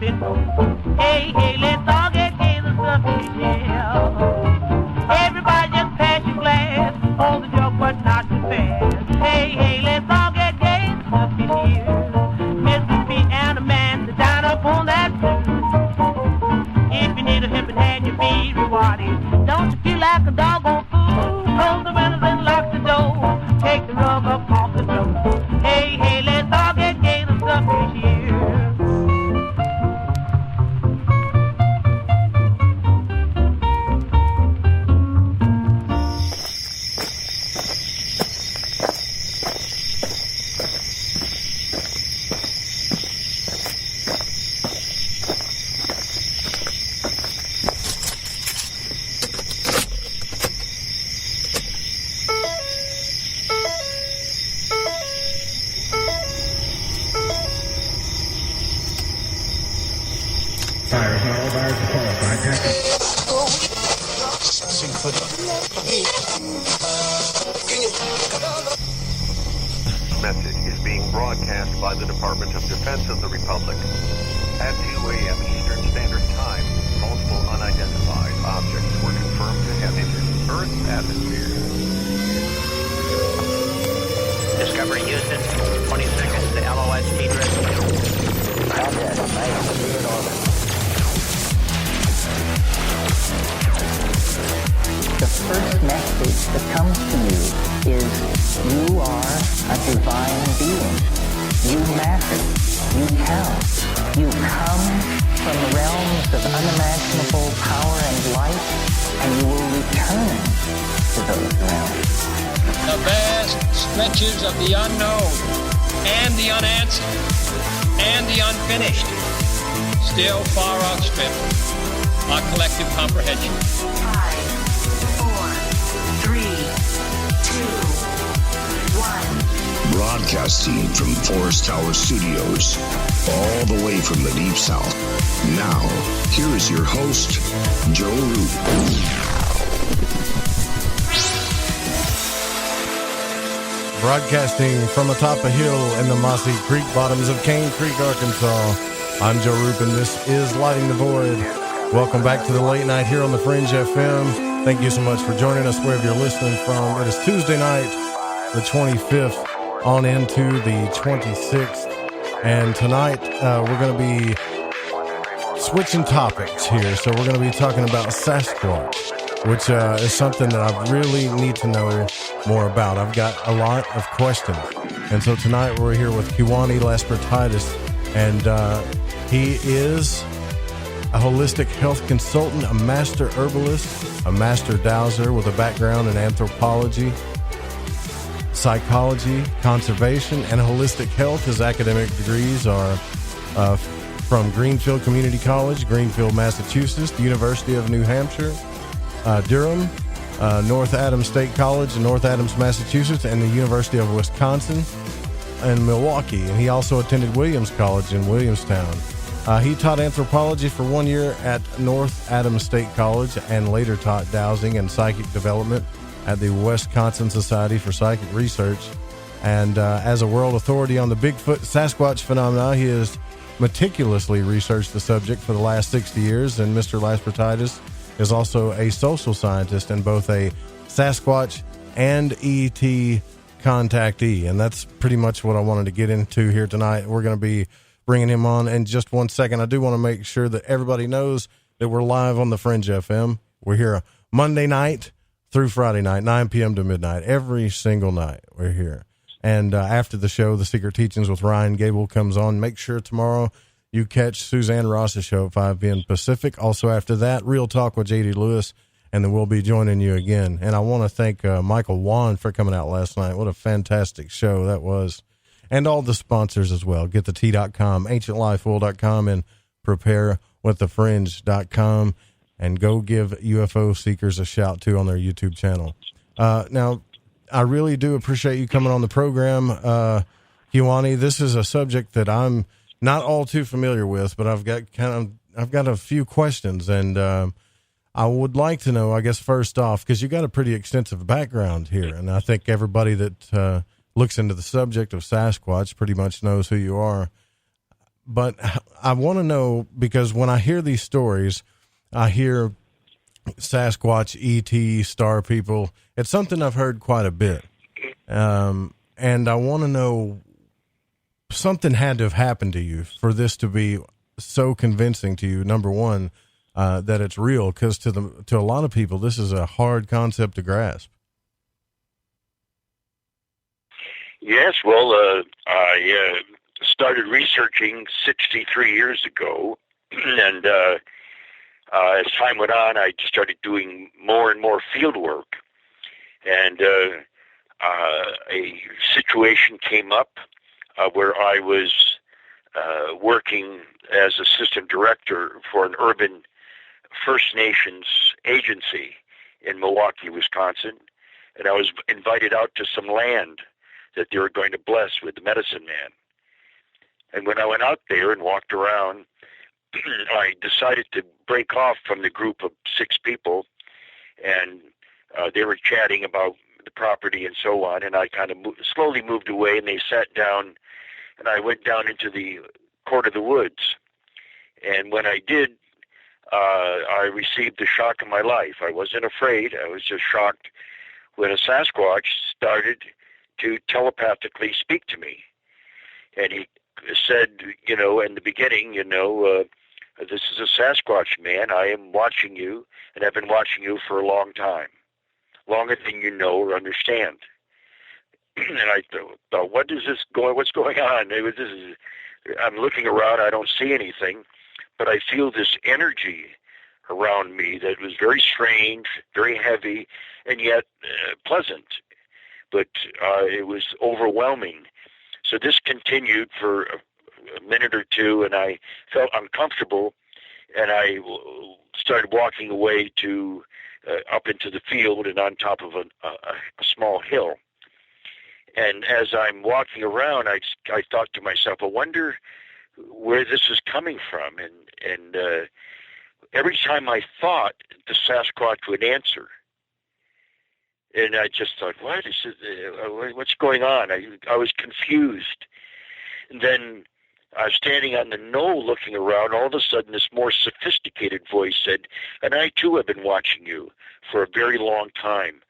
and roll. Hey, hey, let's all get gay and stuff in hell. Everybody just pass your glass, hold the joke but not too fast. Hey, hey, let's all get gay and stuff in here. Mississippi and a man to down up on that blue. If you need a helping hand, you'll be rewarded. Don't you feel like a doggone fool? Close the windows and lock the door. Take the rug up off the floor. Hey, hey, let's all get gay and stuff in here. Message is being broadcast by the Department of Defense of the Republic. At 2 a.m. Eastern Standard Time, multiple unidentified objects were confirmed to have entered Earth's atmosphere. Discovery Houston, 20 seconds to LOS T-drift. Contact, nice, be in orbit. The first message that comes to me is you are a divine being. You matter. You count. You come from realms of unimaginable power and light, and you will return to those realms. The vast stretches of the unknown and the unanswered and the unfinished still far outstrip our collective comprehension. 5, 4, 3, 2, 1. Broadcasting from Forest Tower Studios, all the way from the Deep South. Now, here is your host, Joe Root. Broadcasting from atop a hill in the mossy creek bottoms of Cane Creek, Arkansas. I'm Joe Roop, and this is Lighting the Void. Welcome back to the late night here on the Fringe FM. Thank you so much for joining us wherever you're listening from. It is Tuesday night, the 25th, on into the 26th. And tonight, we're going to be switching topics here. So we're going to be talking about Sasquatch, which is something that I really need to know more about. I've got a lot of questions. And so tonight we're here with Kewaunee Lapseritis, and he is a holistic health consultant, a master herbalist, a master dowser with a background in anthropology, psychology, conservation, and holistic health. His academic degrees are from Greenfield Community College, Greenfield, Massachusetts, the University of New Hampshire, Durham, North Adams State College in North Adams, Massachusetts, and the University of Wisconsin and Milwaukee. And he also attended Williams College in Williamstown. He taught anthropology for 1 year at North Adams State College and later taught dowsing and psychic development at the Wisconsin Society for Psychic Research. And as a world authority on the Bigfoot Sasquatch phenomena, he has meticulously researched the subject for the last 60 years. And Mr. Lapseritis is also a social scientist and both a Sasquatch and ET contactee. And that's pretty much what I wanted to get into here tonight. We're going to be bringing him on in just 1 second. I do want to make sure that everybody knows that we're live on the Fringe FM. We're here Monday night through Friday night, 9 p.m. to midnight, every single night we're here. And after the show, The Secret Teachings with Ryan Gable comes on. Make sure tomorrow you catch Suzanne Ross's show at 5 p.m. Pacific. Also after that, Real Talk with J.D. Lewis, and then we'll be joining you again. And I want to thank Michael Wan for coming out last night. What a fantastic show that was. And all the sponsors as well. GetTheT.com, AncientLifeOil.com, and PrepareWithTheFringe.com. And go give UFO Seekers a shout, too, on their YouTube channel. Now, I really do appreciate you coming on the program, Kewaunee. This is a subject that I'm not all too familiar with, but I've got a few questions, and I would like to know, I guess, first off, because you got a pretty extensive background here, and I think everybody that looks into the subject of Sasquatch pretty much knows who you are. But I want to know, because when I hear these stories, I hear Sasquatch, ET, star people. It's something I've heard quite a bit. And I want to know, something had to have happened to you for this to be so convincing to you. Number one, that it's real, because to a lot of people, this is a hard concept to grasp. Yes, well, I started researching 63 years ago, and as time went on, I started doing more and more field work, and a situation came up where I was working as assistant director for an urban First Nations agency in Milwaukee, Wisconsin, and I was invited out to some land that they were going to bless with the medicine man. And when I went out there and walked around, I decided to break off from the group of 6 people, and they were chatting about the property and so on, and I kind of slowly moved away, and they sat down, and I went down into the court of the woods. And when I did, I received the shock of my life. I wasn't afraid. I was just shocked when a Sasquatch started to telepathically speak to me. And he said, in the beginning, this is a Sasquatch, man. I am watching you, and I've been watching you for a long time, longer than you know or understand. And I thought, what's going on? I'm looking around, I don't see anything, but I feel this energy around me that was very strange, very heavy, and yet pleasant. But it was overwhelming. So this continued for a minute or two, and I felt uncomfortable, and I started walking away to up into the field and on top of a small hill. And as I'm walking around, I thought to myself, I wonder where this is coming from. And every time I thought, the Sasquatch would answer. And I just thought, what's going on? I was confused. And then I was standing on the knoll looking around. All of a sudden, this more sophisticated voice said, and I too have been watching you for a very long time,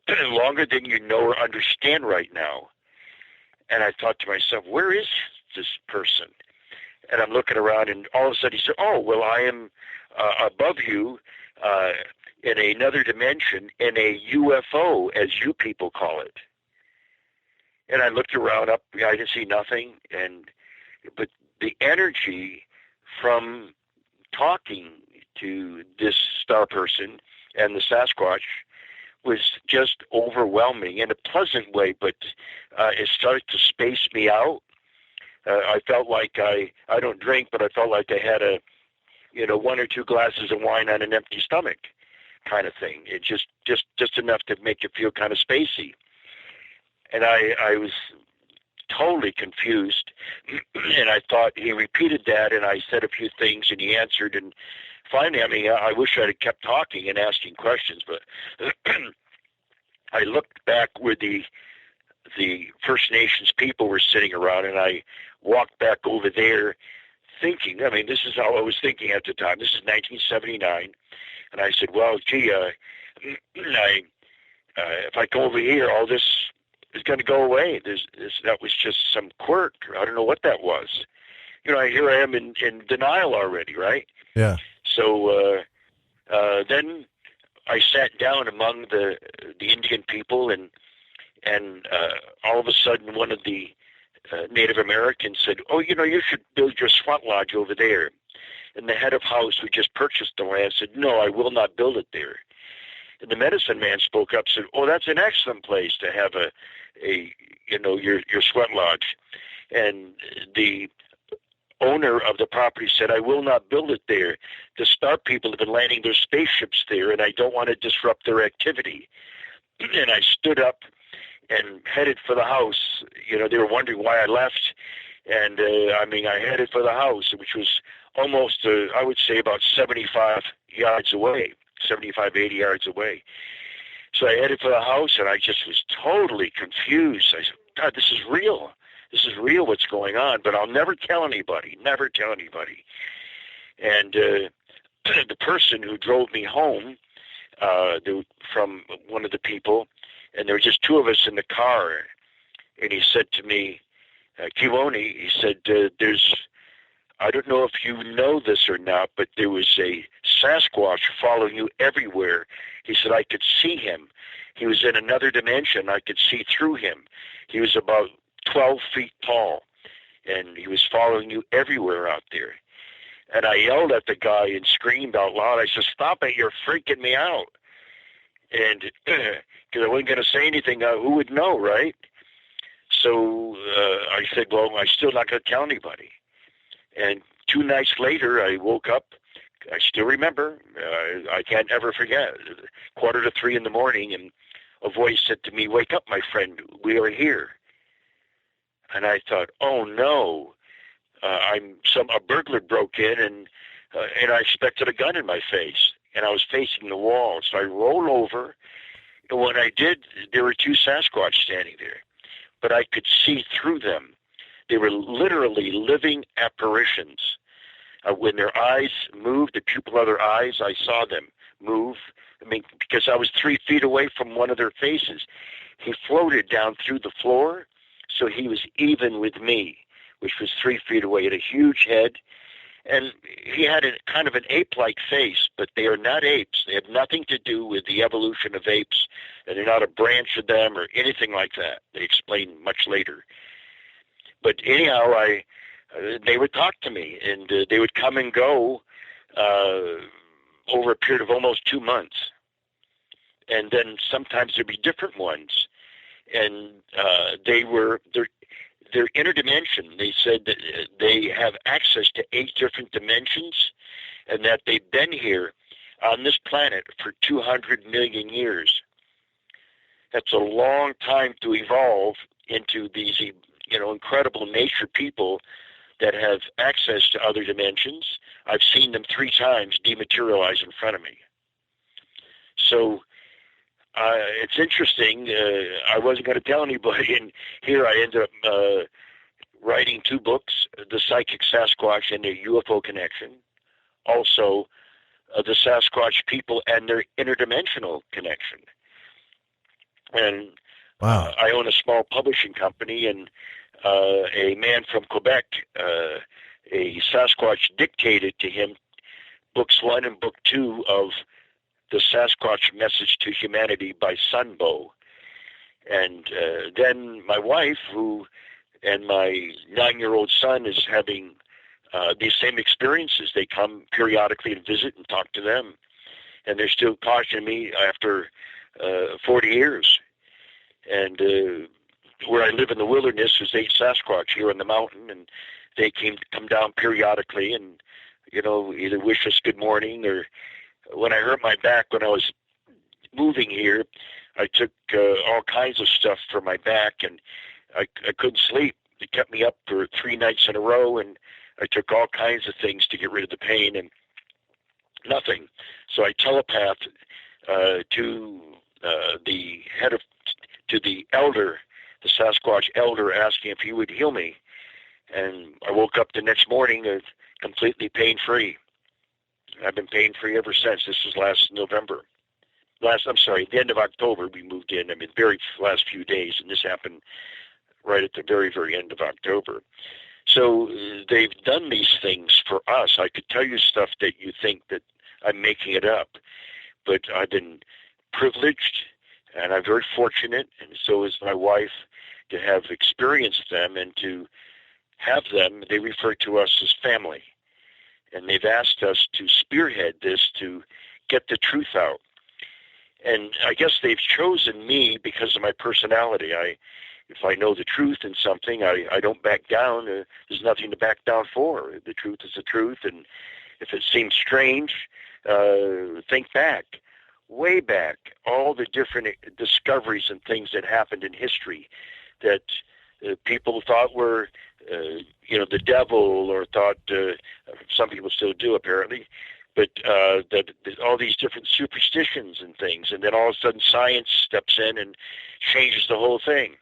longer than you know or understand right now. And I thought to myself, where is this person? And I'm looking around, and all of a sudden he said, oh, well, I am above you in another dimension, in a UFO, as you people call it. And I looked around up, I didn't see nothing, but the energy from talking to this star person and the Sasquatch was just overwhelming in a pleasant way, but it started to space me out. I felt like I don't drink, but I felt like I had 1 or 2 glasses of wine on an empty stomach kind of thing. It just enough to make you feel kind of spacey. And I was totally confused, and I thought he repeated that, and I said a few things, and he answered, and finally, I wish I'd have kept talking and asking questions, but I looked back where the First Nations people were sitting around, and I walked back over there thinking, this is how I was thinking at the time. This is 1979, and I said, well, gee, if I go over here, all this is going to go away. That was just some quirk. I don't know what that was. Here I am in denial already, right? Yeah. So then I sat down among the Indian people, and all of a sudden one of the Native Americans said, oh, you should build your squat lodge over there. And the head of house who just purchased the land said, no, I will not build it there. And the medicine man spoke up, said, oh, that's an excellent place to have your sweat lodge. And the owner of the property said, I will not build it there. The star people have been landing their spaceships there, and I don't want to disrupt their activity. And I stood up and headed for the house. They were wondering why I left. And, I headed for the house, which was almost, I would say, about 75 yards away, 75, 80 yards away. So I headed for the house, and I just was totally confused. I said, God, this is real. This is real what's going on, but I'll never tell anybody, never tell anybody. And the person who drove me home from one of the people, and there were just two of us in the car, and he said to me, Kewaunee, he said, I don't know if you know this or not, but there was a Sasquatch following you everywhere. He said, I could see him. He was in another dimension. I could see through him. He was about 12 feet tall, and he was following you everywhere out there. And I yelled at the guy and screamed out loud. I said, stop it, you're freaking me out. And because I wasn't going to say anything, who would know, right? So I said, well, I'm still not going to tell anybody. And 2 nights later, I woke up. I still remember. I can't ever forget. 2:45 in the morning, and a voice said to me, wake up, my friend. We are here. And I thought, oh, no. A burglar broke in, and I expected a gun in my face. And I was facing the wall. So I rolled over. And when I did, there were 2 Sasquatch standing there. But I could see through them. They were literally living apparitions. When their eyes moved, the pupil of their eyes, I saw them move. I mean, because I was 3 feet away from one of their faces. He floated down through the floor, so he was even with me, which was 3 feet away. He had a huge head, and he had kind of an ape-like face, but they are not apes. They have nothing to do with the evolution of apes, and they're not a branch of them or anything like that. They explain much later. But anyhow, they would talk to me, and they would come and go over a period of almost 2 months. And then sometimes there'd be different ones. And they're interdimension. They said that they have access to 8 different dimensions, and that they've been here on this planet for 200 million years. That's a long time to evolve into these incredible nature people that have access to other dimensions. I've seen them 3 times dematerialize in front of me. So it's interesting. I wasn't going to tell anybody, and here I ended up writing 2 books, The Psychic Sasquatch and the UFO Connection, also the Sasquatch people and their interdimensional connection. And wow. I own a small publishing company, and a man from Quebec, a Sasquatch dictated to him books 1 and book 2 of The Sasquatch Message to Humanity by Sunbow. And then my wife, and my 9-year-old son is having these same experiences. They come periodically and visit and talk to them. And they're still cautioning me after 40 years. And where I live in the wilderness, there's 8 Sasquatch here on the mountain, and they come down periodically and, either wish us good morning, or when I hurt my back when I was moving here, I took all kinds of stuff for my back, and I couldn't sleep. It kept me up for 3 nights in a row, and I took all kinds of things to get rid of the pain, and nothing. So I telepathed to the elder, the Sasquatch elder, asking if he would heal me. And I woke up the next morning completely pain-free. I've been pain-free ever since. This was last November. The end of October we moved in. I mean, very last few days, and this happened right at the very, very end of October. So they've done these things for us. I could tell you stuff that you think that I'm making it up, but I've been privileged, and I'm very fortunate, and so is my wife, to have experienced them and to have them. They refer to us as family, and they've asked us to spearhead this to get the truth out. And I guess they've chosen me because of my personality. If I know the truth in something, I don't back down. There's nothing to back down for. The truth is the truth, and if it seems strange, think back, way back, all the different discoveries and things that happened in history that people thought were, the devil, or thought, some people still do apparently, but that all these different superstitions and things, and then all of a sudden science steps in and changes the whole thing.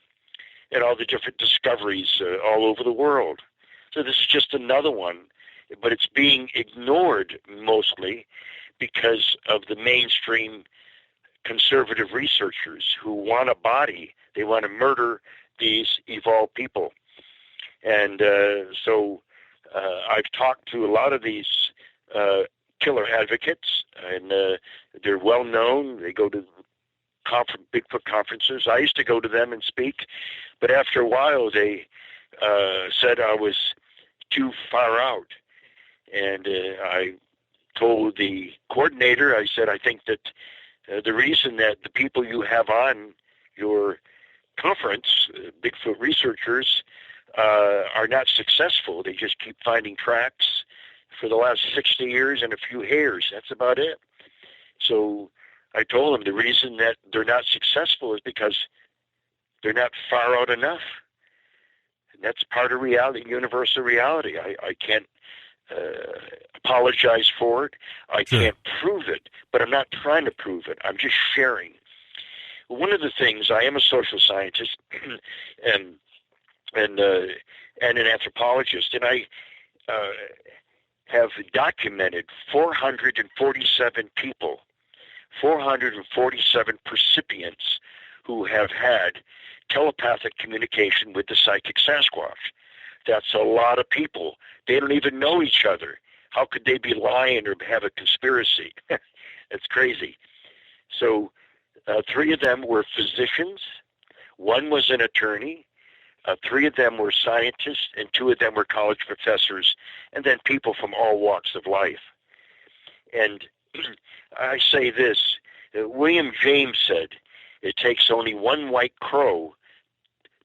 and all the different discoveries all over the world. So this is just another one, but it's being ignored mostly because of the mainstream conservative researchers who want a body. They want to murder these evolved people. And so I've talked to a lot of these killer advocates, and they're well known. They go to Bigfoot conferences. I used to go to them and speak, but after a while they said I was too far out. And I told the coordinator, I said, I think that the reason that the people you have on your conference, Bigfoot researchers, are not successful. They just keep finding tracks for the last 60 years and a few hairs. That's about it. So I told them the reason that they're not successful is because they're not far out enough. And that's part of reality, universal reality. I can't apologize for it. I can't prove it, but I'm not trying to prove it. I'm just sharing. One of the things, I am a social scientist and an anthropologist, and I have documented 447 people, 447 recipients who have had telepathic communication with the psychic Sasquatch. That's a lot of people. They don't even know each other. How could they be lying or have a conspiracy? That's crazy. So 3 of them were physicians. 1 was an attorney. 3 of them were scientists, and 2 of them were college professors, and then people from all walks of life. And I say this, William James said, it takes only 1 white crow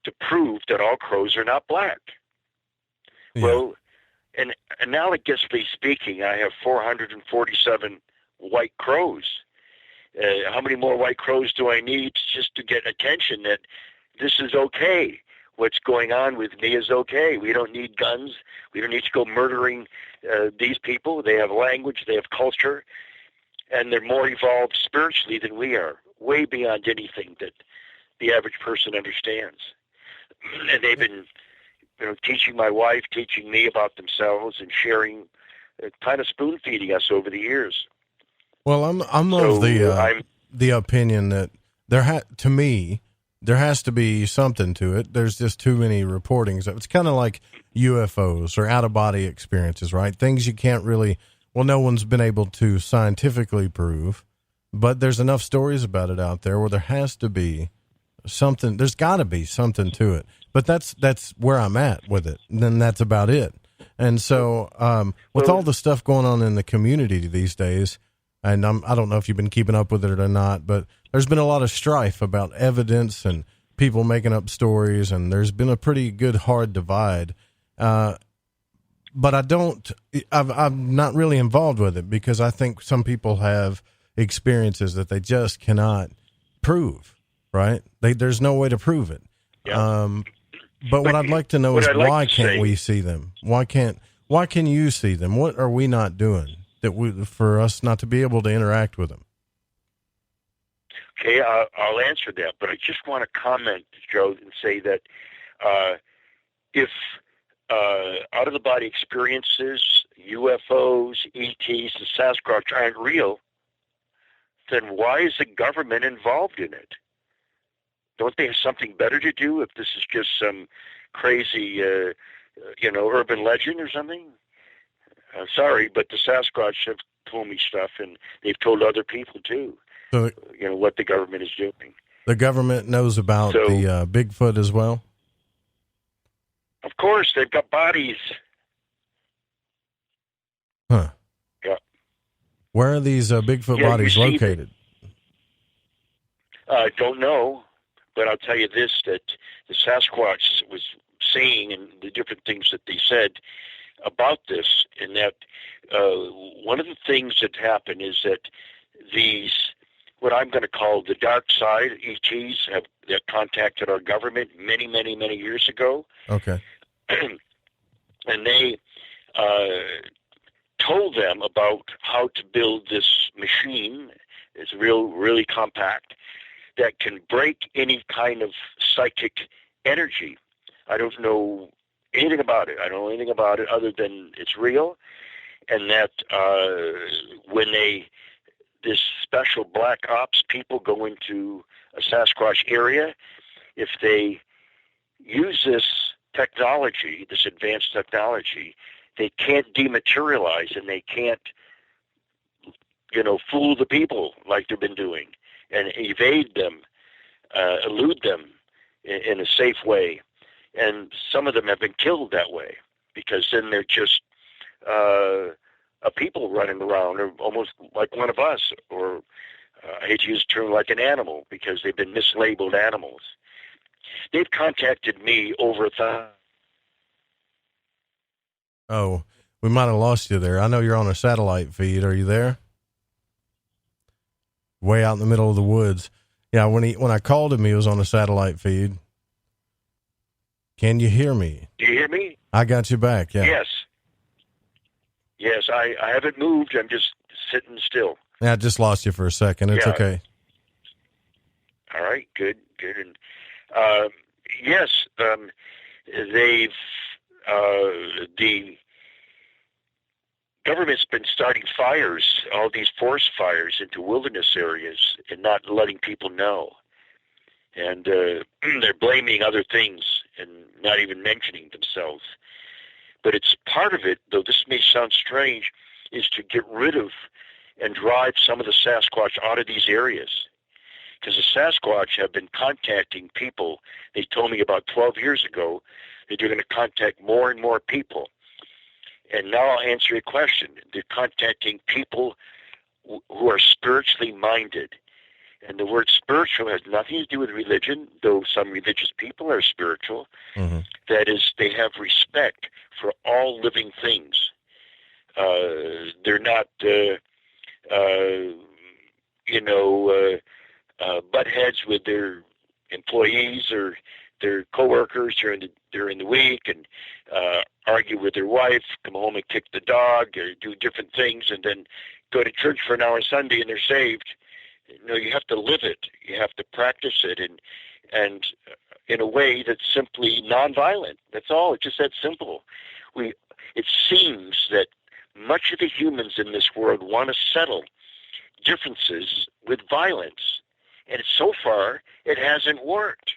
to prove that all crows are not black. Yeah. Well, and analogously speaking, I have 447 white crows. How many more white crows do I need just to get attention that this is okay? What's going on with me is okay. We don't need guns. We don't need to go murdering these people. They have language. They have culture. And they're more evolved spiritually than we are, way beyond anything that the average person understands. And they've been teaching my wife, teaching me about themselves, and sharing, kind of spoon-feeding us over the years. Well, I'm of the opinion that to me, there has to be something to it. There's just too many reportings. It's kind of like UFOs or out-of-body experiences, right? Things you can't really, no one's been able to scientifically prove, but there's enough stories about it out there where there has to be something. There's got to be something to it. But that's where I'm at with it. And then that's about it. And so with all the stuff going on in the community these days, and I don't know if you've been keeping up with it or not, but there's been a lot of strife about evidence and people making up stories, and there's been a pretty good hard divide. But I'm not really involved with it because I think some people have experiences that they just cannot prove, right? There's no way to prove it. Yeah. But what I'd like to know is why can't we see them? Why can you see them? What are we not doing for us not to be able to interact with them? Okay, I'll answer that, but I just want to comment, Joe, and say that if out-of-the-body experiences, UFOs, ETs, and Sasquatch aren't real, then why is the government involved in it? Don't they have something better to do if this is just some crazy, urban legend or something? I'm sorry, but the Sasquatch have told me stuff, and they've told other people too. So, what the government is doing. The government knows about the Bigfoot as well? Of course, they've got bodies. Huh. Yeah. Where are these Bigfoot bodies located? I don't know, but I'll tell you this, that the Sasquatch was saying and the different things that they said about this, and that one of the things that happened is that these, what I'm going to call the dark side ETs, have contacted our government many, many, many years ago. Okay. And they told them about how to build this machine. It's really compact, that can break any kind of psychic energy. I don't know anything about it. I don't know anything about it other than it's real, and that when this special black ops people go into a Sasquatch area, if they use this technology, this advanced technology, they can't dematerialize, and they can't, fool the people like they've been doing and evade them, elude them in a safe way. And some of them have been killed that way, because then they're just a people running around, or almost like one of us, or I hate to use the term, like an animal, because they've been mislabeled animals. They've contacted me over Oh, we might have lost you there. I know you're on a satellite feed. Are you there? Way out in the middle of the woods. Yeah, when I called him, he was on a satellite feed. Can you hear me? Do you hear me? I got you back, yeah. Yes, I haven't moved. I'm just sitting still. Yeah, I just lost you for a second. It's okay. All right, good. And yes, they've the government's been starting fires, all these forest fires into wilderness areas, and not letting people know. And they're blaming other things and not even mentioning themselves. But it's part of it, though this may sound strange, is to get rid of and drive some of the Sasquatch out of these areas. Because the Sasquatch have been contacting people. They told me about 12 years ago that they're going to contact more and more people. And now I'll answer your question. They're contacting people who are spiritually minded. And the word spiritual has nothing to do with religion, though some religious people are spiritual. Mm-hmm. That is, they have respect for all living things. They're not, butt heads with their employees or their coworkers during the week, and argue with their wife, come home and kick the dog, or do different things, and then go to church for an hour Sunday and they're saved. No, you have to live it. You have to practice it, and in a way that's simply nonviolent. That's all. It's just that simple. It seems that much of the humans in this world want to settle differences with violence, and so far it hasn't worked.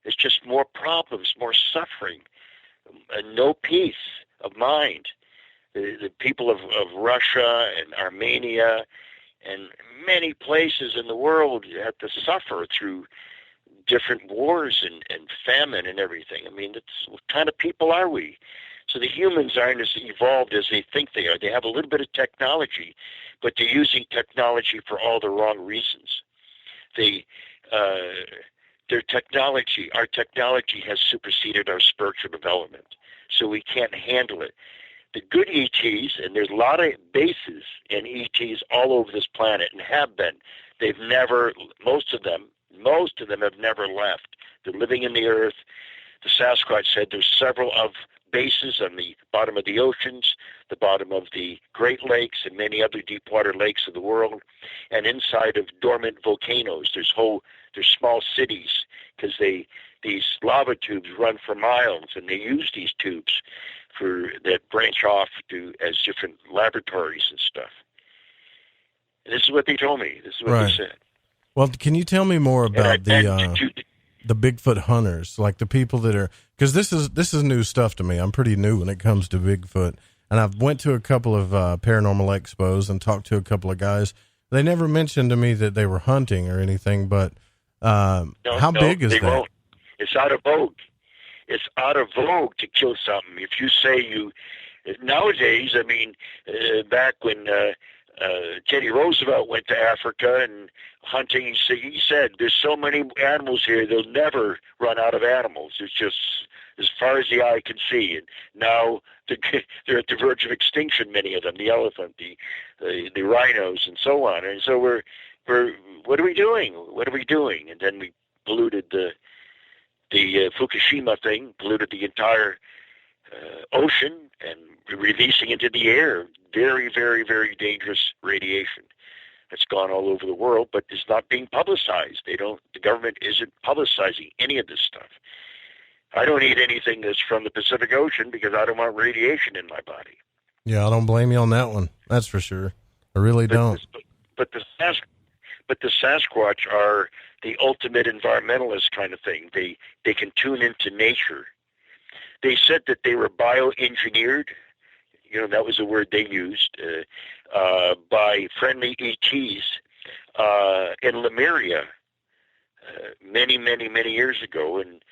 It's just more problems, more suffering, and no peace of mind. The people of Russia and Armenia and many places in the world have to suffer through different wars and famine and everything. I mean, what kind of people are we? So the humans aren't as evolved as they think they are. They have a little bit of technology, but they're using technology for all the wrong reasons. Our technology has superseded our spiritual development, so we can't handle it. The good ETs, and there's a lot of bases in ETs all over this planet, and have been. Most of them have never left. They're living in the earth. The Sasquatch said there's several of bases on the bottom of the oceans, the bottom of the Great Lakes, and many other deep water lakes of the world, and inside of dormant volcanoes. There's small cities, because these lava tubes run for miles, and they use these tubes that branch off as different laboratories and stuff. And this is what they told me. This is what they said. Well, can you tell me more about the Bigfoot hunters, like the people that are, because this is new stuff to me. I'm pretty new when it comes to Bigfoot, and I've went to a couple of paranormal expos and talked to a couple of guys. They never mentioned to me that they were hunting or anything, but how big is that? Won't. It's out of vogue. It's out of vogue to kill something. If you say nowadays, I mean, back when Teddy Roosevelt went to Africa and hunting, he said, there's so many animals here, they'll never run out of animals. It's just as far as the eye can see. And now they're at the verge of extinction, many of them, the elephant, the rhinos, and so on. And so we're what are we doing? What are we doing? And then we polluted the Fukushima thing, polluted the entire ocean, and releasing into the air very, very, very dangerous radiation that's gone all over the world, but it's not being publicized. The government isn't publicizing any of this stuff. I don't eat anything that's from the Pacific Ocean because I don't want radiation in my body. Yeah, I don't blame you on that one. That's for sure. I really don't. But the Sasquatch are the ultimate environmentalist kind of thing. They can tune into nature. They said that they were bioengineered. You know, that was a word they used by friendly ETs in Lemuria many, many, many years ago, and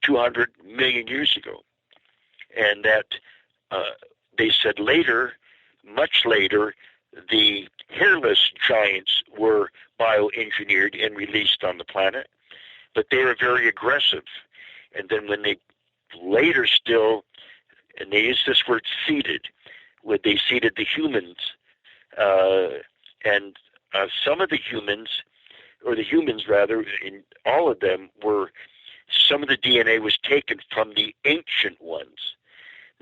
200 million years ago. And that they said later, much later, the hairless giants were bioengineered and released on the planet, but they were very aggressive. And then when they later still, and they use this word seeded, when they seeded the humans, and some of the humans, or the humans rather, in all of them were, some of the DNA was taken from the ancient ones.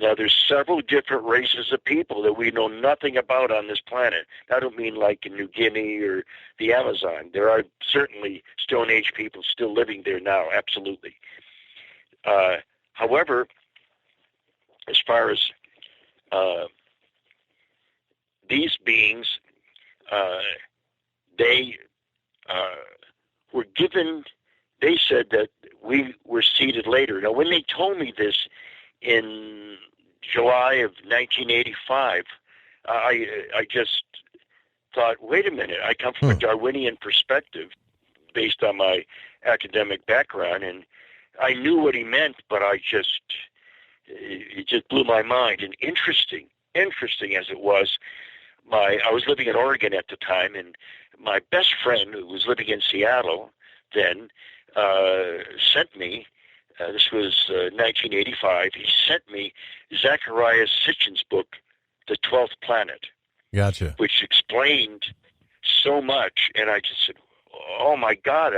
Now, there's several different races of people that we know nothing about on this planet. I don't mean like in New Guinea or the Amazon. There are certainly Stone Age people still living there now, absolutely. However, as far as these beings, they were given, they said that we were seeded later. Now, when they told me this in July of 1985, I just thought, wait a minute, I come from a Darwinian perspective based on my academic background, and I knew what he meant, but it just blew my mind. And interesting as it was, I was living in Oregon at the time, and my best friend, who was living in Seattle then, sent me, this was 1985, he sent me Zecharia Sitchin's book, The 12th Planet. Gotcha. Which explained so much, and I just said, oh my God,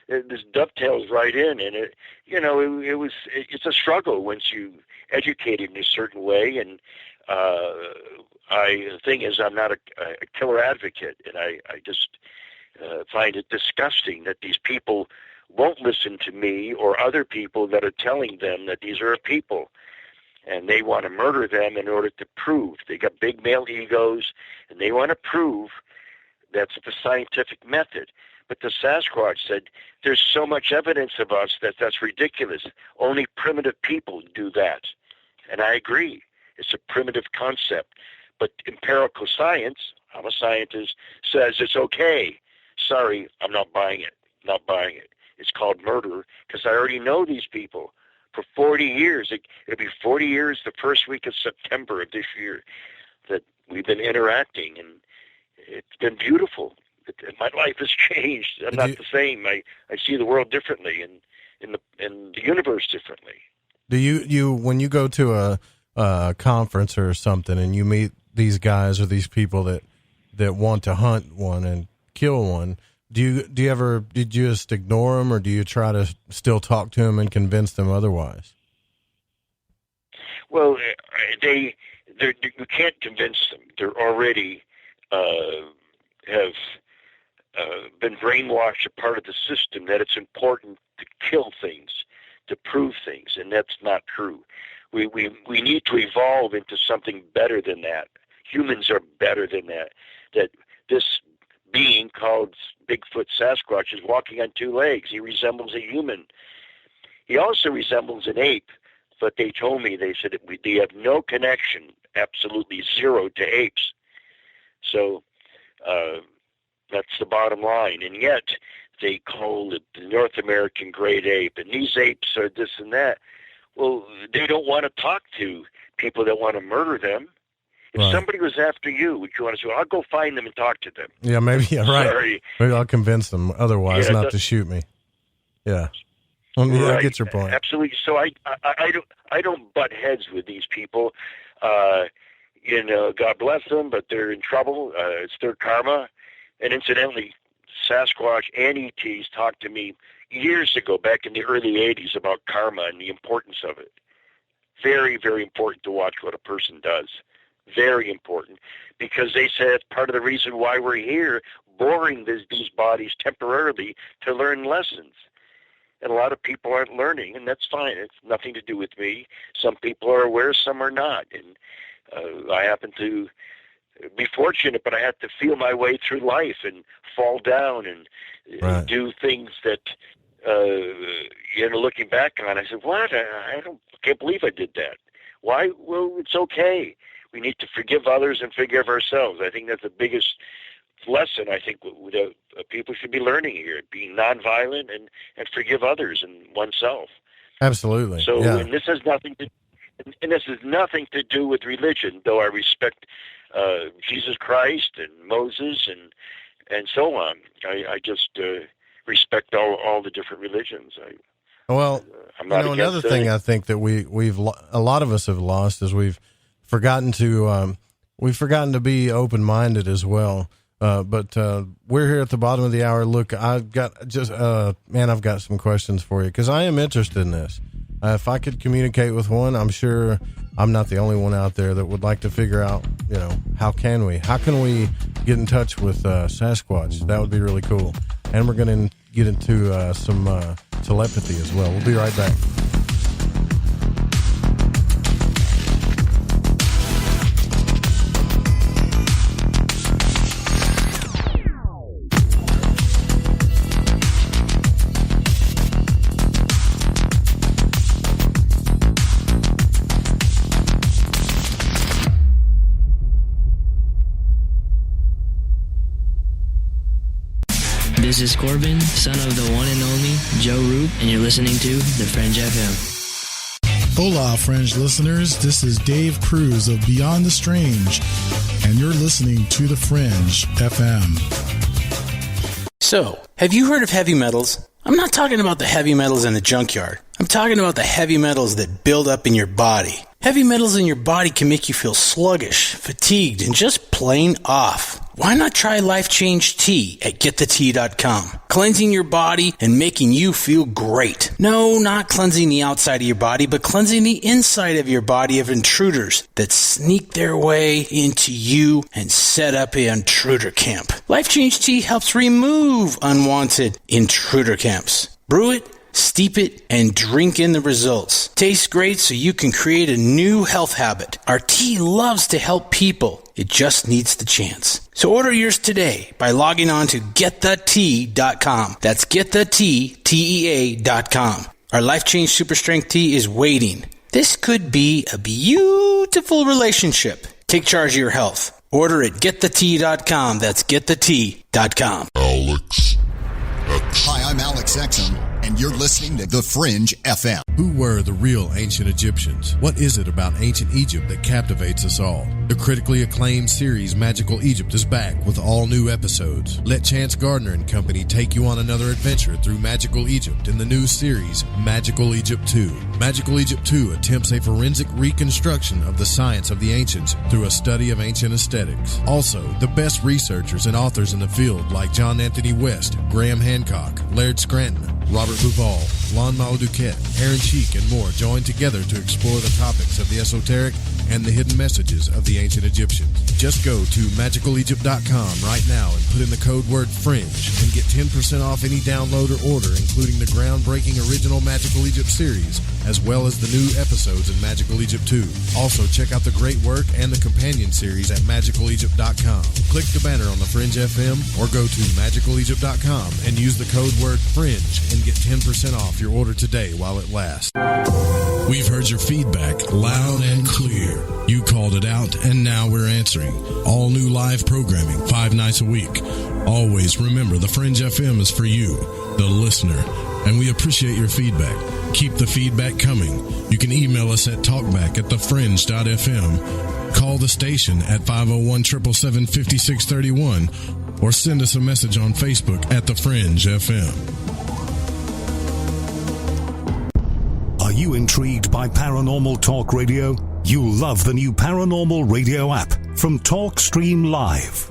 this dovetails right in, and it's a struggle once you educate it in a certain way, and the thing is, I'm not a killer advocate, and I just find it disgusting that these people won't listen to me or other people that are telling them that these are people, and they want to murder them in order to prove. They got big male egos, and they want to prove that's the scientific method. But the Sasquatch said, there's so much evidence of us that's ridiculous. Only primitive people do that. And I agree. It's a primitive concept. But empirical science, I'm a scientist, says it's okay. Sorry, I'm not buying it. Not buying it. It's called murder because I already know these people for 40 years. It'll be 40 years the first week of September of this year that we've been interacting, and it's been beautiful. My life has changed. I'm not the same. I see the world differently and the universe differently. Do you when you go to a conference or something and you meet these guys or these people that want to hunt one and kill one, do you just ignore them, or do you try to still talk to them and convince them otherwise? Well, you can't convince them. They're already have been brainwashed, a part of the system, that it's important to kill things, to prove things, and that's not true. We need to evolve into something better than that. Humans are better than that. That this being called Bigfoot Sasquatch is walking on two legs. He resembles a human. He also resembles an ape, but they told me, they said they have no connection, absolutely zero, to apes. So that's the bottom line. And yet they call it the North American great ape, and these apes are this and that. Well, they don't want to talk to people that want to murder them. If somebody was after you, would you want to say, well, I'll go find them and talk to them? Yeah, maybe, yeah, right. Sorry. Maybe I'll convince them otherwise not to shoot me. Yeah. I get your point. Absolutely. So I don't butt heads with these people. God bless them, but they're in trouble. It's their karma. And incidentally, Sasquatch and ETs talked to me years ago, back in the early 80s, about karma and the importance of it. Very, very important to watch what a person does. Very important, because they said it's part of the reason why we're here, boring these bodies temporarily to learn lessons. and a lot of people aren't learning, and that's fine. It's nothing to do with me. Some people are aware, some are not, and I happen to be fortunate, but I had to feel my way through life and fall down and do things that, looking back on, I said, what? I can't believe I did that. Why? Well, it's okay. We need to forgive others and forgive ourselves. I think that's the biggest lesson I think people should be learning here, being nonviolent and forgive others and oneself. Absolutely. So, and this has nothing to do with religion, though I respect Jesus Christ and Moses and so on. I just respect all the different religions. Another thing I think that a lot of us have lost is we've forgotten to be open-minded as well. But we're here at the bottom of the hour. Look, I've got some questions for you because I am interested in this. If I could communicate with one, I'm sure I'm not the only one out there that would like to figure out, how can we get in touch with Sasquatch? That would be really cool. And we're going to get into some telepathy as well. We'll be right back. This is Corbin, son of the one and only Joe Root, and you're listening to The Fringe FM. Hola, Fringe listeners. This is Dave Cruz of Beyond the Strange, and you're listening to The Fringe FM. So, have you heard of heavy metals? I'm not talking about the heavy metals in the junkyard. I'm talking about the heavy metals that build up in your body. Heavy metals in your body can make you feel sluggish, fatigued, and just plain off. Why not try Life Change Tea at getthetea.com? Cleansing your body and making you feel great. No, not cleansing the outside of your body, but cleansing the inside of your body of intruders that sneak their way into you and set up an intruder camp. Life Change Tea helps remove unwanted intruder camps. Brew it, steep it, and drink in the results. Tastes great, so you can create a new health habit. Our tea loves to help people. It just needs the chance. So order yours today by logging on to getthetea.com. That's getthetea.com. Our Life Change Super Strength Tea is waiting. This could be a beautiful relationship. Take charge of your health. Order at getthetea.com. That's getthetea.com. Alex X. Hi, I'm Alex Exum, and you're listening to The Fringe FM. Who were the real ancient Egyptians? What is it about ancient Egypt that captivates us all? The critically acclaimed series Magical Egypt is back with all new episodes. Let Chance Gardner and company take you on another adventure through Magical Egypt in the new series Magical Egypt 2. Magical Egypt 2 attempts a forensic reconstruction of the science of the ancients through a study of ancient aesthetics. Also, the best researchers and authors in the field like John Anthony West, Graham Hancock, Laird Scranton, Robert Bouval, Lon Malduquette, Aaron Cheek, and more join together to explore the topics of the esoteric and the hidden messages of the ancient Egyptians. Just go to magicalegypt.com right now and put in the code word FRINGE and get 10% off any download or order, including the groundbreaking original Magical Egypt series, as well as the new episodes in Magical Egypt 2. Also, check out the great work and the companion series at magicalegypt.com. Click the banner on the Fringe FM or go to magicalegypt.com and use the code word FRINGE and get 10% off your order today while it lasts. We've heard your feedback loud and clear. You called it out, and now we're answering. All new live programming, 5 nights a week. Always remember, the Fringe FM is for you, the listener, and we appreciate your feedback. Keep the feedback coming. You can email us at talkback@thefringe.fm, call the station at 501-777-5631, or send us a message on Facebook at The Fringe FM. Are you intrigued by Paranormal Talk Radio? You'll love the new Paranormal Radio app from TalkStream Live.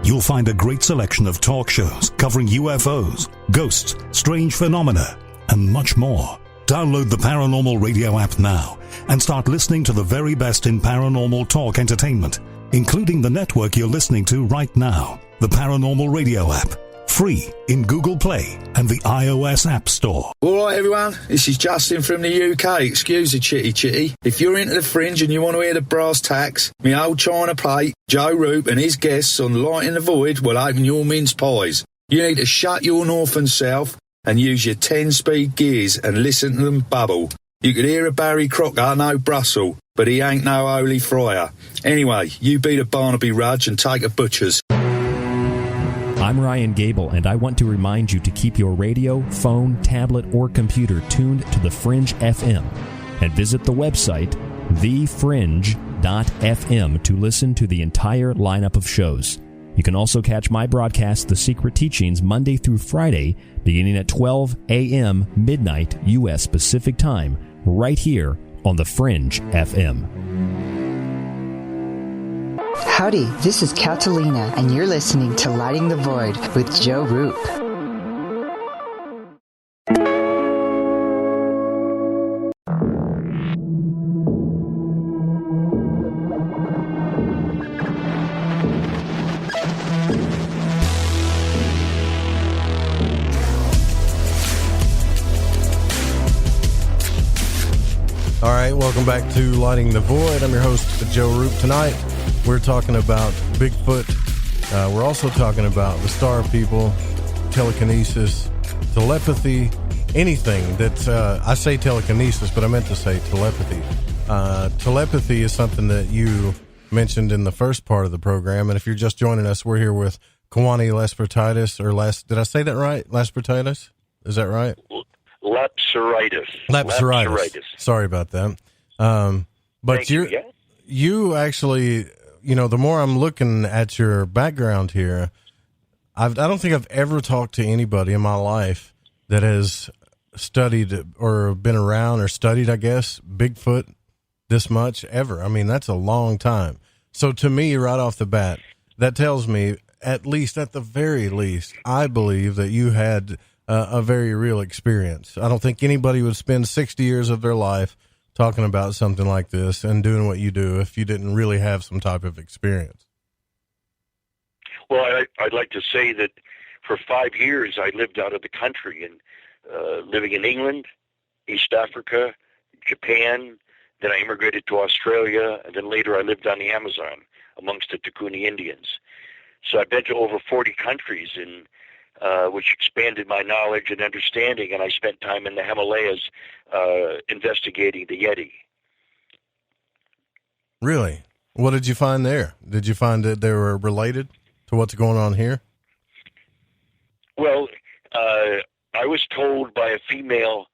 You'll find a great selection of talk shows covering UFOs, ghosts, strange phenomena, and much more. Download the Paranormal Radio app now and start listening to the very best in paranormal talk entertainment, including the network you're listening to right now. The Paranormal Radio app. Free in Google Play and the iOS App Store. All right, everyone, this is Justin from the UK. Excuse the chitty. If you're into the Fringe and you want to hear the brass tacks, me old china plate, Joe Roop and his guests on Light in the Void will open your mince pies. You need to shut your northern self and use your 10-speed gears and listen to them bubble. You could hear a Barry Crocker, no Brussels, but he ain't no holy friar. Anyway, you beat a Barnaby Rudge and take a butcher's. I'm Ryan Gable, and I want to remind you to keep your radio, phone, tablet, or computer tuned to The Fringe FM, and visit the website thefringe.fm to listen to the entire lineup of shows. You can also catch my broadcast, The Secret Teachings, Monday through Friday, beginning at 12 a.m. midnight U.S. Pacific Time, right here on The Fringe FM. Howdy, this is Catalina, and you're listening to Lighting the Void with Joe Roop. All right, welcome back to Lighting the Void. I'm your host, Joe Roop. Tonight, we're talking about Bigfoot. We're also talking about the Star People, telekinesis, telepathy, anything that, I say telekinesis, but I meant to say telepathy. Telepathy is something that you mentioned in the first part of the program, and if you're just joining us, we're here with Kewaunee Lapseritis, did I say that right? Lapseritis? Is that right? Lapseritis. Sorry about that. But you actually, the more I'm looking at your background here, I don't think I've ever talked to anybody in my life that has studied or been around or studied, I guess, Bigfoot this much ever. I mean, that's a long time. So to me, right off the bat, that tells me, at the very least, I believe that you had a very real experience. I don't think anybody would spend 60 years of their life talking about something like this and doing what you do if you didn't really have some type of experience. Well, I'd like to say that for 5 years I lived out of the country and living in England, East Africa, Japan. Then I immigrated to Australia, and then later I lived on the Amazon amongst the Takuni Indians. So I've been to over 40 countries, which expanded my knowledge and understanding, and I spent time in the Himalayas investigating the Yeti. Really? What did you find there? Did you find that they were related to what's going on here? Well, I was told by a female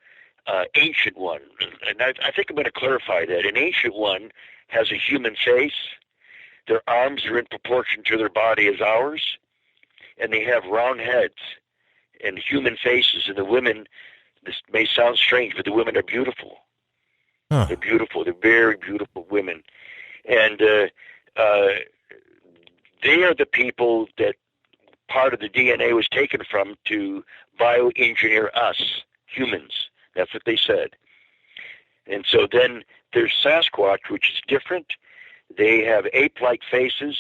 ancient one, and I think I'm going to clarify that. An ancient one has a human face. Their arms are in proportion to their body as ours, and they have round heads and human faces. And the women, this may sound strange, but the women are beautiful. Huh. They're beautiful. They're very beautiful women. And they are the people that part of the DNA was taken from to bioengineer us, humans. That's what they said. And so then there's Sasquatch, which is different. They have ape-like faces,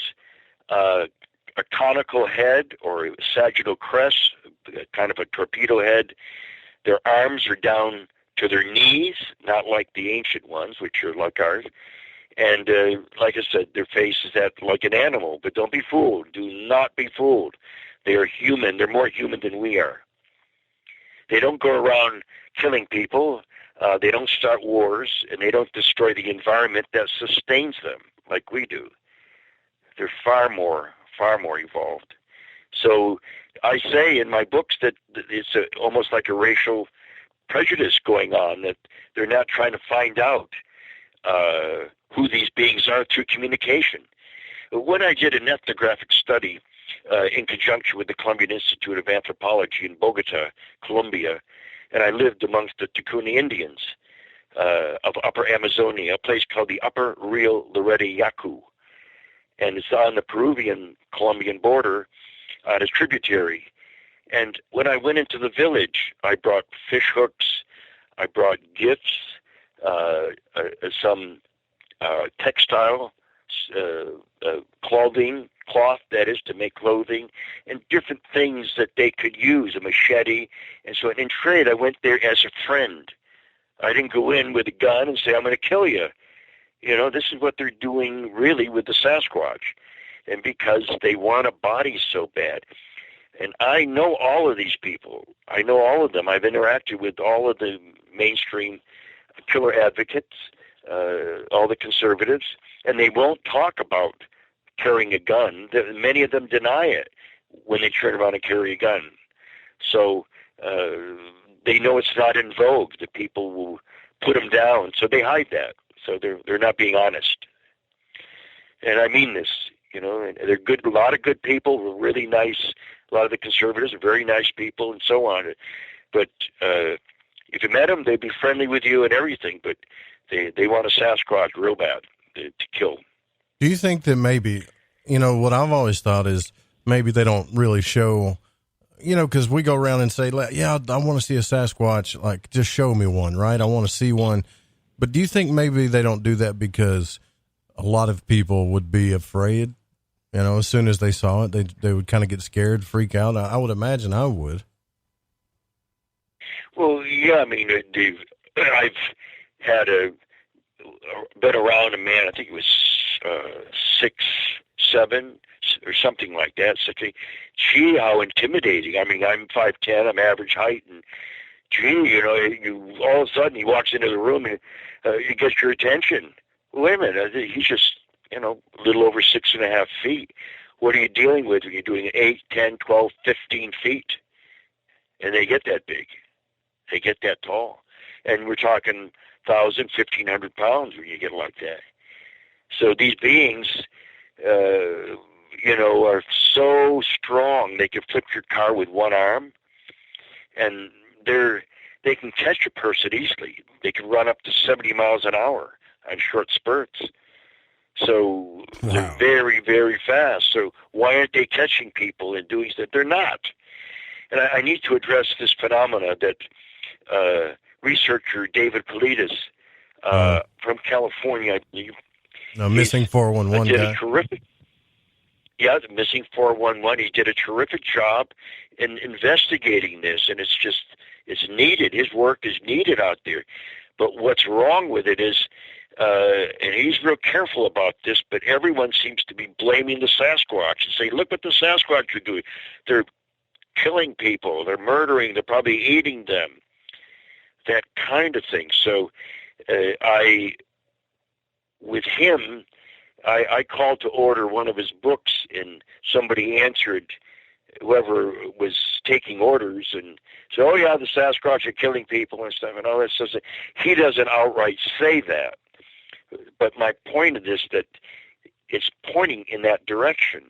a conical head or sagittal crest, kind of a torpedo head. Their arms are down to their knees, not like the ancient ones, which are like ours. And like I said, their face is like an animal, but don't be fooled. Do not be fooled. They are human. They're more human than we are. They don't go around killing people. They don't start wars, and they don't destroy the environment that sustains them like we do. They're far more evolved. So I say in my books that it's almost like a racial prejudice going on, that they're not trying to find out who these beings are through communication. When I did an ethnographic study in conjunction with the Colombian Institute of Anthropology in Bogota, Colombia, and I lived amongst the Takuni Indians of Upper Amazonia, a place called the Upper Rio Loreto-Yacu. And it's on the Peruvian-Colombian border on a tributary. And when I went into the village, I brought fish hooks, I brought gifts, some textile, clothing cloth, that is, to make clothing, and different things that they could use, a machete. And so in trade, I went there as a friend. I didn't go in with a gun and say, I'm going to kill you. You know, this is what they're doing really with the Sasquatch. And because they want a body so bad. And I know all of these people. I know all of them. I've interacted with all of the mainstream killer advocates, all the conservatives, and they won't talk about carrying a gun. Many of them deny it when they turn around and carry a gun. So they know it's not in vogue. The people will put them down, so they hide that. So they're not being honest. And I mean this, you know. They're good. A lot of good people, really nice. A lot of the conservatives are very nice people, and so on. But if you met them, they'd be friendly with you and everything. But they want a Sasquatch real bad to kill. Do you think that maybe, you know, what I've always thought is maybe they don't really show, you know, because we go around and say, yeah, I want to see a Sasquatch, like, just show me one, right? I want to see one. But do you think maybe they don't do that because a lot of people would be afraid? You know, as soon as they saw it, they would kind of get scared, freak out. I would imagine I would. Well, yeah, I mean, I've had been around a man, I think it was 6'7", or something like that. Gee, how intimidating. I mean, I'm 5'10", I'm average height, and gee, you know, all of a sudden he walks into the room and he gets your attention. Wait a minute, he's just, you know, a little over 6.5 feet. What are you dealing with when you're doing 8, 10, 12, 15 feet? And they get that big. They get that tall. And we're talking 1,000, 1,500 pounds when you get like that. So these beings, you know, are so strong they can flip your car with one arm, and they can catch a person easily. They can run up to 70 miles an hour on short spurts. So they're very, very fast. So why aren't they catching people and doing that? They're not. And I need to address this phenomena that researcher David Politis from California, I believe. No, missing 411 did guy. A terrific, yeah, the missing 411. He did a terrific job in investigating this, and it's needed. His work is needed out there. But what's wrong with it is, and he's real careful about this, but everyone seems to be blaming the Sasquatch and say, look what the Sasquatch are doing. They're killing people. They're murdering. They're probably eating them. That kind of thing. So with him, I called to order one of his books, and somebody answered, whoever was taking orders, and said, oh yeah, the Sasquatch are killing people and stuff and all that stuff. He doesn't outright say that. But my point of this, that it's pointing in that direction.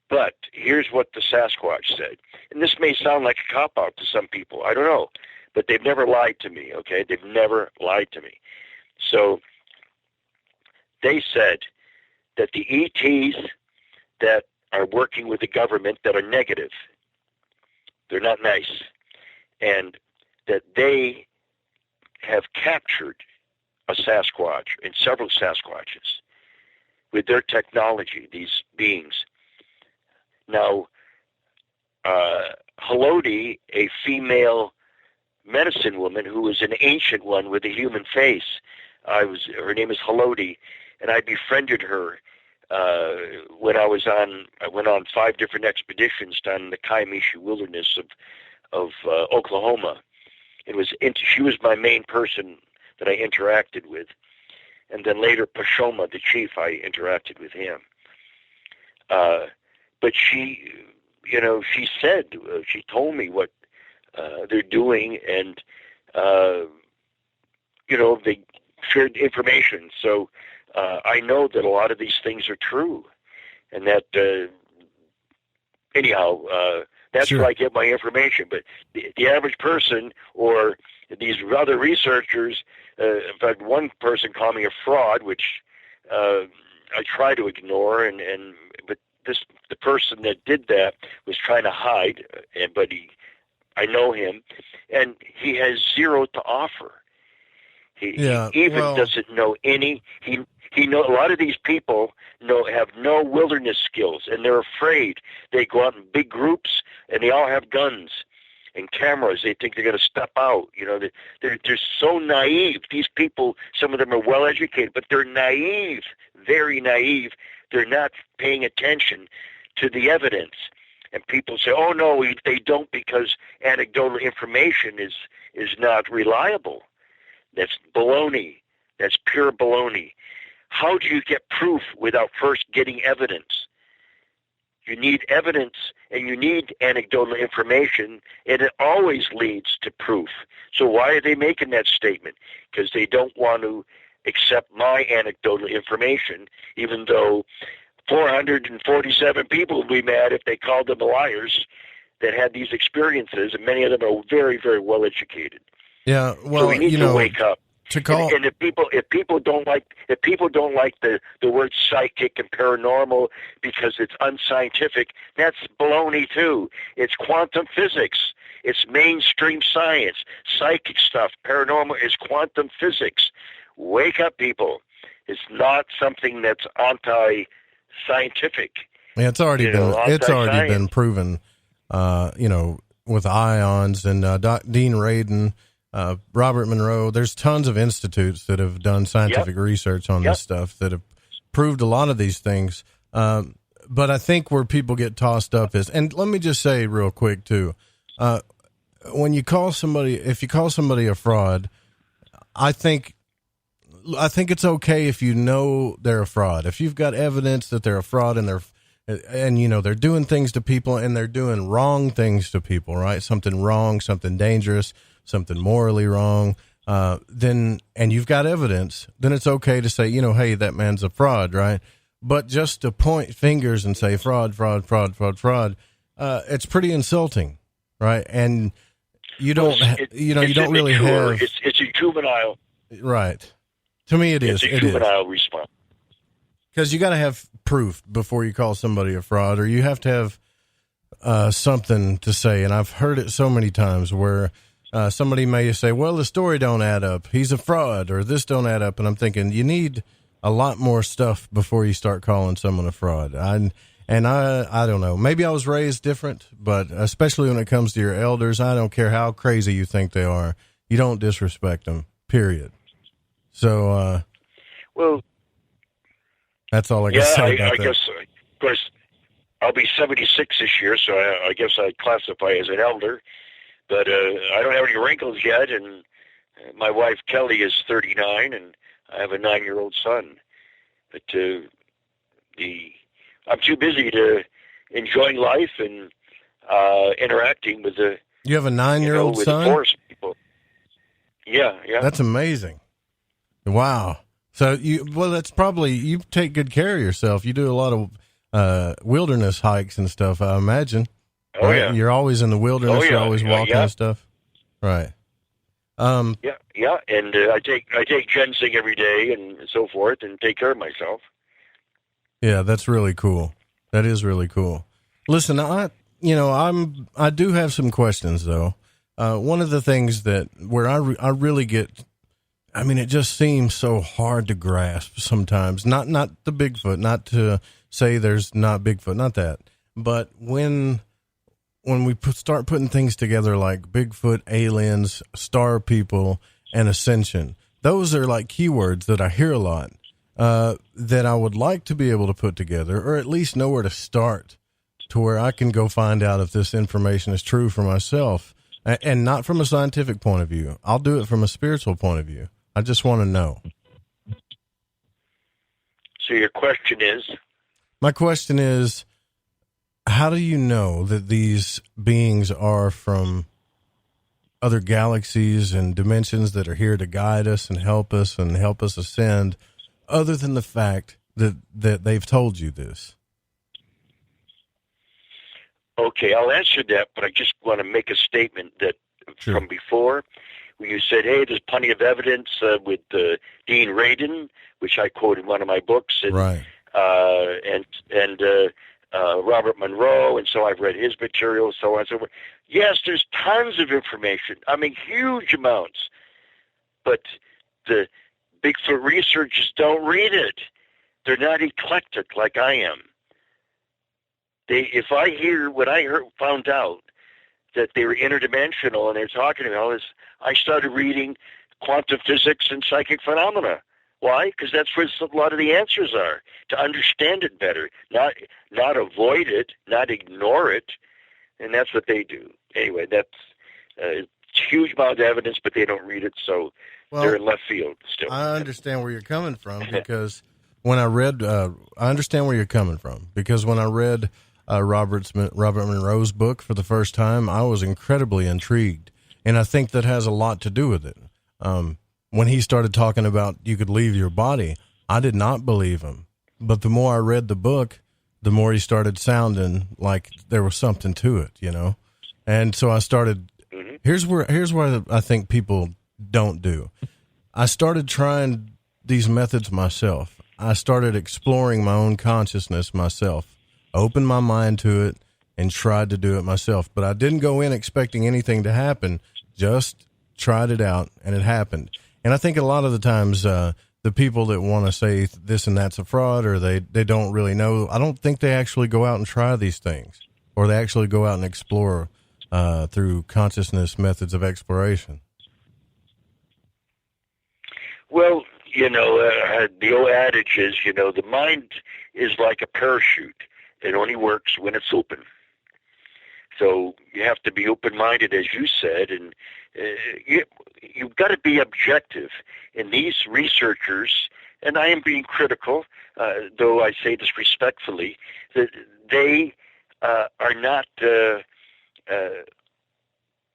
But here's what the Sasquatch said. And this may sound like a cop-out to some people. I don't know. But they've never lied to me, okay? They've never lied to me. So they said that the ETs that are working with the government that are negative, they're not nice, and that they have captured a Sasquatch and several Sasquatches with their technology, these beings. Now, Haloti, a female medicine woman who was an ancient one with a human face, her name is Haloti, and I befriended her when I went on 5 different expeditions down in the Kiamishi wilderness of Oklahoma. She was my main person that I interacted with. And then later, Pashoma, the chief, I interacted with him. But she, you know, she said, she told me what they're doing, and, you know, they shared information. So I know that a lot of these things are true. And that, anyhow, that's where I get my information. But the average person or these other researchers, in fact, one person called me a fraud, which I try to ignore, but the person that did that was trying to hide, but I know him, and he has zero to offer. He doesn't know any. He know a lot of these people have no wilderness skills, and they're afraid. They go out in big groups, and they all have guns and cameras. They think they're going to step out. You know, they're so naive. These people, some of them are well educated, but they're naive, very naive. They're not paying attention to the evidence. And people say, "Oh no, they don't," because anecdotal information is not reliable. That's baloney. That's pure baloney. How do you get proof without first getting evidence? You need evidence and you need anecdotal information, and it always leads to proof. So why are they making that statement? Because they don't want to accept my anecdotal information, even though 447 people would be mad if they called them liars that had these experiences, and many of them are very, very well educated. Yeah, well, so we need to wake up. To call, and if people don't like the word psychic and paranormal because it's unscientific, that's baloney too. It's quantum physics. It's mainstream science. Psychic stuff, paranormal is quantum physics. Wake up, people. It's not something that's anti-scientific. Yeah, it's already been proven. With ions and Dean Radin. Robert Monroe, there's tons of institutes that have done scientific research on this stuff that have proved a lot of these things. But I think where people get tossed up is, and let me just say real quick too, if you call somebody a fraud, I think it's okay if you know they're a fraud. If you've got evidence that they're a fraud and they're doing things to people and they're doing wrong things to people, right? Something wrong, something dangerous, something morally wrong, and you've got evidence, then it's okay to say, hey, that man's a fraud, right? But just to point fingers and say fraud, it's pretty insulting, right? And you don't, you don't really have. It's a juvenile, right? To me, it's a juvenile response. Because you got to have proof before you call somebody a fraud, or you have to have something to say. And I've heard it so many times where somebody may say, well, the story don't add up. He's a fraud, or this don't add up. And I'm thinking you need a lot more stuff before you start calling someone a fraud. I don't know. Maybe I was raised different, but especially when it comes to your elders, I don't care how crazy you think they are. You don't disrespect them, period. So, well, that's all I can say about that. I guess, of course, I'll be 76 this year, so I guess I'd classify as an elder. But I don't have any wrinkles yet, and my wife Kelly is 39, and I have a 9-year-old son. But I'm too busy to enjoying life and interacting with the. You have a 9-year-old son? With the forest people. Yeah. That's amazing. Wow. So that's probably, you take good care of yourself. You do a lot of wilderness hikes and stuff, I imagine. Oh, right? yeah. You're always in the wilderness. You're always walking and stuff. Right. And I take ginseng every day and so forth, and take care of myself. Yeah, that's really cool. That is really cool. Listen, I do have some questions though. One of the things where I really get, it just seems so hard to grasp sometimes. Not the Bigfoot, not to say there's not Bigfoot, not that, but when we start putting things together like Bigfoot, aliens, star people, and ascension, those are like keywords that I hear a lot, that I would like to be able to put together, or at least know where to start to where I can go find out if this information is true for myself, and not from a scientific point of view. I'll do it from a spiritual point of view. I just want to know. So your question is? My question is, how do you know that these beings are from other galaxies and dimensions that are here to guide us and help us ascend, other than the fact that they've told you this? Okay, I'll answer that, but I just want to make a statement that from before, when you said, hey, there's plenty of evidence with Dean Radin, which I quote in one of my books, and right. Robert Monroe, and so I've read his material, so on and so forth. Yes, there's tons of information. Huge amounts. But the Bigfoot researchers don't read it. They're not eclectic like I am. When I found out that they were interdimensional and they're talking about all this, I started reading quantum physics and psychic phenomena. Why? Because that's where a lot of the answers are, to understand it better, not avoid it, not ignore it, and that's what they do. Anyway, that's a huge amount of evidence, but they don't read it, so they're in left field still. I understand where you're coming from because when I read, I understand where you're coming from because when I read Robert Monroe's book for the first time, I was incredibly intrigued, and I think that has a lot to do with it. When he started talking about you could leave your body, I did not believe him. But the more I read the book, the more he started sounding like there was something to it, you know? And so I started, here's where I think people don't do. I started trying these methods myself. I started exploring my own consciousness myself, opened my mind to it, and tried to do it myself. But I didn't go in expecting anything to happen, just tried it out, and it happened. And I think a lot of the times the people that want to say this and that's a fraud or they don't really know, I don't think they actually go out and try these things or they actually go out and explore through consciousness methods of exploration. Well, the old adage is, the mind is like a parachute. It only works when it's open. So you have to be open-minded, as you said, and you've got to be objective. And these researchers, and I am being critical, though I say this respectfully, that they are not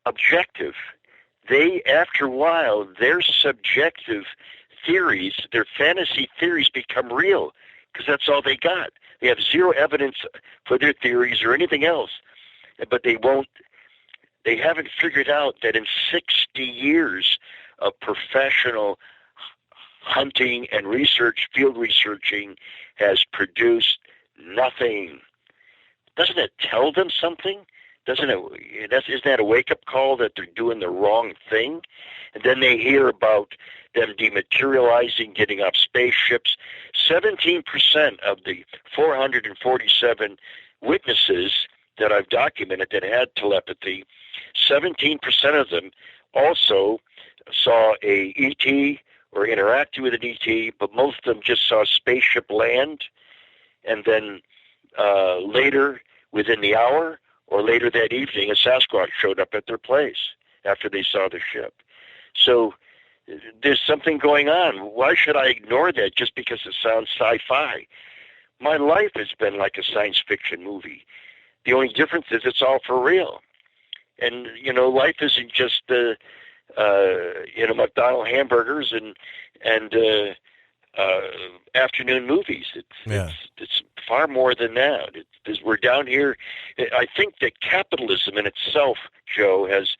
objective. They, after a while, their subjective theories, their fantasy theories become real because that's all they got. They have zero evidence for their theories or anything else. But they haven't figured out that in 60 years of professional hunting and research, field researching, has produced nothing. Doesn't it tell them something? Isn't that a wake-up call that they're doing the wrong thing? And then they hear about them dematerializing, getting off spaceships. 17% of the 447 witnesses that I've documented that had telepathy, 17% of them also saw a ET or interacted with an ET, but most of them just saw a spaceship land, and then later, within the hour, or later that evening, a Sasquatch showed up at their place after they saw the ship. So there's something going on. Why should I ignore that just because it sounds sci-fi? My life has been like a science fiction movie. The only difference is it's all for real. And, life isn't just McDonald's hamburgers and afternoon movies. It's far more than that. We're down here. I think that capitalism in itself, Joe, has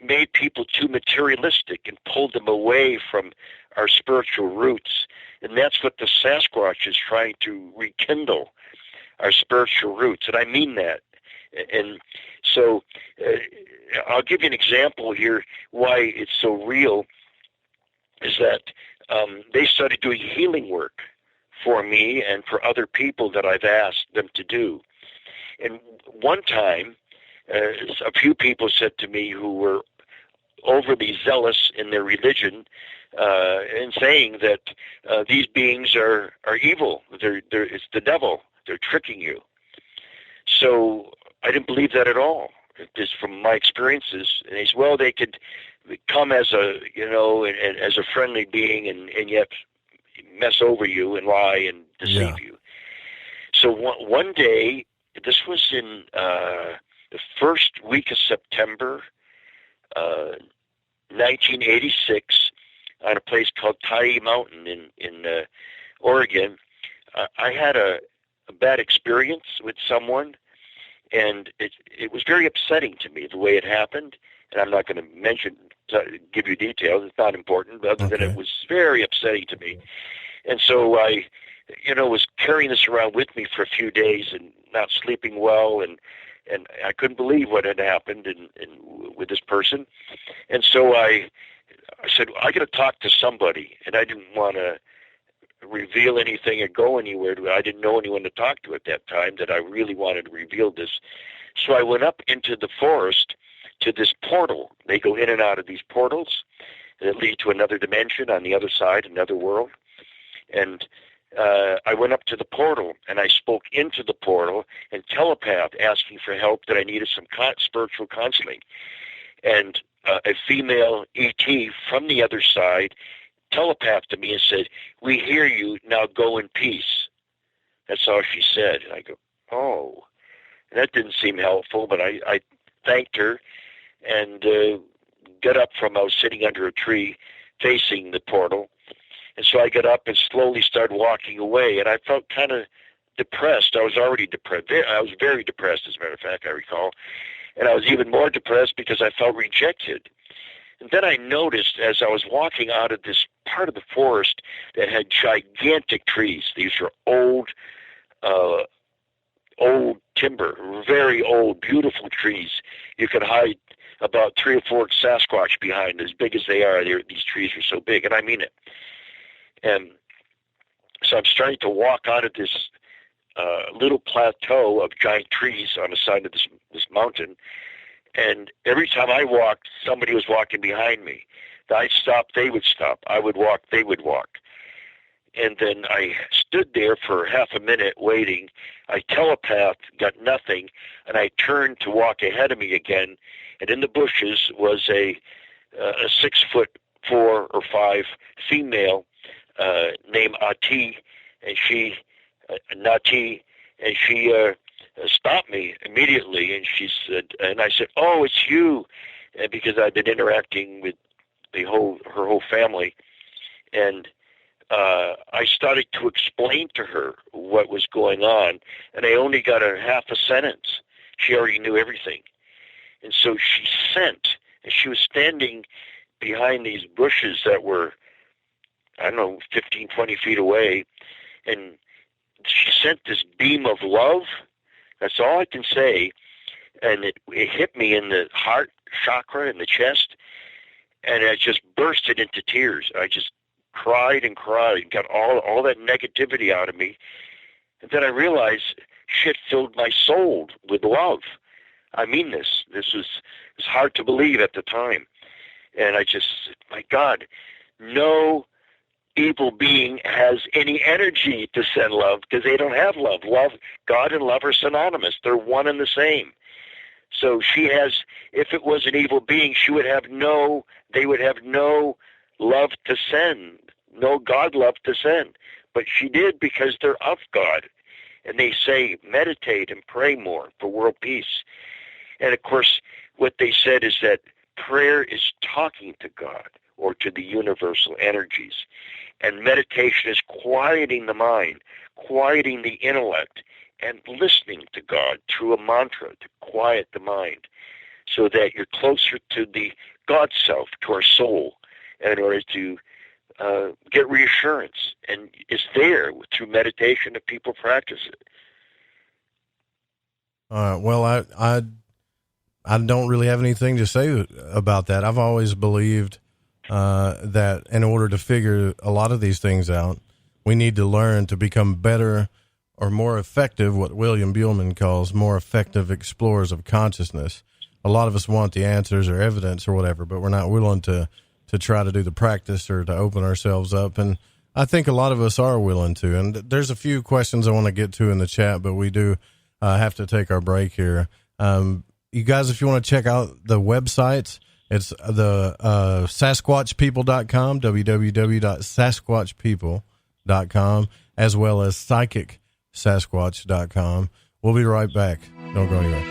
made people too materialistic and pulled them away from our spiritual roots. And that's what the Sasquatch is trying to rekindle, our spiritual roots. And I mean that. And so I'll give you an example here why it's so real is that they started doing healing work for me and for other people that I've asked them to do. And one time, a few people said to me who were overly zealous in their religion and saying that these beings are evil. It's the devil. They're tricking you. So I didn't believe that at all. Just from my experiences, and they said, well, they could come as a, as a friendly being and yet mess over you and lie and deceive you. So one day, this was in the first week of September, 1986, on a place called Tai Mountain in Oregon. I had a bad experience with someone, and it was very upsetting to me the way it happened. And I'm not going to give you details. It's not important, but other than it was very upsetting to me. And so I, was carrying this around with me for a few days and not sleeping well, and I couldn't believe what had happened with this person. And so I I said, I got to talk to somebody, and I didn't want to reveal anything or go anywhere. I didn't know anyone to talk to at that time that I really wanted to reveal this. So I went up into the forest to this portal. They go in and out of these portals that lead to another dimension on the other side, another world. And I went up to the portal, and I spoke into the portal and telepathed, asking for help, that I needed some spiritual counseling. And a female ET from the other side telepathed to me and said, "We hear you, now go in peace." That's all she said. And I go, oh. And that didn't seem helpful, but I thanked her and got up from, I was sitting under a tree facing the portal. And so I got up and slowly started walking away, and I felt kind of depressed. I was already depressed. I was very depressed, as a matter of fact, I recall. And I was even more depressed because I felt rejected. And then I noticed as I was walking out of this part of the forest that had gigantic trees. These are old timber, very old, beautiful trees. You could hide about 3 or 4 Sasquatch behind, as big as they are. These trees are so big, and I mean it. And so I'm starting to walk out of this little plateau of giant trees on the side of this mountain. And every time I walked, somebody was walking behind me. I'd stop, they would stop. I would walk, they would walk. And then I stood there for half a minute waiting. I telepathed, got nothing, and I turned to walk ahead of me again. And in the bushes was a 6'4" or 5" female named Nati, and she stopped me immediately, and she said, and I said, "Oh, it's you," because I'd been interacting with her whole family, and I started to explain to her what was going on, and I only got a half a sentence. She already knew everything, and so she sent, and she was standing behind these bushes that were, I don't know, 15, 20 feet away, and she sent this beam of love. That's all I can say. And it hit me in the heart chakra, in the chest, and I just bursted into tears. I just cried and cried, got all that negativity out of me. And then I realized shit filled my soul with love. I mean this. This was hard to believe at the time. And I just, my God, no evil being has any energy to send love, because they don't have love. Love, God and love are synonymous. They're one and the same. So she has, if it was an evil being, they would have no love to send, no God love to send. But she did, because they're of God. And they say, meditate and pray more for world peace. And of course, what they said is that prayer is talking to God or to the universal energies. And meditation is quieting the mind, quieting the intellect, and listening to God through a mantra to quiet the mind, so that you're closer to the God self, to our soul, in order to get reassurance. And it's there through meditation if people practice it. Well, I don't really have anything to say about that. I've always believed that in order to figure a lot of these things out, we need to learn to become better or more effective, what William Buhlman calls more effective explorers of consciousness. A lot of us want the answers or evidence or whatever, but we're not willing to try to do the practice or to open ourselves up. And I think a lot of us are willing to. And there's a few questions I want to get to in the chat, but we do have to take our break here. You guys, if you want to check out the websites, it's the SasquatchPeople.com, www.sasquatchpeople.com, as well as PsychicSasquatch.com. We'll be right back. Don't go anywhere.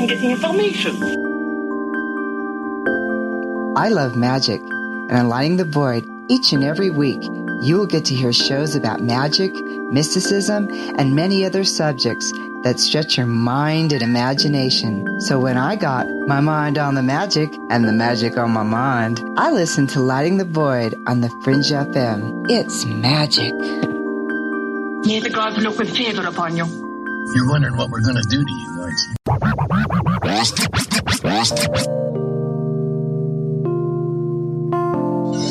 in getting information. I love magic, and on Lighting the Void, each and every week, you will get to hear shows about magic, mysticism, and many other subjects that stretch your mind and imagination. So when I got my mind on the magic and the magic on my mind, I listened to Lighting the Void on the Fringe FM. It's magic. May the gods look with favor upon you. You're wondering what we're going to do to you, aren't you?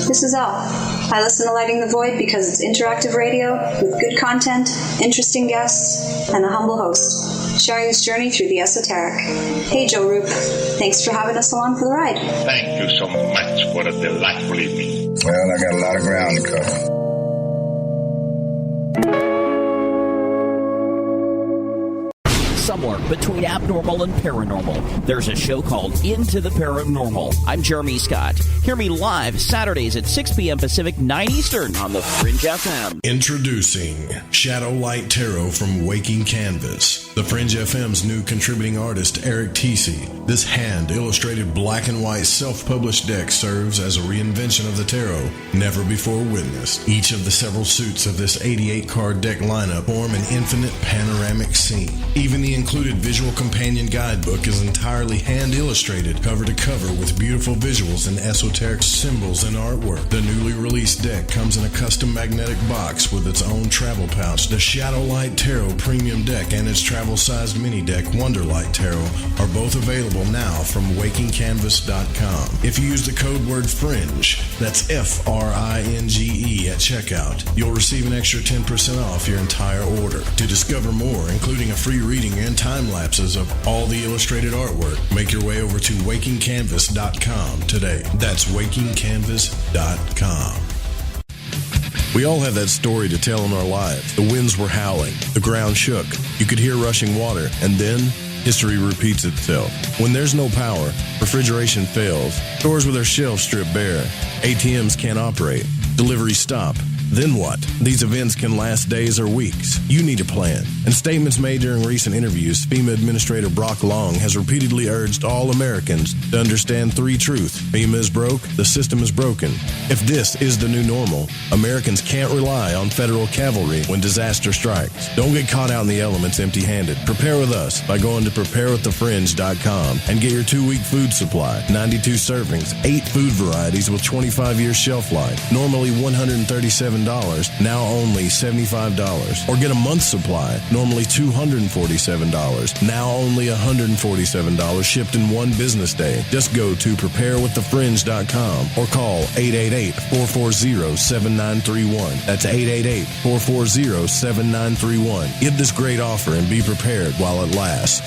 This is Elle. I listen to Lighting the Void because it's interactive radio with good content, interesting guests, and a humble host, sharing this journey through the esoteric. Hey, Joe Roop. Thanks for having us along for the ride. Thank you so much for a delightful evening. Well, I got a lot of ground to cover. Somewhere between abnormal and paranormal, there's a show called Into the Paranormal. I'm Jeremy Scott. Hear me live Saturdays at 6 p.m. Pacific, 9 Eastern on the Fringe FM. Introducing Shadow Light Tarot from Waking Canvas, the Fringe FM's new contributing artist, Eric Tesey. This hand-illustrated black and white self-published deck serves as a reinvention of the tarot, never before witnessed. Each of the several suits of this 88-card deck lineup form an infinite panoramic scene. Even the included visual companion guidebook is entirely hand-illustrated, cover to cover, with beautiful visuals and esoteric symbols and artwork. The newly released deck comes in a custom magnetic box with its own travel pouch. The Shadow Light Tarot Premium Deck and its travel-sized mini deck Wonderlight Tarot are both available now from WakingCanvas.com. If you use the code word FRINGE, that's F-R-I-N-G-E at checkout, you'll receive an extra 10% off your entire order. To discover more, including a free reading and time lapses of all the illustrated artwork, make your way over to WakingCanvas.com today. That's WakingCanvas.com. We all have that story to tell in our lives. The winds were howling, the ground shook, you could hear rushing water, and then history repeats itself. When there's no power, refrigeration fails, stores with their shelves stripped bare, ATMs can't operate, deliveries stop. Then what? These events can last days or weeks. You need a plan. In statements made during recent interviews, FEMA Administrator Brock Long has repeatedly urged all Americans to understand three truths. FEMA is broke, the system is broken. If this is the new normal, Americans can't rely on federal cavalry when disaster strikes. Don't get caught out in the elements empty-handed. Prepare with us by going to preparewiththefringe.com and get your 2-week food supply. 92 servings, 8 food varieties with 25-year shelf life. Normally $137, now only $75. Or get a month's supply, normally $247, now only $147, shipped in one business day. Just go to preparewiththefringe.com or call 888-440-7931. That's 888-440-7931. Get this great offer and be prepared while it lasts.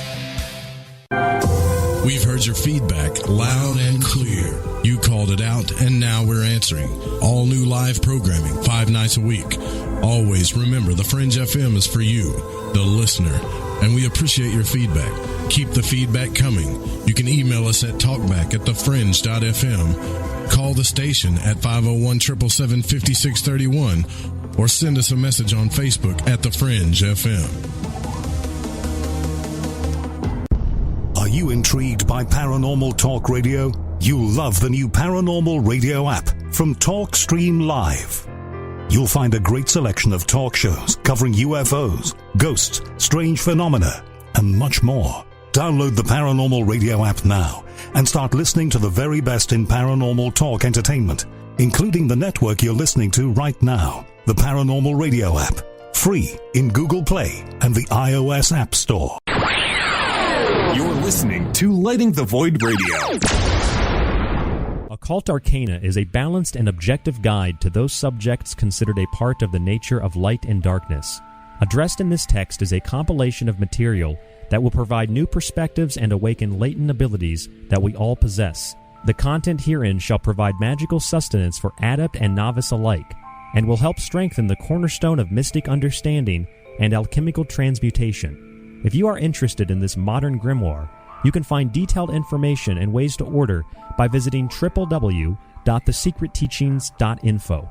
We've heard your feedback loud and clear. You called it out, and now we're answering. All new live programming, 5 nights a week. Always remember, the Fringe FM is for you, the listener, and we appreciate your feedback. Keep the feedback coming. You can email us at talkback@thefringe.fm, call the station at 501-777-5631, or send us a message on Facebook at The Fringe FM. Are you intrigued by Paranormal Talk Radio? You'll love the new Paranormal Radio app from TalkStream Live. You'll find a great selection of talk shows covering UFOs, ghosts, strange phenomena, and much more. Download the Paranormal Radio app now and start listening to the very best in paranormal talk entertainment, including the network you're listening to right now, the Paranormal Radio app. Free in Google Play and the iOS App Store. You're listening to Lighting the Void Radio. Occult Arcana is a balanced and objective guide to those subjects considered a part of the nature of light and darkness. Addressed in this text is a compilation of material that will provide new perspectives and awaken latent abilities that we all possess. The content herein shall provide magical sustenance for adept and novice alike, and will help strengthen the cornerstone of mystic understanding and alchemical transmutation. If you are interested in this modern grimoire, you can find detailed information and ways to order by visiting www.thesecretteachings.info.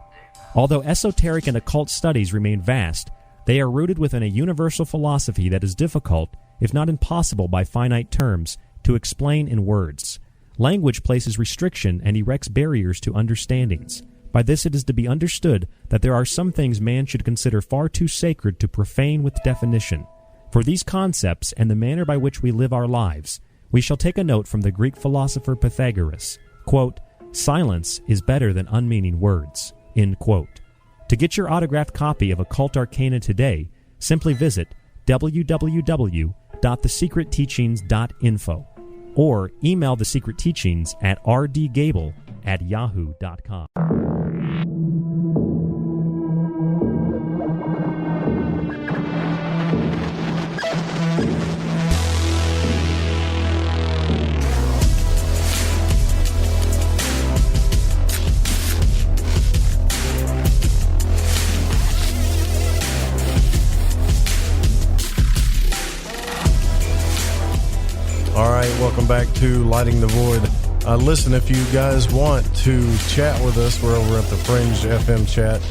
Although esoteric and occult studies remain vast, they are rooted within a universal philosophy that is difficult if not impossible by finite terms, to explain in words. Language places restriction and erects barriers to understandings. By this it is to be understood that there are some things man should consider far too sacred to profane with definition. For these concepts and the manner by which we live our lives, we shall take a note from the Greek philosopher Pythagoras. Quote, "Silence is better than unmeaning words." End quote. To get your autographed copy of Occult Arcana today, simply visit www.thesecretteachings.info or email The Secret Teachings at rdgable@yahoo.com. All right, welcome back to Lighting the Void. Listen, if you guys want to chat with us, we're over at the Fringe FM chat,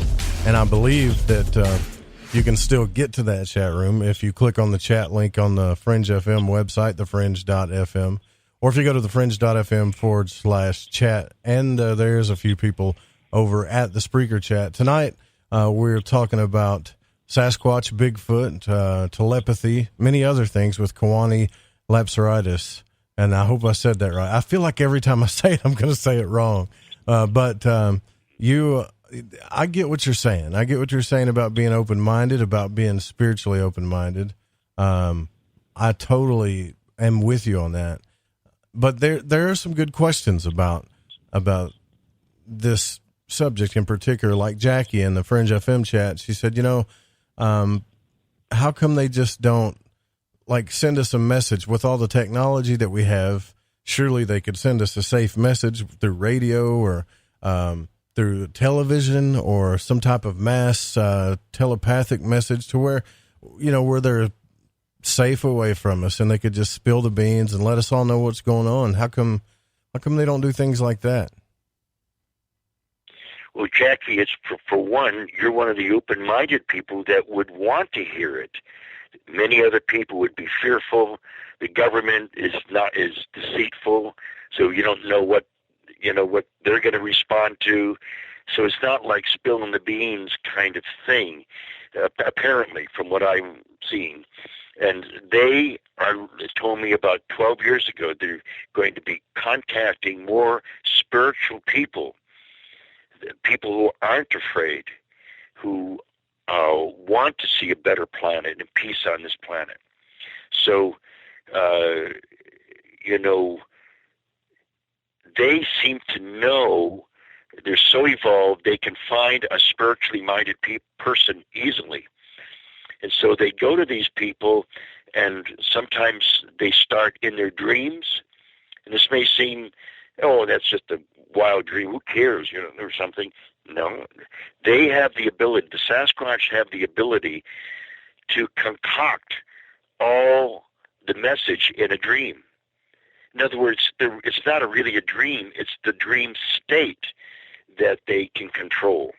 and I believe that you can still get to that chat room if you click on the chat link on the Fringe FM website, thefringe.fm, or if you go to thefringe.fm/chat, and there's a few people over at the Spreaker chat. Tonight, we're talking about Sasquatch, Bigfoot, telepathy, many other things with Kewaunee Lapseritis, and I hope I said that right. I feel like every time I say it, I'm going to say it wrong. But I get what you're saying. I get what you're saying about being open-minded, about being spiritually open-minded. I totally am with you on that. But there are some good questions about this subject in particular. Like Jackie in the Fringe FM chat, she said, how come they just don't send us a message with all the technology that we have? Surely they could send us a safe message through radio or through television or some type of mass telepathic message to where they're safe away from us and they could just spill the beans and let us all know what's going on. How come they don't do things like that? Well, Jackie, it's for one, you're one of the open-minded people that would want to hear it. Many other people would be fearful. The government is deceitful, so you don't know what they're going to respond to. So it's not like spilling the beans kind of thing, apparently, from what I'm seeing. And they told me about 12 years ago they're going to be contacting more spiritual people who aren't afraid, who want to see a better planet and peace on this planet. So, they seem to know, they're so evolved, they can find a spiritually minded person easily. And so they go to these people, and sometimes they start in their dreams. And this may seem, that's just a wild dream. Who cares, or something. No, they have the ability, the Sasquatch have the ability to concoct all the message in a dream. In other words, it's not really a dream, it's the dream state that they can control.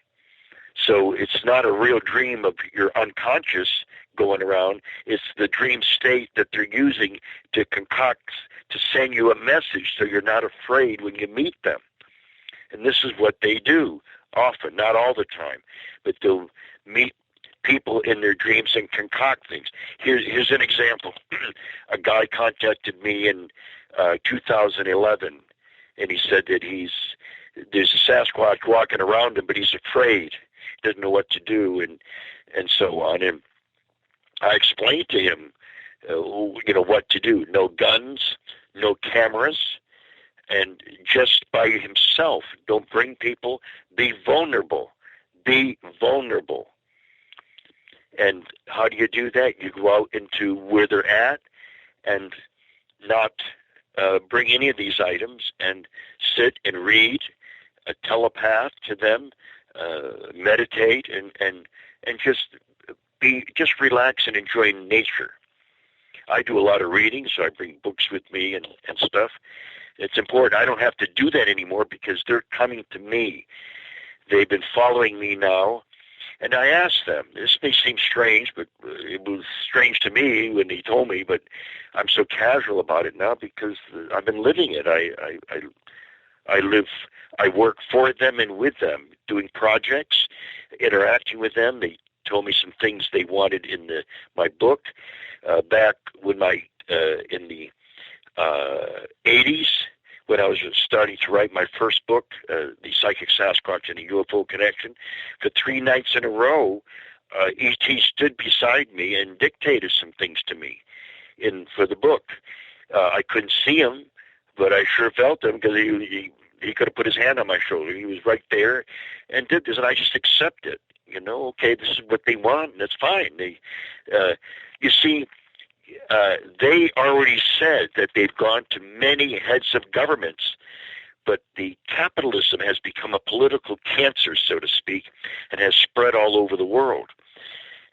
So it's not a real dream of your unconscious going around, it's the dream state that they're using to concoct, to send you a message so you're not afraid when you meet them. And this is what they do. Often, not all the time, but they'll meet people in their dreams and concoct things. Here's an example. A guy contacted me in 2011, and he said that there's a Sasquatch walking around him, but he's afraid, doesn't know what to do, and so on. And I explained to him, what to do. No guns, no cameras, and just by himself. Don't bring people. Be vulnerable. Be vulnerable. And how do you do that? You go out into where they're at and not bring any of these items and sit and read, a telepath to them, meditate, and just relax and enjoy nature. I do a lot of reading, so I bring books with me and stuff. It's important. I don't have to do that anymore because they're coming to me. They've been following me now, And I asked them, this may seem strange, but it was strange to me when he told me, but I'm so casual about it now because I've been living it. I work for them and with them, doing projects, interacting with them. They told me some things they wanted in my book back when in the 80s, when I was starting to write my first book, The Psychic Sasquatch and the UFO Connection. For 3 nights in a row, ET stood beside me and dictated some things to me for the book. I couldn't see him, but I sure felt him because he could have put his hand on my shoulder. He was right there and did this, and I just accept it. Okay, this is what they want, and that's fine. You see, they already said that they've gone to many heads of governments, but the capitalism has become a political cancer, so to speak, and has spread all over the world.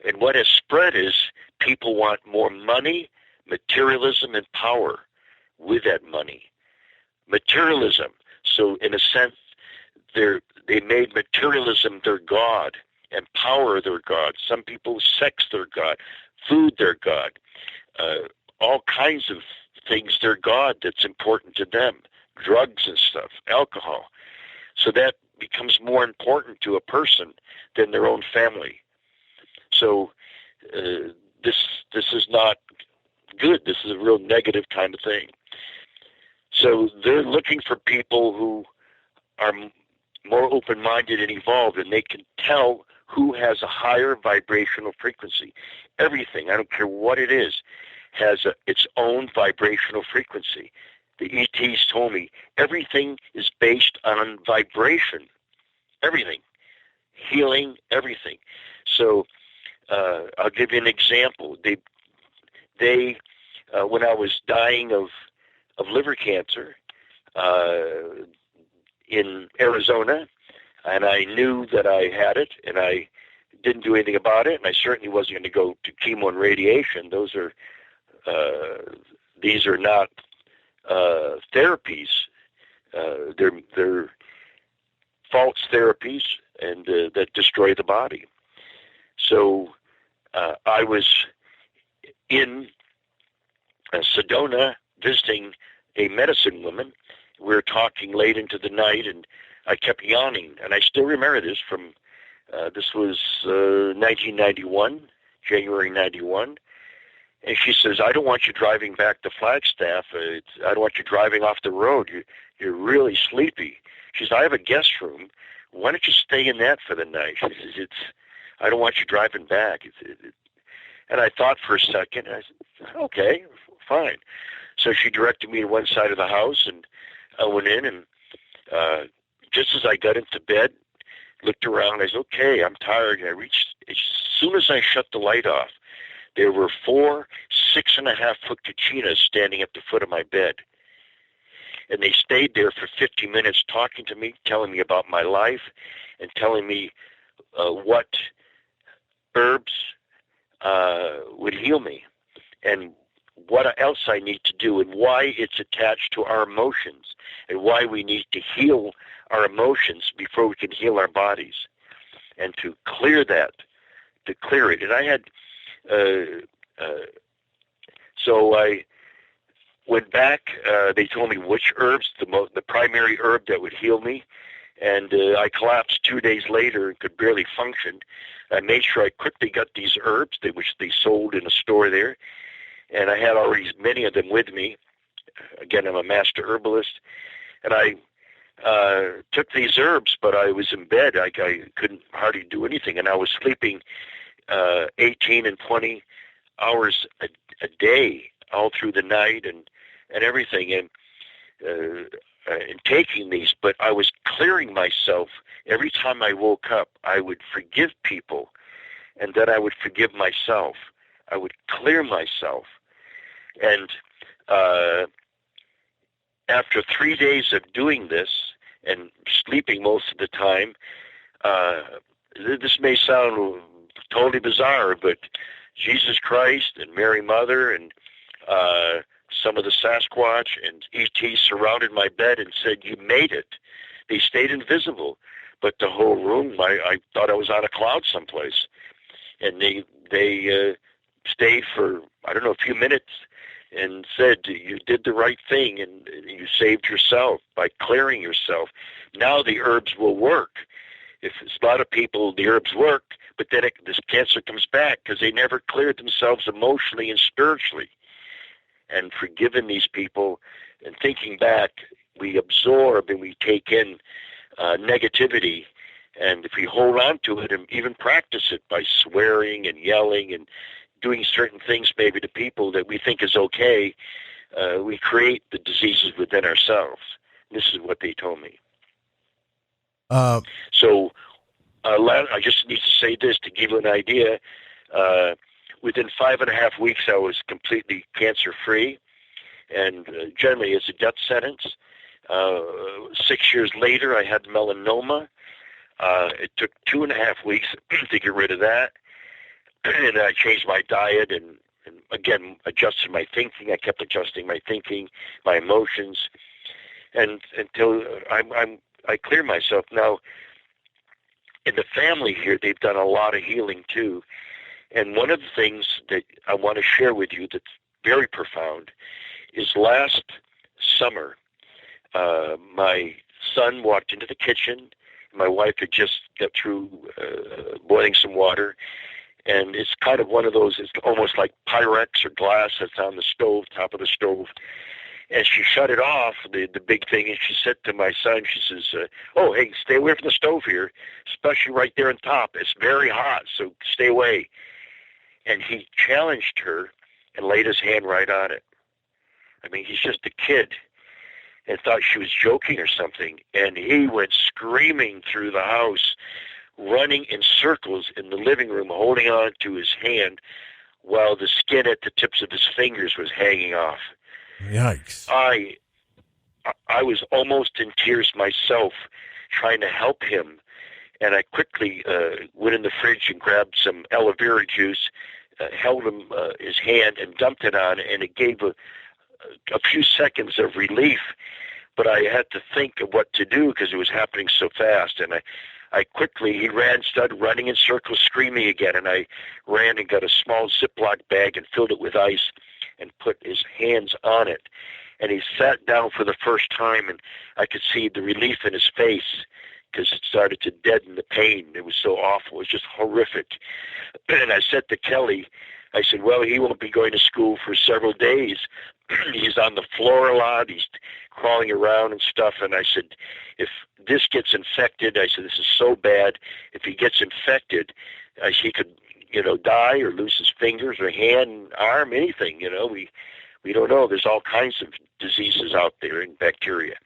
And what has spread is people want more money, materialism, and power with that money. Materialism. So in a sense, they made materialism their god and power their god. Some people, sex their god, food their god, all kinds of things their god that's important to them, drugs and stuff, alcohol. So that becomes more important to a person than their own family. So this is not good. This is a real negative kind of thing. So they're looking for people who are more open-minded and evolved, and they can tell who has a higher vibrational frequency. Everything, I don't care what it is, has its own vibrational frequency. The ETs told me everything is based on vibration. Everything. Healing, everything. So I'll give you an example. They when I was dying of liver cancer in Arizona, and I knew that I had it, and I didn't do anything about it, and I certainly wasn't going to go to chemo and radiation. These are not therapies. They're false therapies, and that destroy the body. So I was in Sedona visiting a medicine woman. We were talking late into the night, and I kept yawning. And I still remember this from, this was 1991, January 91. And she says, I don't want you driving back to Flagstaff. I don't want you driving off the road. You're really sleepy. She says, I have a guest room. Why don't you stay in that for the night? She says, I don't want you driving back. And I thought for a second, and I said, okay, fine. So she directed me to one side of the house, and I went in, and just as I got into bed, looked around, I said, okay, I'm tired. And as soon as I shut the light off, there were 4 6.5-foot kachinas standing at the foot of my bed. And they stayed there for 50 minutes talking to me, telling me about my life, and telling me what herbs would heal me, and what else I need to do, and why it's attached to our emotions, and why we need to heal our emotions before we can heal our bodies, and to clear that, to clear it. And I had, so I went back. They told me which herbs, the primary herb that would heal me, and I collapsed 2 days later and could barely function. I made sure I quickly got these herbs, which they sold in a store there, and I had already many of them with me. Again, I'm a master herbalist, and I took these herbs, but I was in bed. I couldn't hardly do anything, and I was sleeping 18 and 20 hours a day all through the night and everything, and taking these, but I was clearing myself. Every time I woke up, I would forgive people, and then I would forgive myself. I would clear myself. And after 3 days of doing this and sleeping most of the time, this may sound totally bizarre, but Jesus Christ and Mary Mother and some of the Sasquatch and ET surrounded my bed and said, you made it. They stayed invisible, but the whole room, I thought I was on a cloud someplace. And they stayed for, I don't know, a few minutes and said, you did the right thing and you saved yourself by clearing yourself. Now the herbs will work. If it's a lot of people, the herbs work, but then this cancer comes back because they never cleared themselves emotionally and spiritually. And forgiving these people and thinking back, we absorb and we take in negativity. And if we hold on to it and even practice it by swearing and yelling and doing certain things maybe to people that we think is okay, we create the diseases within ourselves. This is what they told me. So I just need to say this to give you an idea. Within 5.5 weeks, I was completely cancer-free, and generally it's a death sentence. 6 years later, I had melanoma. It took 2.5 weeks to get rid of that, and I changed my diet and again adjusted my thinking. I kept adjusting my thinking, my emotions, and until I clear myself. Now, in the family here, they've done a lot of healing too. And one of the things that I want to share with you that's very profound is last summer, my son walked into the kitchen. My wife had just got through boiling some water, and it's kind of one of those, it's almost like Pyrex or glass that's on the stove, top of the stove. And she shut it off, the big thing, and she said to my son, she says, oh, hey, stay away from the stove here, especially right there on top. It's very hot, so stay away. And he challenged her and laid his hand right on it. I mean, he's just a kid and thought she was joking or something. And he went screaming through the house, running in circles in the living room, holding on to his hand while the skin at the tips of his fingers was hanging off. Yikes. I was almost in tears myself trying to help him. And I quickly went in the fridge and grabbed some aloe vera juice, held him his hand and dumped it on, and it gave a few seconds of relief. But I had to think of what to do because it was happening so fast. And I quickly, he started running in circles, screaming again. And I ran and got a small Ziploc bag and filled it with ice and put his hands on it. And he sat down for the first time, and I could see the relief in his face because it started to deaden the pain. It was so awful. It was just horrific. And I said to Kelly, I said, well, he won't be going to school for several days. He's on the floor a lot. He's crawling around and stuff. And I said, if this gets infected, I said, this is so bad. If he gets infected, he could, die or lose his fingers or hand, arm, anything. We don't know. There's all kinds of diseases out there and bacteria.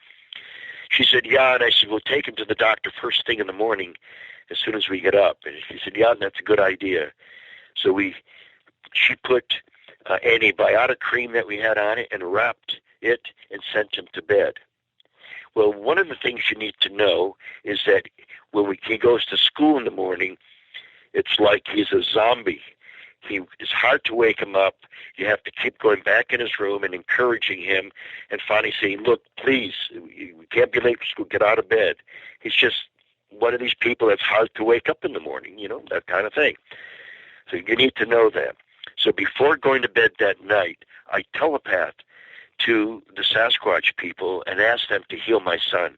She said, yeah, and I said, we'll take him to the doctor first thing in the morning as soon as we get up. And she said, yeah, that's a good idea. So she put antibiotic cream that we had on it and wrapped it and sent him to bed. Well, one of the things you need to know is that when he goes to school in the morning, it's like he's a zombie. It's hard to wake him up. You have to keep going back in his room and encouraging him and finally saying, look, please, we can't be late for school. Get out of bed. He's just one of these people that's hard to wake up in the morning, that kind of thing. So you need to know that. So before going to bed that night, I telepathed to the Sasquatch people and asked them to heal my son.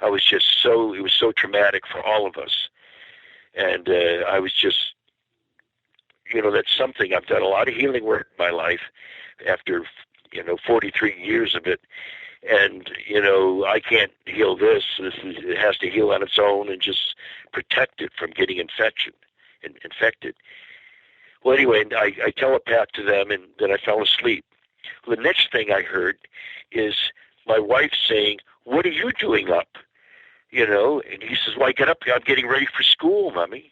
It was so traumatic for all of us. And I was just, that's something. I've done a lot of healing work in my life after, 43 years of it. And, I can't heal this. It has to heal on its own and just protect it from getting infected. Well, anyway, I telepathed to them, and then I fell asleep. Well, the next thing I heard is my wife saying, what are you doing up? And he says, well, I get up here. I'm getting ready for school, Mommy.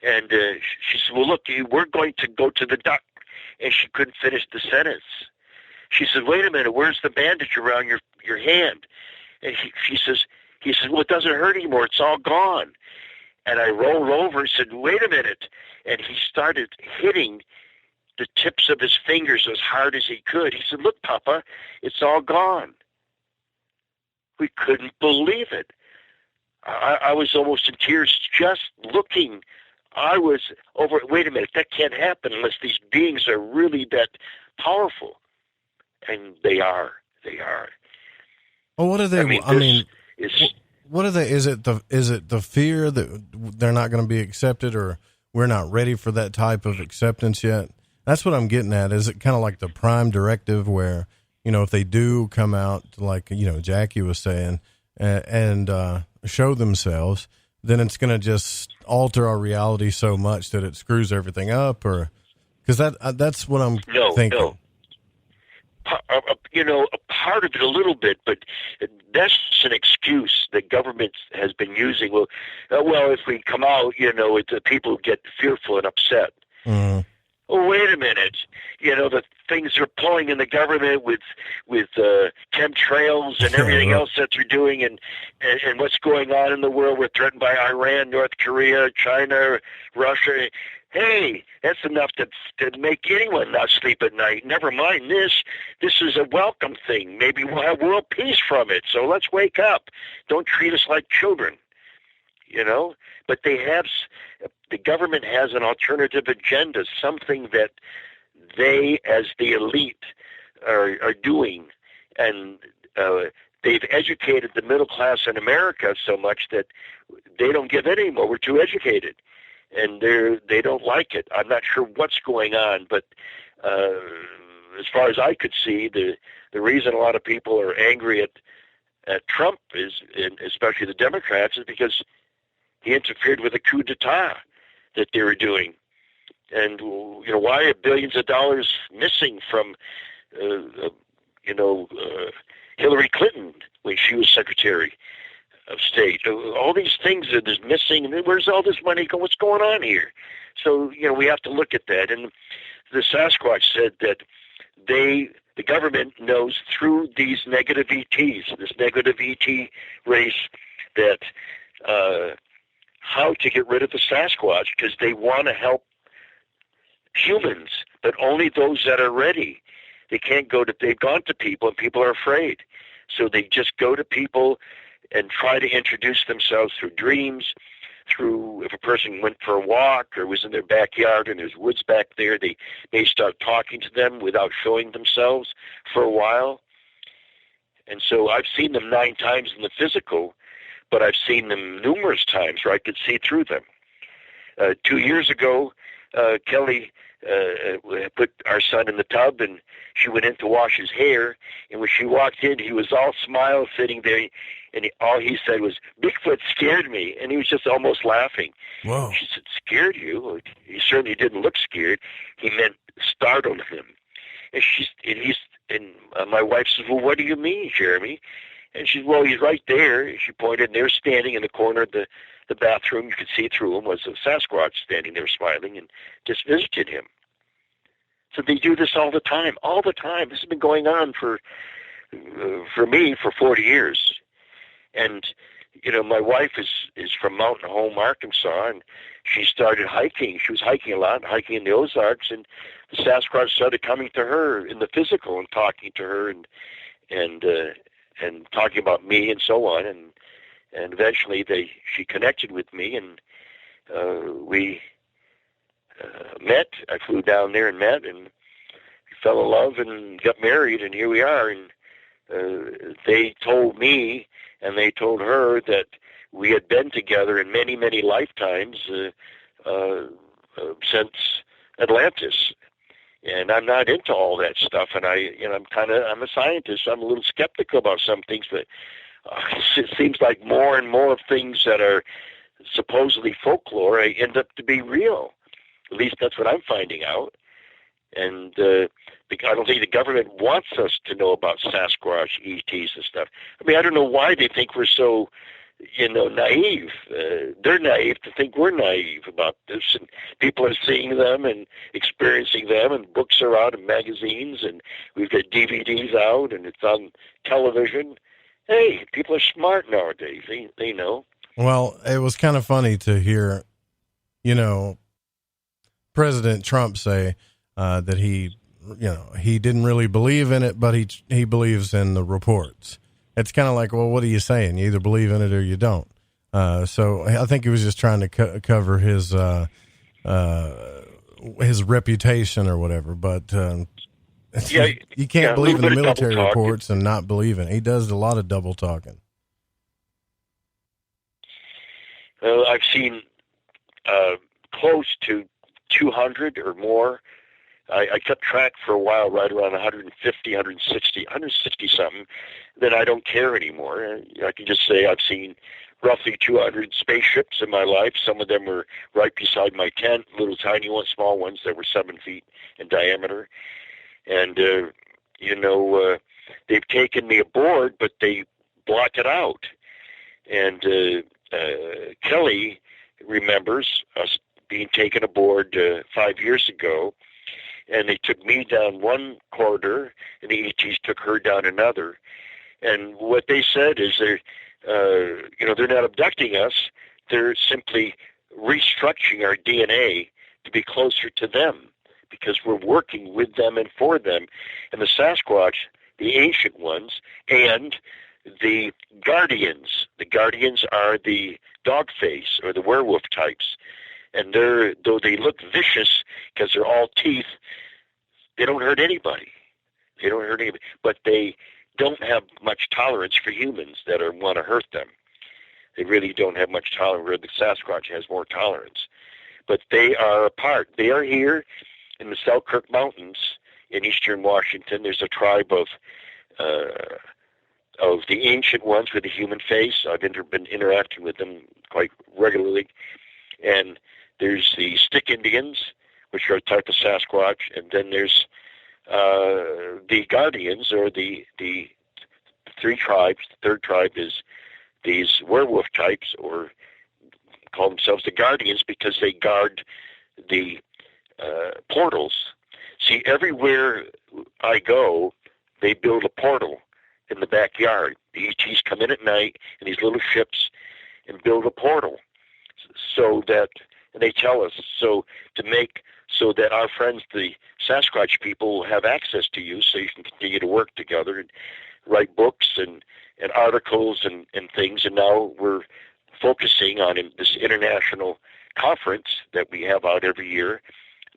And she said, well, look, we're going to go to the doctor. And she couldn't finish the sentence. She said, wait a minute, where's the bandage around your hand? And he says, well, it doesn't hurt anymore. It's all gone. And I rolled over and said, wait a minute. And he started hitting the tips of his fingers as hard as he could. He said, look, Papa, it's all gone. We couldn't believe it. I was almost in tears just looking. I was over, wait a minute, that can't happen unless these beings are really that powerful. And they are. Well, what are they? What are they? Is it the fear that they're not going to be accepted, or we're not ready for that type of acceptance yet? That's what I'm getting at. Is it kind of like the prime directive where, if they do come out, like, Jackie was saying, and show themselves, then it's going to just alter our reality so much that it screws everything up? Or because that's what I'm thinking. No. A part of it a little bit, but that's an excuse that government has been using. Well, if we come out, people get fearful and upset. Mm-hmm. Oh, wait a minute. The things they're pulling in the government with chemtrails and everything else that they're doing, and what's going on in the world. We're threatened by Iran, North Korea, China, Russia. Hey, that's enough to make anyone not sleep at night. Never mind this. This is a welcome thing. Maybe we'll have world peace from it. So let's wake up. Don't treat us like children. But the government has an alternative agenda, something that they, as the elite, are doing. And they've educated the middle class in America so much that they don't give it anymore. We're too educated. And they don't like it. I'm not sure what's going on, but as far as I could see, the reason a lot of people are angry at Trump and especially the Democrats, is because he interfered with a coup d'etat that they were doing. And why are billions of dollars missing from Hillary Clinton when she was Secretary of State? All these things that is missing, and where's all this money going? What's going on here? So we have to look at that. And the Sasquatch said that the government knows through these negative ETs, this negative ET race, that how to get rid of the Sasquatch, because they want to help humans, but only those that are ready. They've gone to people, and people are afraid. So they just go to people and try to introduce themselves through dreams, through, if a person went for a walk or was in their backyard and there's woods back there, they may start talking to them without showing themselves for a while. And so I've seen them 9 times in the physical, but I've seen them numerous times where I could see through them. 2 years ago, Kelly put our son in the tub, and she went in to wash his hair, and when she walked in, he was all smiles sitting there, and all he said was, "Bigfoot scared me," and he was just almost laughing. Whoa. She said, "Scared you?" Well, he certainly didn't look scared. He meant startled him. And my wife says, "Well, what do you mean, Jeremy?" And she said, "Well, he's right there." And she pointed, and they're standing in the corner of the bathroom. You could see through him was a Sasquatch standing there smiling and just visited him. So they do this all the time. This has been going on for me for 40 years. And, my wife is from Mountain Home, Arkansas, and she started hiking. She was hiking a lot, hiking in the Ozarks, and the Sasquatch started coming to her in the physical and talking to her and talking about me and so on. And eventually she connected with me, and we met. I flew down there and met, and we fell in love and got married, and here we are. And they told me, and they told her, that we had been together in many, many lifetimes since Atlantis. And I'm not into all that stuff, and I'm a scientist. I'm a little skeptical about some things, but it seems like more and more of things that are supposedly folklore end up to be real. At least that's what I'm finding out. And I don't think the government wants us to know about Sasquatch, ETs, and stuff. I mean, I don't know why they think we're so, naive. They're naive to think we're naive about this. And people are seeing them and experiencing them, and books are out and magazines, and we've got DVDs out, and it's on television. Hey, people are smart nowadays. They know. Well, it was kind of funny to hear, President Trump say that he didn't really believe in it, but he believes in the reports. It's kind of like, well, what are you saying? You either believe in it or you don't. So I think he was just trying to cover his reputation or whatever. But you can't believe in the military reports and not believe in it. He does a lot of double talking. I've seen close to 200 or more. I kept track for a while, right around 150, 160 something. Then I don't care anymore. I can just say I've seen roughly 200 spaceships in my life. Some of them were right beside my tent, little tiny ones, small ones that were 7 feet in diameter. And, they've taken me aboard, but they block it out. And Kelly remembers us being taken aboard 5 years ago, and they took me down one corridor, and the ETs took her down another. And what they said is they're not abducting us. They're simply restructuring our DNA to be closer to them because we're working with them and for them. And the Sasquatch, the ancient ones, and the guardians. The guardians are the dog face or the werewolf types. And though they look vicious because they're all teeth, they don't hurt anybody. They don't hurt anybody. But they don't have much tolerance for humans that want to hurt them. They really don't have much tolerance, where the Sasquatch has more tolerance. But they are apart. They are here in the Selkirk Mountains in eastern Washington. There's a tribe of the ancient ones with a human face. I've been interacting with them quite regularly. And there's the Stick Indians, which are a type of Sasquatch, and then there's the Guardians, or the three tribes. The third tribe is these werewolf types, or call themselves the Guardians because they guard the portals. See, everywhere I go, they build a portal in the backyard. The ETs come in at night in these little ships and build a portal, so that, and they tell us, so that our friends, the Sasquatch people, will have access to you, so you can continue to work together and write books and articles and things. And now we're focusing on this international conference that we have out every year.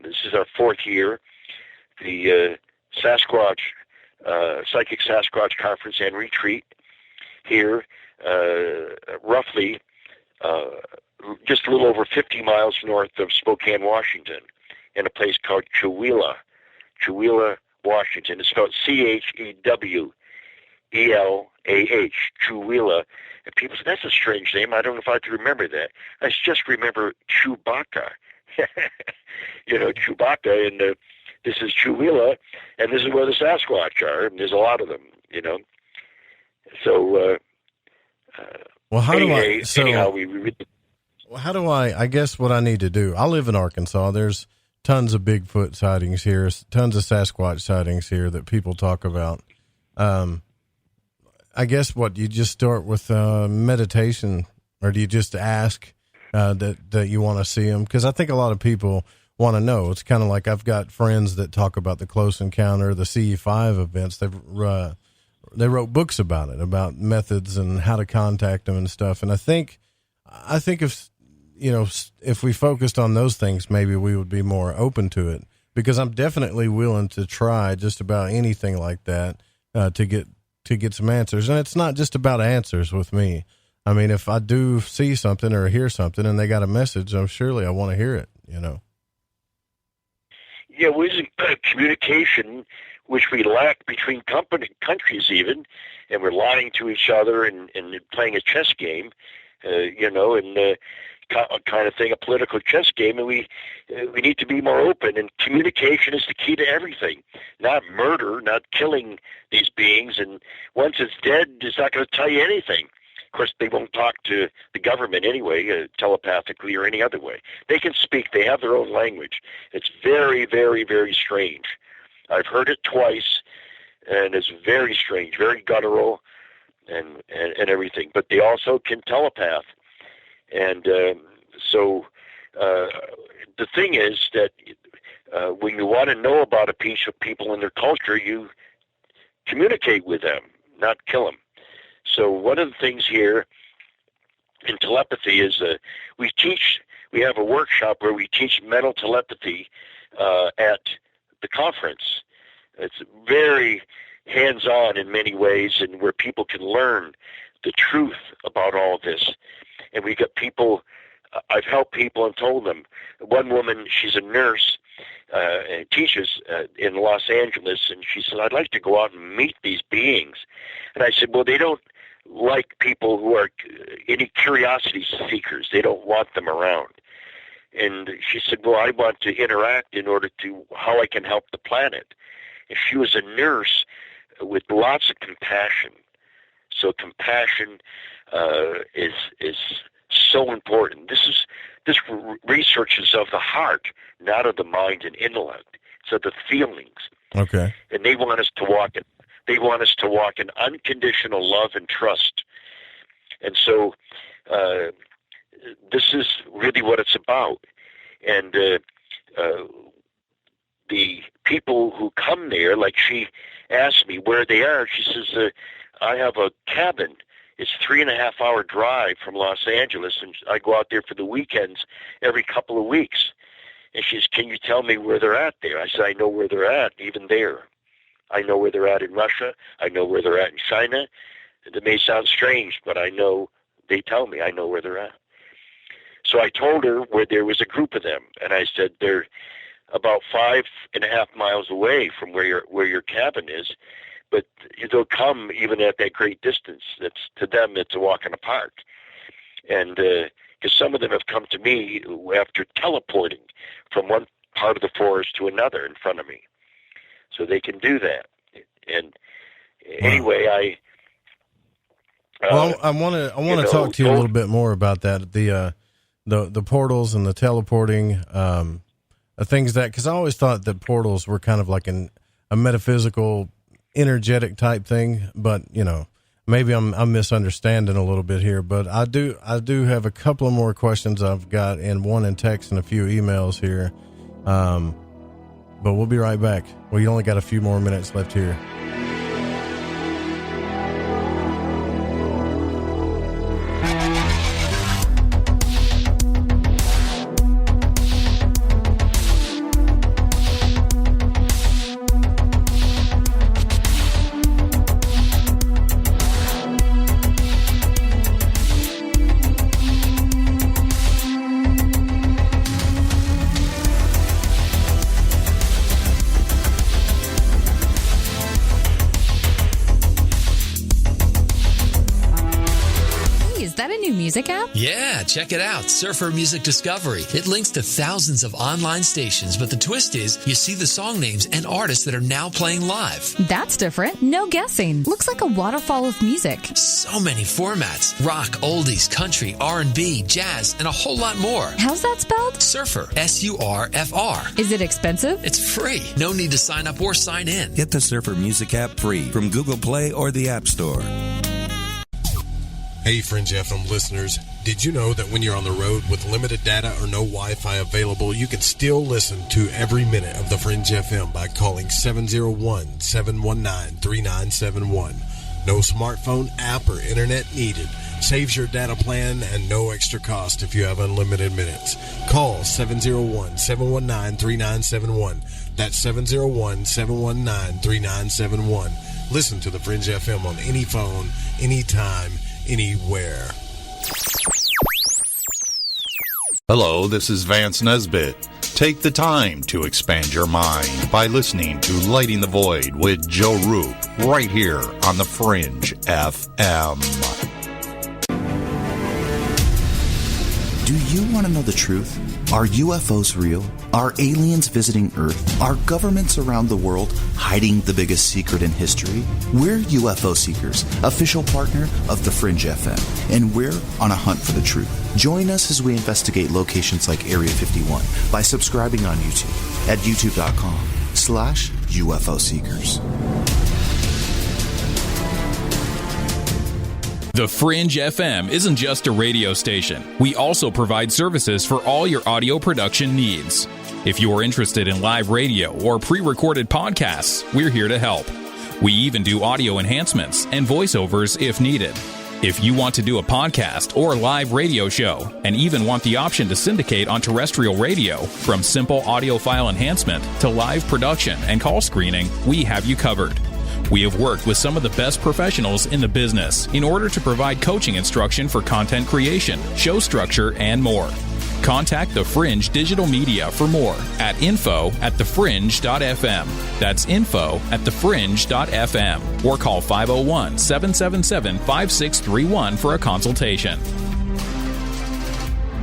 This is our 4th year. The Sasquatch, Psychic Sasquatch Conference and Retreat here, roughly just a little over 50 miles north of Spokane, Washington, in a place called Chewelah, Washington. It's spelled Chewelah, Chewelah. And people say, that's a strange name. I don't know if I can remember that. I just remember Chewbacca. Chewbacca, and this is Chewelah, and this is where the Sasquatch are, and there's a lot of them, So, well, how do I? Anyhow, how do I guess what I need to do? I live in Arkansas. There's tons of Bigfoot sightings here, tons of Sasquatch sightings here that people talk about. I guess you just start with meditation, or do you just ask that you want to see them? Because I think a lot of people want to know. It's kind of like I've got friends that talk about the Close Encounter, the CE5 events. They wrote books about it, about methods and how to contact them and stuff. And I think if we focused on those things, maybe we would be more open to it, because I'm definitely willing to try just about anything like that to get some answers. And it's not just about answers with me. I mean, if I do see something or hear something and they got a message, surely I want to hear it, Yeah, there's communication which we lack between countries even, and we're lying to each other and playing a chess game, kind of thing, a political chess game, and we need to be more open, and communication is the key to everything. Not murder, not killing these beings, and once it's dead, it's not going to tell you anything. Of course, they won't talk to the government anyway, telepathically or any other way. They can speak. They have their own language. It's very, very, very strange. I've heard it twice, and it's very strange, very guttural and everything. But they also can telepath. And so the thing is that when you want to know about a piece of people and their culture, you communicate with them, not kill them. So one of the things here in telepathy is we have a workshop where we teach mental telepathy at the conference. It's very hands-on in many ways, and where people can learn the truth about all this. And we got people, I've helped people and told them. One woman, she's a nurse and teaches in Los Angeles, and she said, I'd like to go out and meet these beings. And I said, well, they don't like people who are any curiosity seekers. They don't want them around. And she said, well, I want to interact in order to how I can help the planet. And she was a nurse with lots of compassion. So compassion is so important. This research is of the heart, not of the mind and intellect. It's of the feelings. Okay. And they want us to walk in. They want us to walk in unconditional love and trust. And so this is really what it's about. And the people who come there, like she asked me where they are, she says, I have a cabin. It's 3.5-hour drive from Los Angeles, and I go out there for the weekends every couple of weeks. And she says, can you tell me where they're at there? I said, I know where they're at, even there. I know where they're at in Russia. I know where they're at in China. It may sound strange, but I know, they tell me I know where they're at. So I told her where there was a group of them, and I said, they're about 5.5 miles away from where your cabin is, but they'll come even at that great distance. That's, to them, it's a walk in the park. And because some of them have come to me after teleporting from one part of the forest to another in front of me. So they can do that. And anyway, I want to talk to you a little bit more about that. The portals and the teleporting, things that, because I always thought that portals were kind of like a metaphysical, energetic type thing, but maybe I'm misunderstanding a little bit here. But I do have a couple of more questions I've got, and one in text and a few emails here. But we'll be right back. We only got a few more minutes left here. Music app? Yeah, check it out. Surfer Music Discovery. It links to thousands of online stations, but the twist is you see the song names and artists that are now playing live. That's different. No guessing. Looks like a waterfall of music. So many formats. Rock, oldies, country, R&B, jazz, and a whole lot more. How's that spelled? Surfer. S-U-R-F-R. Is it expensive? It's free. No need to sign up or sign in. Get the Surfer Music app free from Google Play or the App Store. Hey, Fringe FM listeners, did you know that when you're on the road with limited data or no Wi-Fi available, you can still listen to every minute of the Fringe FM by calling 701-719-3971. No smartphone, app, or internet needed. Saves your data plan and no extra cost if you have unlimited minutes. Call 701-719-3971. That's 701-719-3971. Listen to the Fringe FM on any phone, anytime, anywhere. Hello, this is Vance Nesbitt. Take the time to expand your mind by listening to Lighting the Void with Joe Roop right here on the Fringe FM. Do you want to know the truth? Are UFOs real? Are aliens visiting Earth? Are governments around the world hiding the biggest secret in history? We're UFO Seekers, official partner of the Fringe FM, and we're on a hunt for the truth. Join us as we investigate locations like Area 51 by subscribing on YouTube at youtube.com/UFO Seekers. The Fringe FM isn't just a radio station. We also provide services for all your audio production needs. If you are interested in live radio or pre-recorded podcasts, we're here to help. We even do audio enhancements and voiceovers if needed. If you want to do a podcast or live radio show, and even want the option to syndicate on terrestrial radio, from simple audio file enhancement to live production and call screening, we have you covered. We have worked with some of the best professionals in the business in order to provide coaching instruction for content creation, show structure, and more. Contact The Fringe Digital Media for more at info@thefringe.fm. That's info@thefringe.fm. Or call 501-777-5631 for a consultation.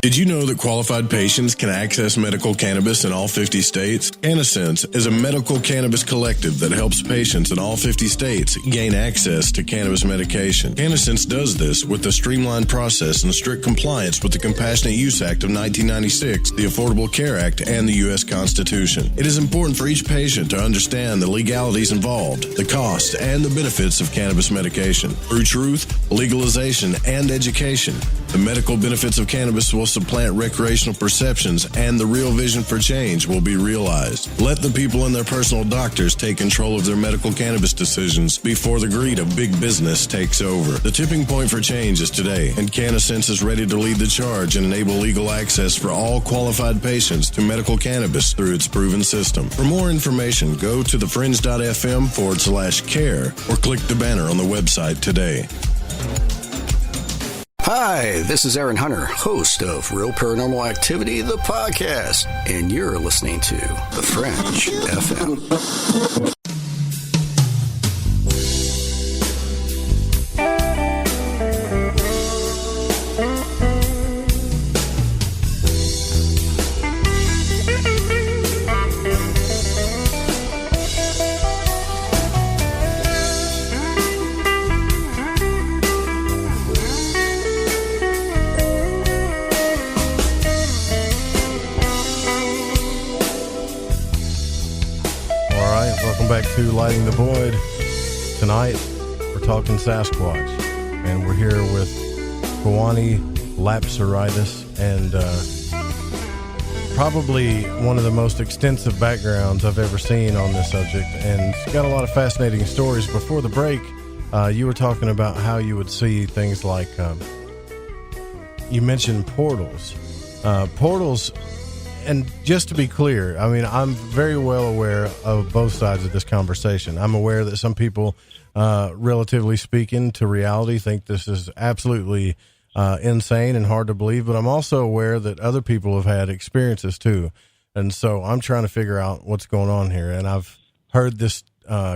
Did you know that qualified patients can access medical cannabis in all 50 states? Cannasense is a medical cannabis collective that helps patients in all 50 states gain access to cannabis medication. Cannasense does this with a streamlined process and strict compliance with the Compassionate Use Act of 1996, the Affordable Care Act, and the U.S. Constitution. It is important for each patient to understand the legalities involved, the costs, and the benefits of cannabis medication. Through truth, legalization, and education, the medical benefits of cannabis will supplant recreational perceptions, and the real vision for change will be realized. Let the people and their personal doctors take control of their medical cannabis decisions before the greed of big business takes over. The tipping point for change is today, and Cannasense is ready to lead the charge and enable legal access for all qualified patients to medical cannabis through its proven system. For more information, go to thefringe.fm/care or click the banner on the website today. Hi, this is Aaron Hunter, host of Real Paranormal Activity, the podcast, and you're listening to The Fringe FM. Back to Lighting the Void. Tonight we're talking Sasquatch, and we're here with Kewaunee Lapseritis, and probably one of the most extensive backgrounds I've ever seen on this subject, and it's got a lot of fascinating stories. Before the break, you were talking about how you would see things like you mentioned portals. And just to be clear, I mean, I'm very well aware of both sides of this conversation. I'm aware that some people, relatively speaking to reality, think this is absolutely insane and hard to believe. But I'm also aware that other people have had experiences too. And so I'm trying to figure out what's going on here. And I've heard this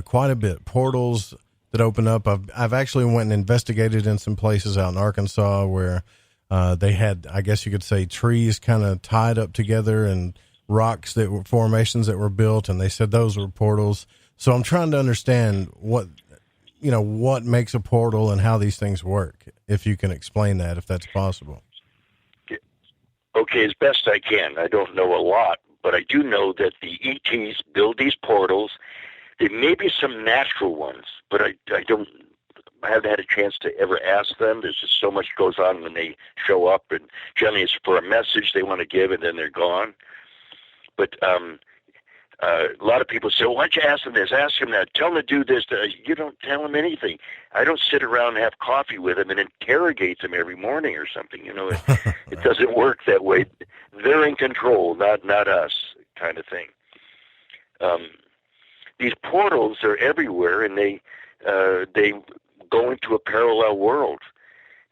quite a bit. Portals that open up. I've actually went and investigated in some places out in Arkansas where they had, I guess you could say, trees kind of tied up together and rocks that were formations that were built, and they said those were portals. So I'm trying to understand what makes a portal and how these things work, if you can explain that, if that's possible. Okay, as best I can. I don't know a lot, but I do know that the ETs build these portals. There may be some natural ones, but I haven't had a chance to ever ask them. There's just so much goes on when they show up, and generally it's for a message they want to give, and then they're gone. But a lot of people say, well, why don't you ask them this? Ask them that. Tell them to do this. You don't tell them anything. I don't sit around and have coffee with them and interrogate them every morning or something. It doesn't work that way. They're in control, not us, kind of thing. These portals are everywhere, and they go into a parallel world.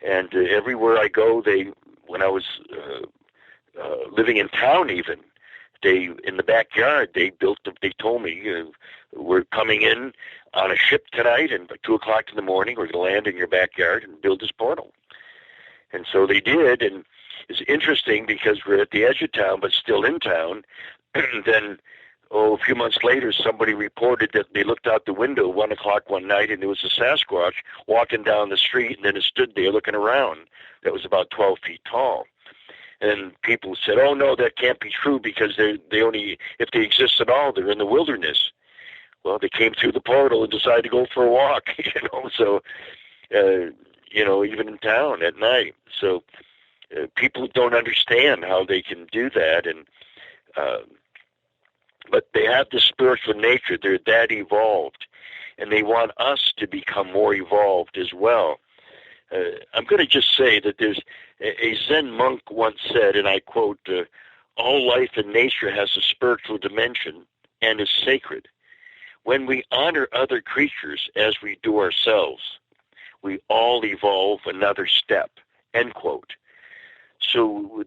And everywhere I go, when I was living in town even, in the backyard, they told me, we're coming in on a ship tonight, and by 2 o'clock in the morning, we're going to land in your backyard and build this portal. And so they did, and it's interesting because we're at the edge of town, but still in town. And then, a few months later, somebody reported that they looked out the window 1 o'clock one night, and there was a Sasquatch walking down the street, and then it stood there looking around. That was about 12 feet tall. And people said, oh, no, that can't be true because they only, if they exist at all, they're in the wilderness. Well, they came through the portal and decided to go for a walk, so, even in town at night. So people don't understand how they can do that. And but they have the spiritual nature. They're that evolved. And they want us to become more evolved as well. I'm going to just say that there's a Zen monk once said, and I quote, all life in nature has a spiritual dimension and is sacred. When we honor other creatures as we do ourselves, we all evolve another step, end quote. So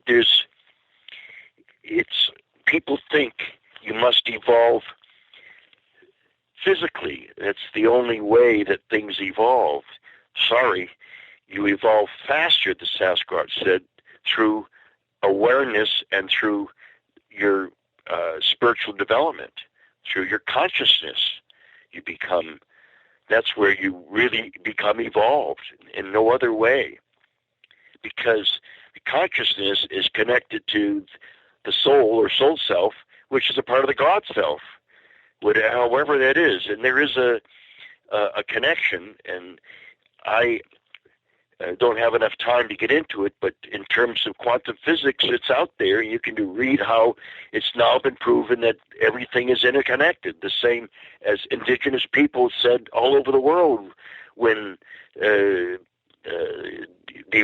people think you must evolve physically. That's the only way that things evolve. Sorry, you evolve faster, the Sasquatch said, through awareness and through your spiritual development, through your consciousness. That's where you really become evolved, in no other way. Because consciousness is connected to the soul or soul self, which is a part of the God self, however that is. And there is a connection, and I don't have enough time to get into it, but in terms of quantum physics, it's out there. You can read how it's now been proven that everything is interconnected, the same as indigenous people said all over the world when the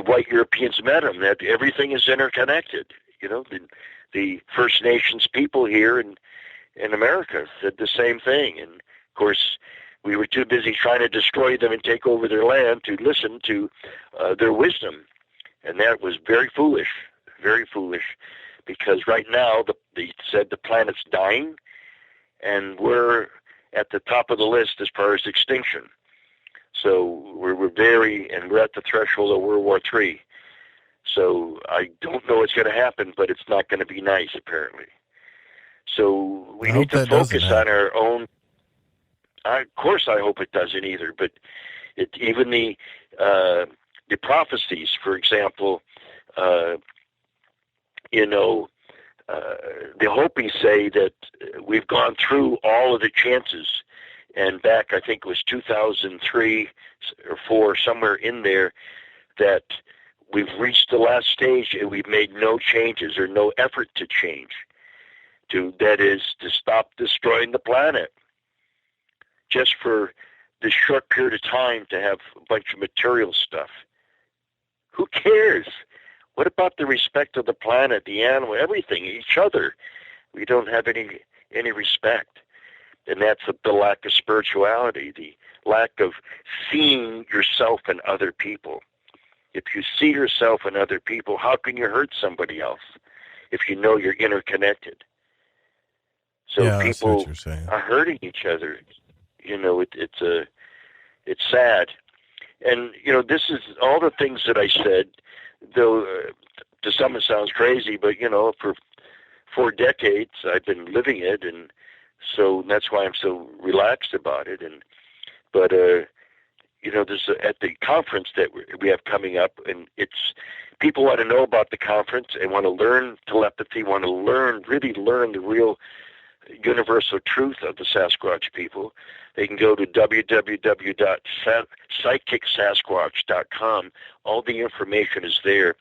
white Europeans met them, that everything is interconnected. You know, the First Nations people here in America said the same thing. And, of course, we were too busy trying to destroy them and take over their land to listen to their wisdom. And that was very foolish, because right now they said the planet's dying, and we're at the top of the list as far as extinction. So we're at the threshold of World War III. So I don't know what's going to happen, but it's not going to be nice, apparently. So we need to focus on our own. Of course, I hope it doesn't either. But even the prophecies, for example, the Hopis say that we've gone through all of the chances. And back, I think it was 2003 or 4, somewhere in there, that we've reached the last stage and we've made no changes or no effort to change. That is, to stop destroying the planet. Just for this short period of time to have a bunch of material stuff. Who cares? What about the respect of the planet, the animal, everything, each other? We don't have any respect. And that's the lack of spirituality, the lack of seeing yourself and other people. If you see yourself and other people, how can you hurt somebody else if you know you're interconnected? So people are hurting each other. You know, it's sad. And, this is all the things that I said, though to some it sounds crazy, but, for 4 decades I've been living it, and so that's why I'm so relaxed about it. But this at the conference that we have coming up, and people want to know about the conference and want to learn telepathy, want to really learn the real universal truth of the Sasquatch people. They can go to www.psychicsasquatch.com. All the information is there.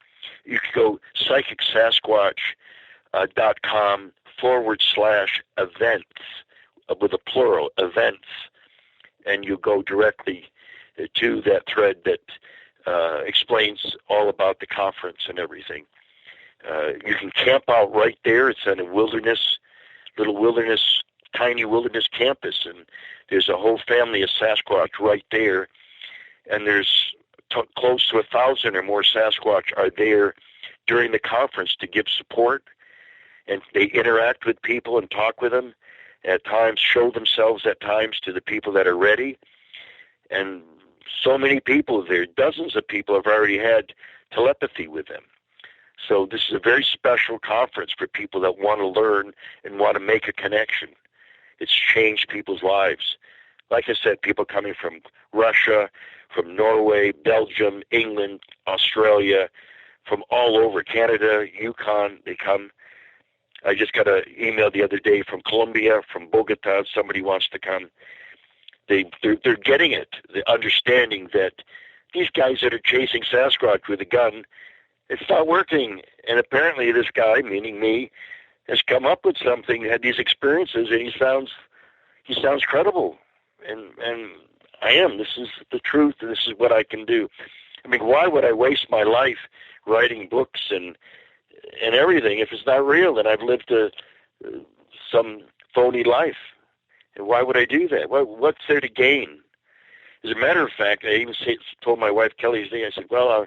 You can go psychicsasquatch.com/events with a plural, events, and you go directly to that thread that explains all about the conference and everything. You can camp out right there. It's in a tiny wilderness campus, and there's a whole family of Sasquatch right there, and there's close to 1,000 or more Sasquatch are there during the conference to give support, and they interact with people and talk with them, at times show themselves at times to the people that are ready, and so many people there, dozens of people have already had telepathy with them. So this is a very special conference for people that want to learn and want to make a connection. It's changed people's lives. Like I said, people coming from Russia, from Norway, Belgium, England, Australia, from all over, Canada, Yukon, they come. I just got an email the other day from Colombia, from Bogota, somebody wants to come. They're getting it, the understanding that these guys that are chasing Sasquatch with a gun, it's not working. And apparently this guy, meaning me, has come up with something, had these experiences, and he sounds credible. And I am. This is the truth, and this is what I can do. I mean, why would I waste my life writing books and everything if it's not real and I've lived some phony life? And why would I do that? What's there to gain? As a matter of fact, I even told my wife Kelly today, I said, well, I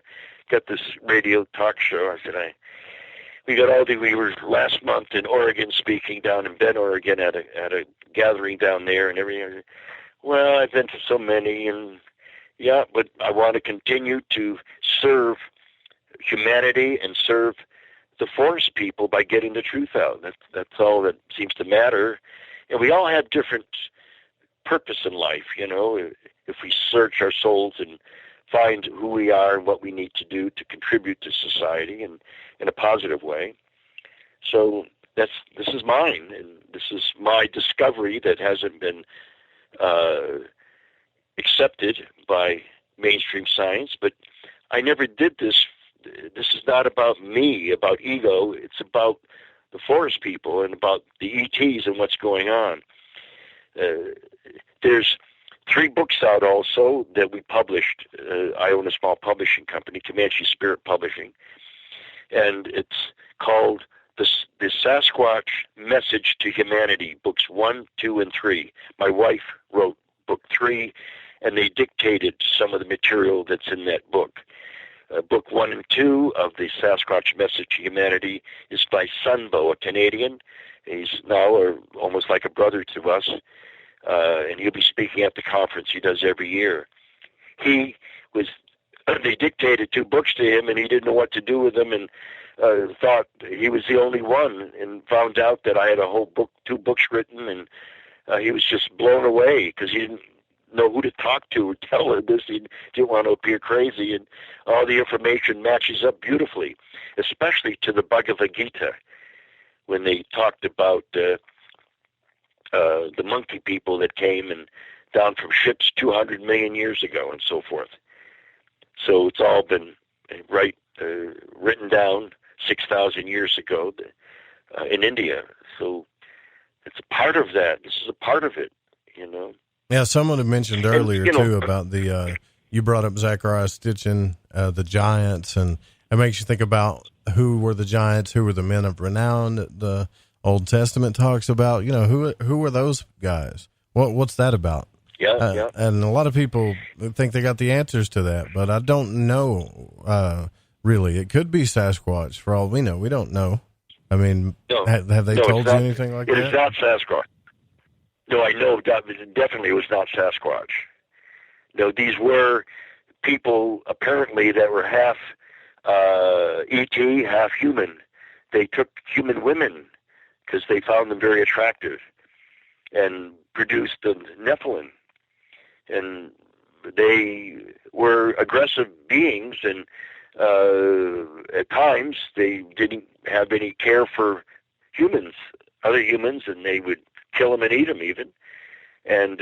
got this radio talk show. I said, we were last month in Oregon speaking down in Bend, Oregon at a gathering down there and everything. Well, I've been to so many, and yeah, but I want to continue to serve humanity and serve the forest people by getting the truth out. That's all that seems to matter. And we all have different purpose in life, if we search our souls and find who we are and what we need to do to contribute to society in a positive way. So this is mine, and this is my discovery that hasn't been accepted by mainstream science, but I never did this. This is not about me, about ego. It's about the forest people and about the ETs and what's going on. There's 3 books out also that we published. I own a small publishing company, Comanche Spirit Publishing, and it's called the Sasquatch Message to Humanity, books 1, 2, and 3. My wife wrote book 3, and they dictated some of the material that's in that book. Book 1 and 2 of the Sasquatch Message to Humanity is by Sunbo, a Canadian. He's now almost like a brother to us, and he'll be speaking at the conference he does every year. They dictated 2 books to him, and he didn't know what to do with them, and thought he was the only one, and found out that I had a whole book, 2 books written, and he was just blown away because he didn't know who to talk to or tell her this. He didn't want to appear crazy, and all the information matches up beautifully, especially to the Bhagavad Gita, when they talked about the monkey people that came and down from ships 200 million years ago and so forth. So it's all been written down 6,000 years ago in India. So it's a part of that. This is a part of it, Yeah, someone had mentioned earlier, too, about you brought up Zechariah Stitchin, the giants, and it makes you think about who were the giants, who were the men of renown that the Old Testament talks about. Who were those guys? What's that about? Yeah. And a lot of people think they got the answers to that, but I don't know, really. It could be Sasquatch, for all we know. We don't know. I mean, have they told you anything like that? It is not Sasquatch. No, I know definitely it was not Sasquatch. No, these were people apparently that were half ET, half human. They took human women because they found them very attractive and produced the Nephilim. And they were aggressive beings, and at times they didn't have any care for other humans, and they would kill them and eat them even. And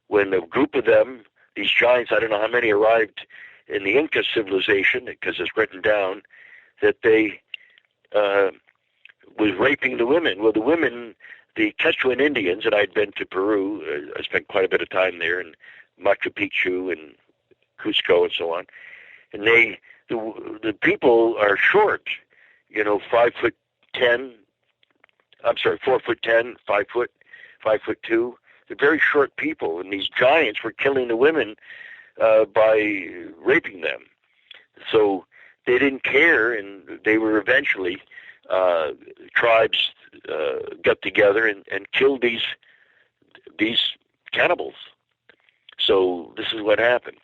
when a group of them, these giants, I don't know how many arrived in the Inca civilization, because it's written down, that they was raping the women. Well, the women, the Quechuan Indians, and I'd been to Peru, I spent quite a bit of time there, in Machu Picchu and Cusco and so on, and the people are short, 5'10", 4'10", 5 foot, 5'2". They're very short people, and these giants were killing the women by raping them. So they didn't care, and they were eventually tribes got together and killed these cannibals. So this is what happened.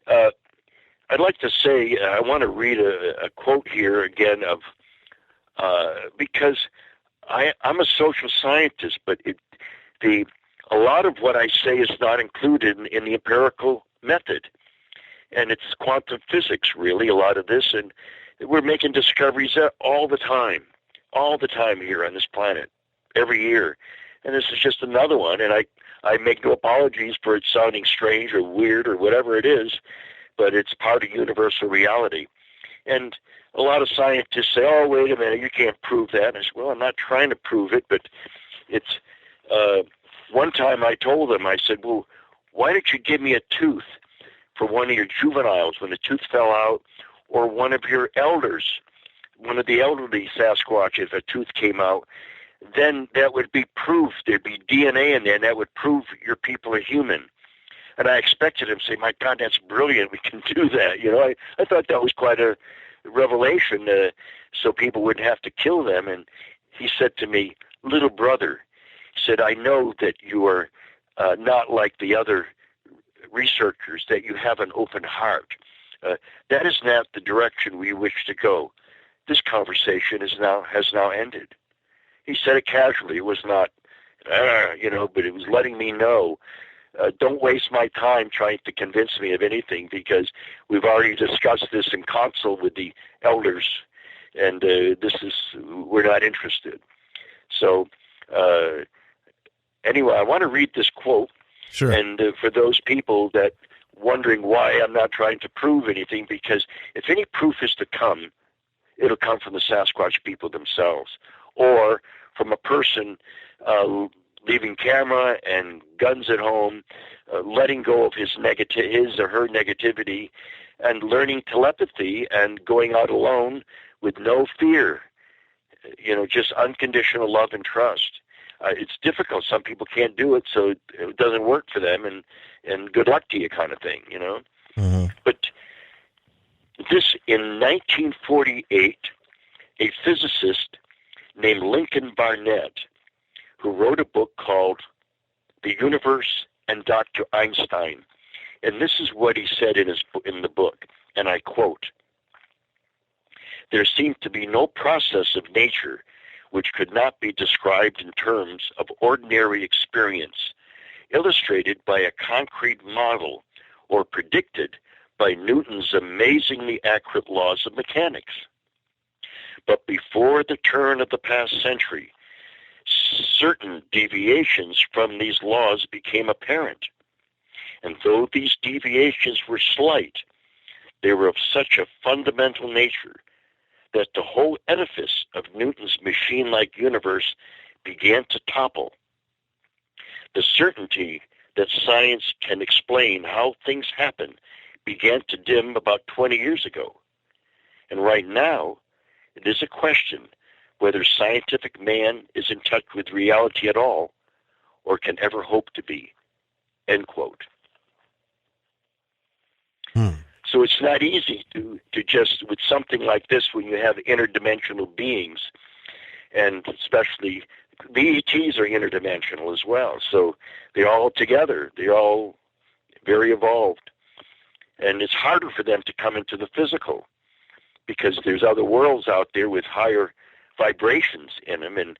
I'd like to say, I want to read a quote here again of because I'm a social scientist, but a lot of what I say is not included in the empirical method, and it's quantum physics, really, a lot of this, and we're making discoveries all the time here on this planet, every year, and this is just another one, and I make no apologies for it sounding strange or weird or whatever it is, but it's part of universal reality. And a lot of scientists say, oh, wait a minute, you can't prove that. And I said, well, I'm not trying to prove it, but it's one time I told them, I said, well, why don't you give me a tooth for one of your juveniles when the tooth fell out, or one of your elders, one of the elderly Sasquatch, if a tooth came out, then that would be proof. There'd be DNA in there, and that would prove your people are human. And I expected him to say, my God, that's brilliant. We can do that. You know, I thought that was quite a revelation, so people wouldn't have to kill them. And he said to me, little brother, he said, I know that you are not like the other researchers, that you have an open heart. That is not the direction we wish to go. This conversation has now ended. He said it casually. It was not, but it was letting me know, don't waste my time trying to convince me of anything, because we've already discussed this in council with the elders, and we're not interested. So anyway, I want to read this quote. Sure. And for those people that wondering why I'm not trying to prove anything, because if any proof is to come, it'll come from the Sasquatch people themselves, or from a person leaving camera and guns at home, letting go of his or her negativity, and learning telepathy and going out alone with no fear, just unconditional love and trust. It's difficult. Some people can't do it, so it doesn't work for them, and good luck to you kind of thing, Mm-hmm. But this, in 1948, a physicist named Lincoln Barnett, who wrote a book called The Universe and Dr. Einstein, and this is what he said in the book, and I quote, "There seemed to be no process of nature which could not be described in terms of ordinary experience, illustrated by a concrete model, or predicted by Newton's amazingly accurate laws of mechanics. But before the turn of the past century, certain deviations from these laws became apparent, and though these deviations were slight, they were of such a fundamental nature that the whole edifice of Newton's machine-like universe began to topple. The certainty that science can explain how things happen began to dim about 20 years ago. And right now, it is a question whether scientific man is in touch with reality at all, or can ever hope to be." End quote. So it's not easy to just, with something like this, when you have interdimensional beings, and especially the ETs are interdimensional as well. So they're all together. They're all very evolved. And it's harder for them to come into the physical, because there's other worlds out there with higher vibrations in them. And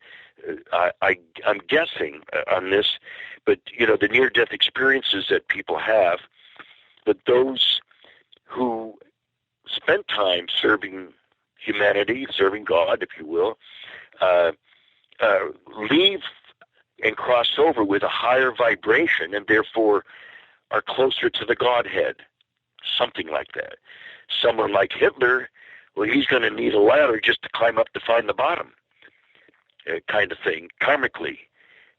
I'm guessing on this, but, the near-death experiences that people have, but those who spent time serving humanity, serving God, if you will, leave and cross over with a higher vibration, and therefore are closer to the Godhead, something like that. Someone like Hitler, well, he's going to need a ladder just to climb up to find the bottom, kind of thing, karmically.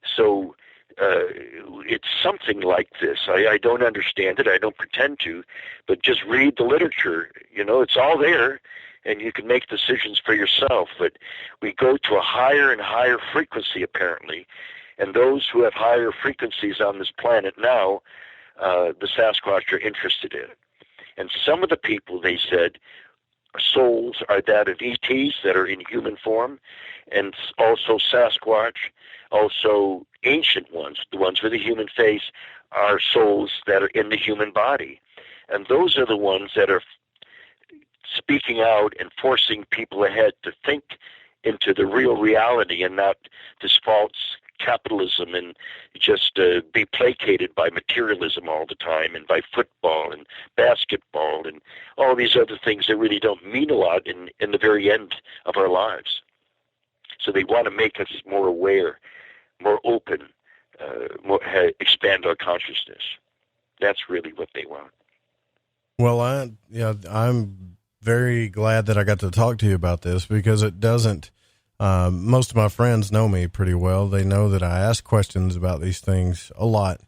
So it's something like this. I don't understand it. I don't pretend to, but just read the literature. It's all there, and you can make decisions for yourself. But we go to a higher and higher frequency, apparently, and those who have higher frequencies on this planet now, the Sasquatch are interested in. And some of the people, they said, souls are that of ETs that are in human form, and also Sasquatch, also ancient ones, the ones with a human face, are souls that are in the human body. And those are the ones that are speaking out and forcing people ahead to think into the real reality, and not this false capitalism, and just be placated by materialism all the time, and by football and basketball and all these other things that really don't mean a lot in the very end of our lives. So they want to make us more aware, more open, expand our consciousness. That's really what they want. Well, I'm very glad that I got to talk to you about this, because it doesn't, most of my friends know me pretty well. They know that I ask questions about these things a lot.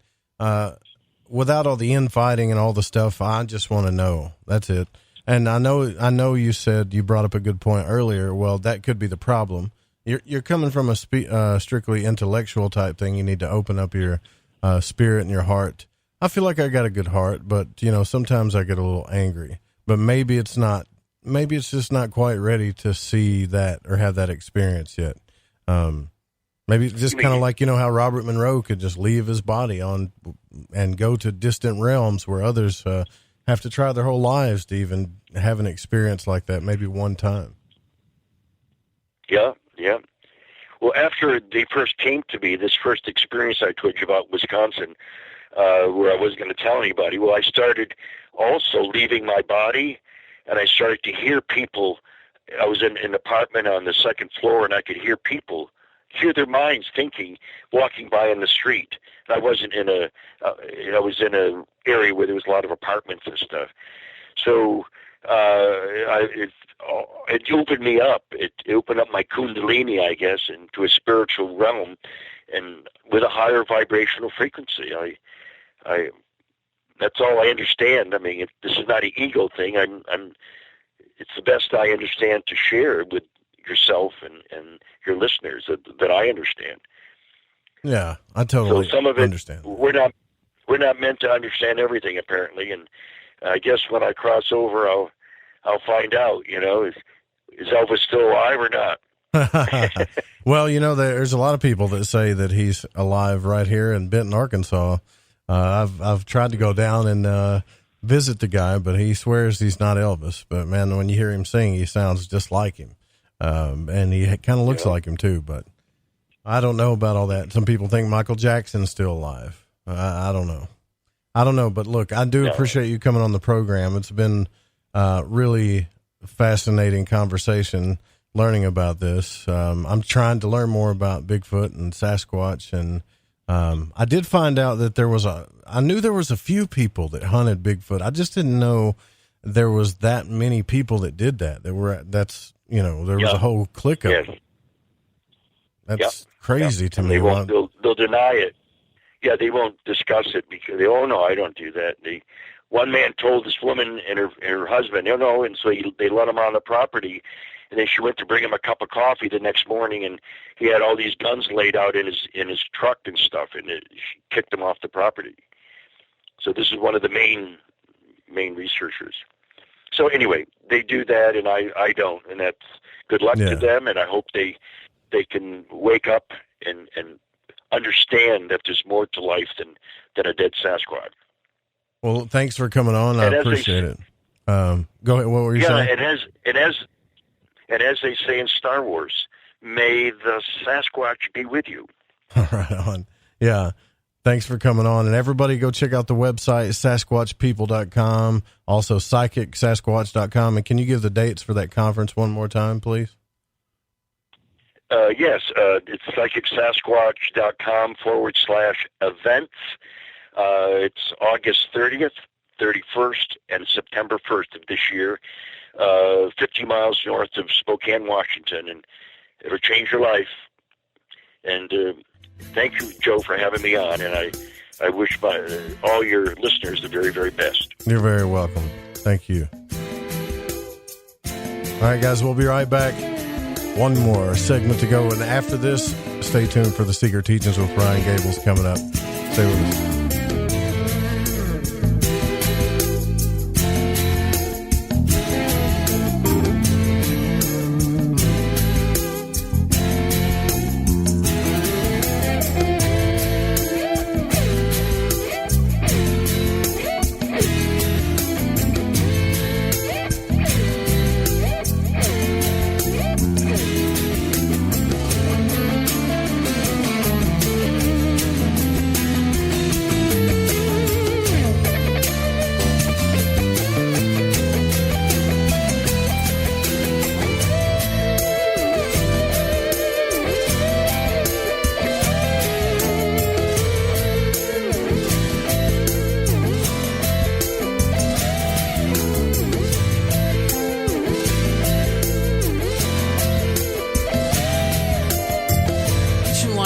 without all the infighting and all the stuff, I just want to know. That's it. And I know you said, you brought up a good point earlier. Well, that could be the problem. You're coming from a strictly intellectual type thing. You need to open up your spirit and your heart. I feel like I got a good heart, but sometimes I get a little angry. But maybe it's not. Maybe it's just not quite ready to see that or have that experience yet. Maybe it's just kind of like how Robert Monroe could just leave his body on and go to distant realms where others have to try their whole lives to even have an experience like that. Maybe one time. Yeah. Well, after they first came to me, this first experience I told you about, Wisconsin, where I wasn't going to tell anybody. Well, I started also leaving my body, and I started to hear people. I was in an apartment on the second floor, and I could hear people, hear their minds thinking, walking by in the street. And I wasn't in I was in an area where there was a lot of apartments and stuff. So it opened me up. It opened up my kundalini, I guess, into a spiritual realm, and with a higher vibrational frequency. I that's all I understand. I mean, this is not an ego thing. It's the best I understand to share with yourself and your listeners that I understand. Yeah, I totally some of it, understand. We're not meant to understand everything, apparently, and I guess when I cross over, I'll find out. Is Elvis still alive or not? Well, there's a lot of people that say that he's alive right here in Benton, Arkansas. I've tried to go down and visit the guy, but he swears he's not Elvis. But man, when you hear him sing, he sounds just like him, and he kind of looks like him too. But I don't know about all that. Some people think Michael Jackson's still alive. I don't know. But look, I do appreciate you coming on the program. It's been really fascinating conversation learning about this. I'm trying to learn more about Bigfoot and Sasquatch, and I did find out that I knew there was a few people that hunted Bigfoot. I just didn't know there was that many people that did that. There was a whole clique of them. That's crazy to me. They'll deny it. Yeah, they won't discuss it because no, I don't do that. One man told this woman and her husband, and so they let him on the property, and then she went to bring him a cup of coffee the next morning, and he had all these guns laid out in his truck and stuff, and she kicked him off the property. So this is one of the main researchers. So anyway, they do that, and I don't, and that's good luck to them, and I hope they can wake up and understand that there's more to life than a dead Sasquatch. Well, thanks for coming on. I appreciate it. Go ahead. What were you saying? And as they say in Star Wars, may the Sasquatch be with you. Right on. Yeah. Thanks for coming on. And everybody go check out the website, SasquatchPeople.com, also PsychicSasquatch.com. And can you give the dates for that conference one more time, please? Yes. It's PsychicSasquatch.com/events. It's August 30th, 31st, and September 1st of this year, 50 miles north of Spokane, Washington, and it'll change your life. And thank you, Joe, for having me on, and I wish all your listeners the very, very best. You're very welcome. Thank you. All right, guys, we'll be right back. One more segment to go, and after this, stay tuned for the Secret Teachings with Brian Gables coming up. Stay with us.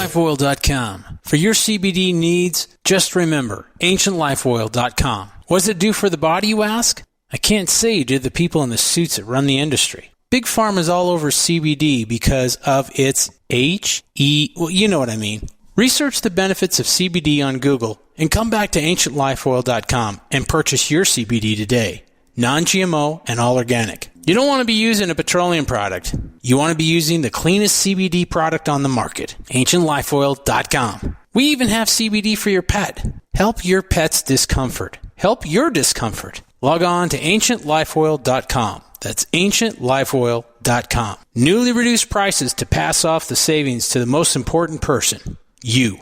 AncientLifeOil.com. For your CBD needs, just remember, AncientLifeOil.com. What does it do for the body, you ask? I can't say to the people in the suits that run the industry. Big Pharma's all over CBD because of its well, you know what I mean. Research the benefits of CBD on Google and come back to AncientLifeOil.com and purchase your CBD today. Non-GMO and all organic. You don't want to be using a petroleum product. You want to be using the cleanest CBD product on the market. AncientLifeOil.com. We even have CBD for your pet. Help your pet's discomfort. Help your discomfort. Log on to AncientLifeOil.com. That's AncientLifeOil.com. Newly reduced prices to pass off the savings to the most important person. You.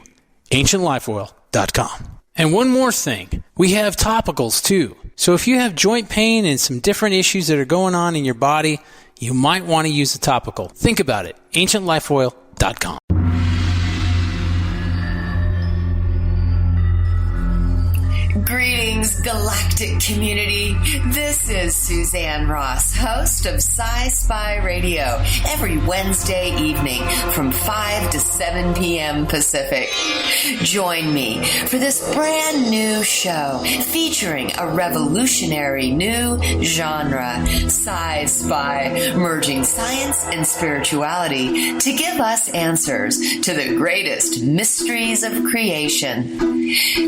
AncientLifeOil.com. And one more thing. We have topicals too. So if you have joint pain and some different issues that are going on in your body, you might want to use a topical. Think about it. AncientLifeOil.com. Greetings, galactic community. This is Suzanne Ross, host of Sci-Spy Radio, every Wednesday evening from 5 to 7 p.m. Pacific. Join me for this brand new show featuring a revolutionary new genre, Sci-Spy, merging science and spirituality to give us answers to the greatest mysteries of creation.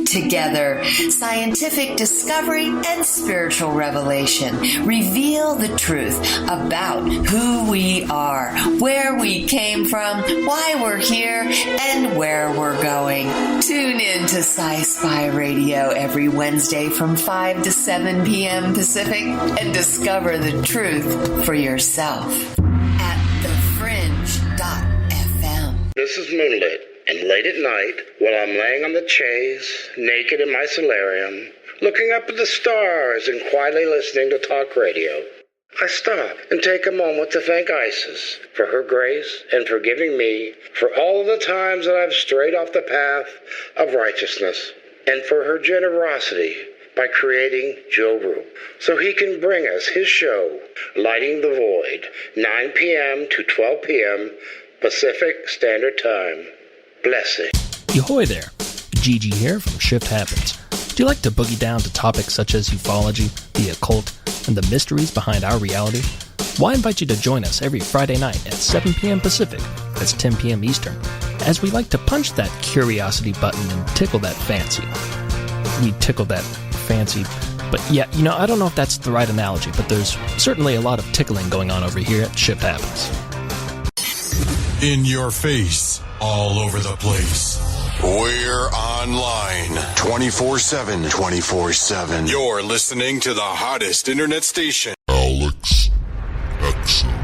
Together, scientific discovery and spiritual revelation reveal the truth about who we are, where we came from, why we're here, and where we're going. Tune in to Sci-Spy Radio every Wednesday from 5 to 7 p.m. Pacific and discover the truth for yourself at thefringe.fm. This is Moonlit. And late at night, while I'm laying on the chaise, naked in my solarium, looking up at the stars and quietly listening to talk radio, I stop and take a moment to thank Isis for her grace and for giving me for all of the times that I've strayed off the path of righteousness, and for her generosity by creating Joe Roop so he can bring us his show, Lighting the Void, 9 p.m. to 12 p.m. Pacific Standard Time. Blessing. Ahoy there, Gigi here from Shift Happens. Do you like to boogie down to topics such as ufology, the occult, and the mysteries behind our reality? Well, I invite you to join us every Friday night at 7 p.m. Pacific, that's 10 p.m. Eastern, as we like to punch that curiosity button and tickle that fancy. We tickle that fancy, but yeah, I don't know if that's the right analogy, but there's certainly a lot of tickling going on over here at Shift Happens. In your face, all over the place. We're online 24/7. 24/7. You're listening to the hottest internet station. Alex Exum.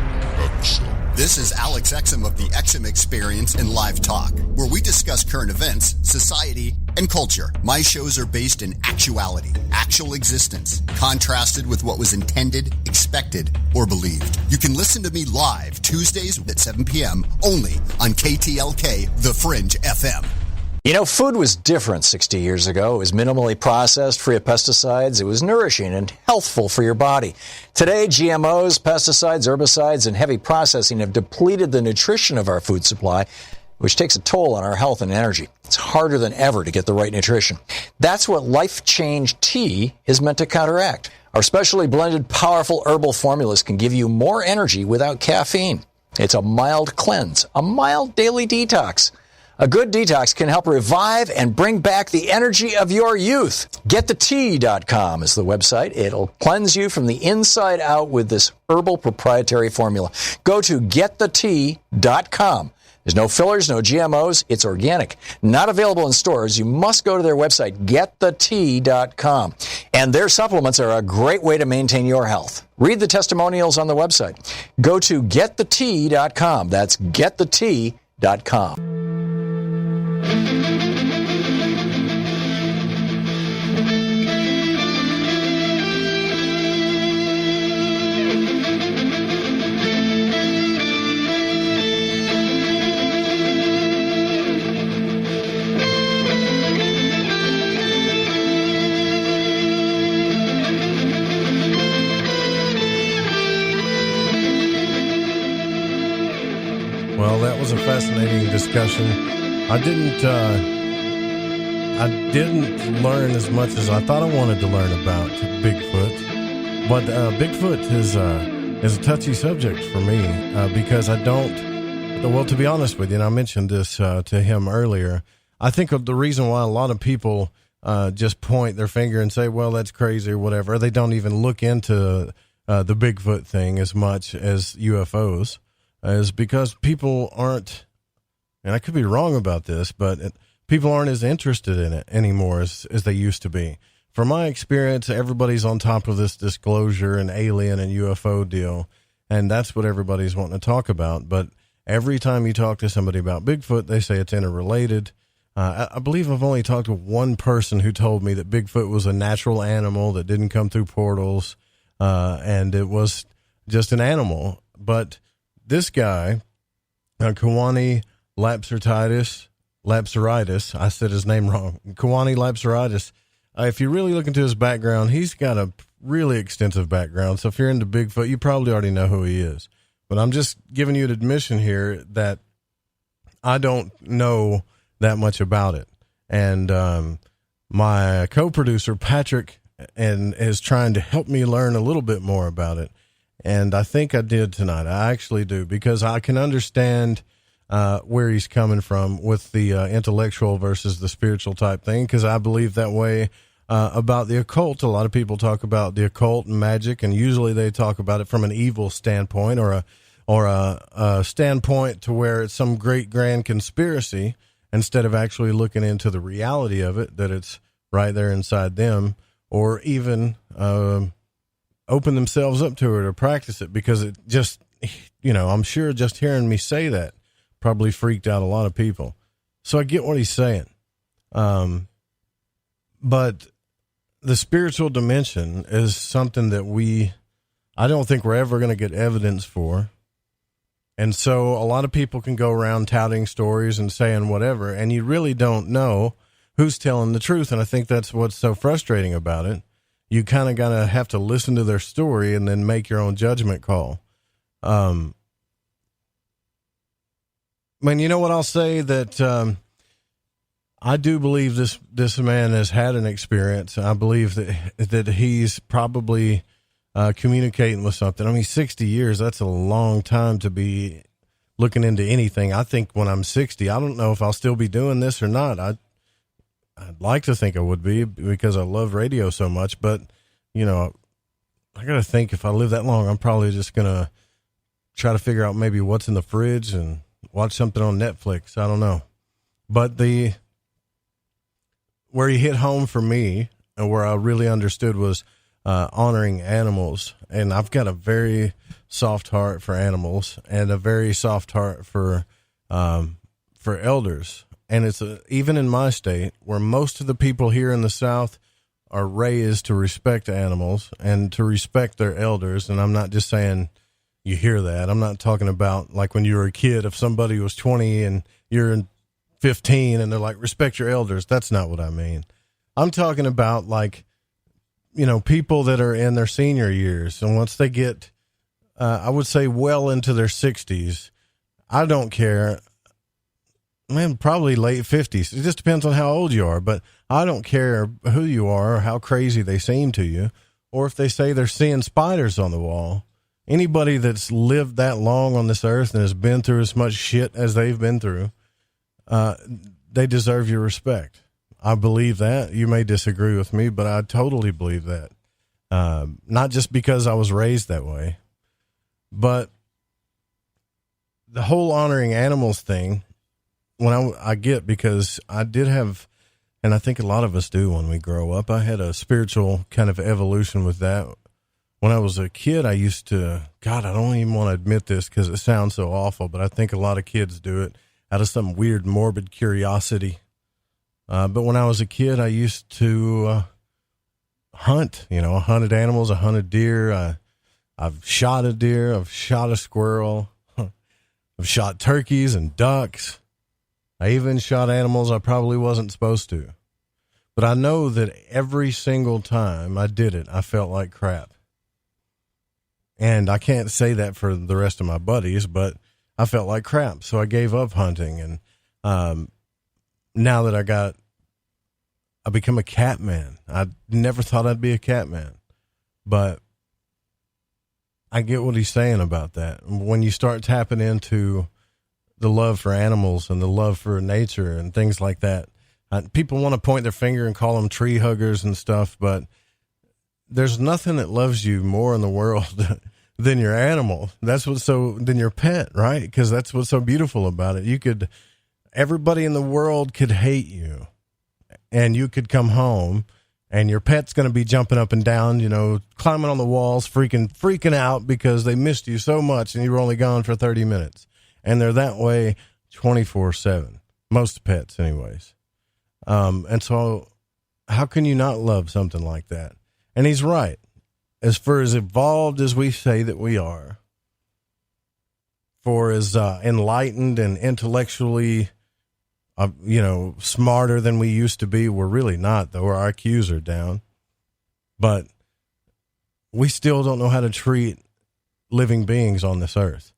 This is Alex Exum of the Exum Experience in Live Talk, where we discuss current events, society, and culture. My shows are based in actuality, actual existence, contrasted with what was intended, expected, or believed. You can listen to me live Tuesdays at 7 p.m. only on KTLK, The Fringe FM. Food was different 60 years ago. It was minimally processed, free of pesticides. It was nourishing and healthful for your body. Today, GMOs, pesticides, herbicides, and heavy processing have depleted the nutrition of our food supply, which takes a toll on our health and energy. It's harder than ever to get the right nutrition. That's what Life Change Tea is meant to counteract. Our specially blended, powerful herbal formulas can give you more energy without caffeine. It's a mild cleanse, a mild daily detox. A good detox can help revive and bring back the energy of your youth. GetTheTea.com is the website. It'll cleanse you from the inside out with this herbal proprietary formula. Go to GetTheTea.com. There's no fillers, no GMOs. It's organic. Not available in stores. You must go to their website, GetTheTea.com. And their supplements are a great way to maintain your health. Read the testimonials on the website. Go to GetTheTea.com. That's GetTheTea.com. Well, that was a fascinating discussion I didn't learn as much as I thought I wanted to learn about Bigfoot, but Bigfoot is a touchy subject for me because I don't. Well, to be honest with you, and I mentioned this to him earlier, I think of the reason why a lot of people just point their finger and say, "Well, that's crazy" or whatever. They don't even look into the Bigfoot thing as much as UFOs, is because people aren't. And I could be wrong about this, but people aren't as interested in it anymore as they used to be. From my experience, everybody's on top of this disclosure and alien and UFO deal, and that's what everybody's wanting to talk about. But every time you talk to somebody about Bigfoot, they say it's interrelated. I believe I've only talked to one person who told me that Bigfoot was a natural animal that didn't come through portals, and it was just an animal. But this guy, Kewaunee Lapseritis, I said his name wrong. Kewaunee Lapseritis. If you really look into his background, he's got a really extensive background. So if you're into Bigfoot, you probably already know who he is. But I'm just giving you an admission here that I don't know that much about it. And my co-producer, Patrick, is trying to help me learn a little bit more about it. And I think I did tonight. I actually do, because I can understand where he's coming from with the intellectual versus the spiritual type thing, because I believe that way about the occult. A lot of people talk about the occult and magic, and usually they talk about it from an evil standpoint or a standpoint to where it's some great grand conspiracy, instead of actually looking into the reality of it, that it's right there inside them, or even open themselves up to it or practice it, because it just, I'm sure just hearing me say that probably freaked out a lot of people. So I get what he's saying. But the spiritual dimension is something that I don't think we're ever going to get evidence for. And so a lot of people can go around touting stories and saying whatever, and you really don't know who's telling the truth. And I think that's what's so frustrating about it. You kind of got to have to listen to their story and then make your own judgment call. Man, you know what I'll say? That I do believe this man has had an experience. I believe that he's probably communicating with something. I mean, 60 years, that's a long time to be looking into anything. I think when I'm 60, I don't know if I'll still be doing this or not. I'd like to think I would be, because I love radio so much. But, I got to think if I live that long, I'm probably just going to try to figure out maybe what's in the fridge and watch something on Netflix. I don't know. But where he hit home for me, and where I really understood, was honoring animals. And I've got a very soft heart for animals, and a very soft heart for elders. And it's even in my state, where most of the people here in the South are raised to respect animals and to respect their elders. And I'm not just saying you hear that. I'm not talking about like when you were a kid, if somebody was 20 and you're 15 and they're like, respect your elders. That's not what I mean. I'm talking about like, people that are in their senior years. And once they get, I would say well into their 60s, I don't care. Man, probably late 50s. It just depends on how old you are, but I don't care who you are or how crazy they seem to you, or if they say they're seeing spiders on the wall. Anybody that's lived that long on this earth and has been through as much shit as they've been through, they deserve your respect. I believe that. You may disagree with me, but I totally believe that. Not just because I was raised that way, but the whole honoring animals thing, when I get, because I did have, and I think a lot of us do when we grow up, I had a spiritual kind of evolution with that. When I was a kid, I used to, God, I don't even want to admit this because it sounds so awful, but I think a lot of kids do it out of some weird, morbid curiosity. But when I was a kid, I used to hunt, I hunted animals, I hunted deer. I've shot a deer, I've shot a squirrel, I've shot turkeys and ducks. I even shot animals I probably wasn't supposed to. But I know that every single time I did it, I felt like crap. And I can't say that for the rest of my buddies, but I felt like crap. So I gave up hunting. And now that I become a cat man. I never thought I'd be a cat man, but I get what he's saying about that. When you start tapping into the love for animals and the love for nature and things like that, people want to point their finger and call them tree huggers and stuff, but there's nothing that loves you more in the world than your animal. Than your pet, right? Because that's what's so beautiful about it. Everybody in the world could hate you, and you could come home and your pet's going to be jumping up and down, climbing on the walls, freaking out because they missed you so much and you were only gone for 30 minutes. And they're that way 24/7. Most pets anyways. And so how can you not love something like that? And he's right. As far as evolved as we say that we are, for as enlightened and intellectually, smarter than we used to be, we're really not, though. Our IQs are down. But we still don't know how to treat living beings on this earth.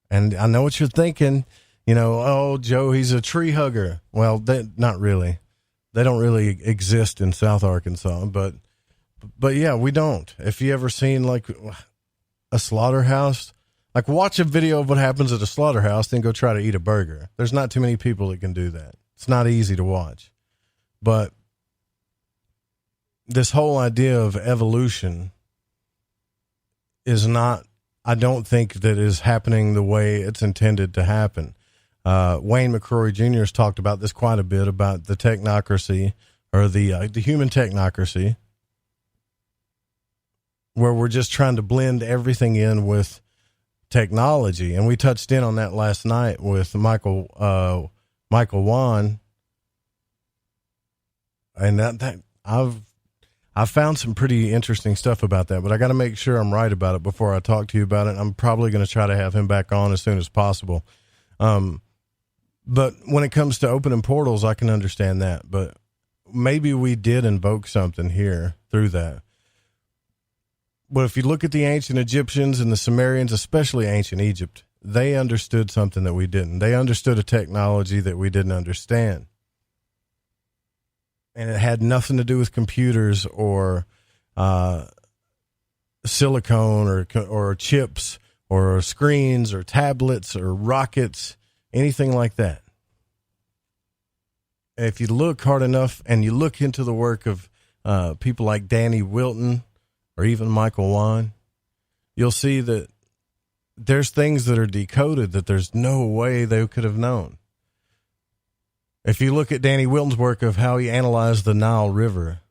And I know what you're thinking, oh, Joe, he's a tree hugger. Well, not really. They don't really exist in South Arkansas, but yeah, we don't. If you ever seen like a slaughterhouse, like watch a video of what happens at a slaughterhouse, then go try to eat a burger. There's not too many people that can do that. It's not easy to watch. But this whole idea of evolution is not, I don't think that is happening the way it's intended to happen. Wayne McCrory Jr. has talked about this quite a bit, about the technocracy, or the human technocracy, where we're just trying to blend everything in with technology. And we touched in on that last night with Michael Wan. And that I've found some pretty interesting stuff about that, but I got to make sure I'm right about it before I talk to you about it. I'm probably going to try to have him back on as soon as possible. But when it comes to opening portals, I can understand that, but maybe we did invoke something here through that. But if you look at the ancient Egyptians and the Sumerians, especially ancient Egypt, they understood something that we didn't. They understood a technology that we didn't understand. And it had nothing to do with computers or silicone or chips or screens or tablets or rockets, anything like that. If you look hard enough and you look into the work of people like Danny Wilton or even Michael Wan, you'll see that there's things that are decoded that there's no way they could have known. If you look at Danny Wilton's work of how he analyzed the Nile River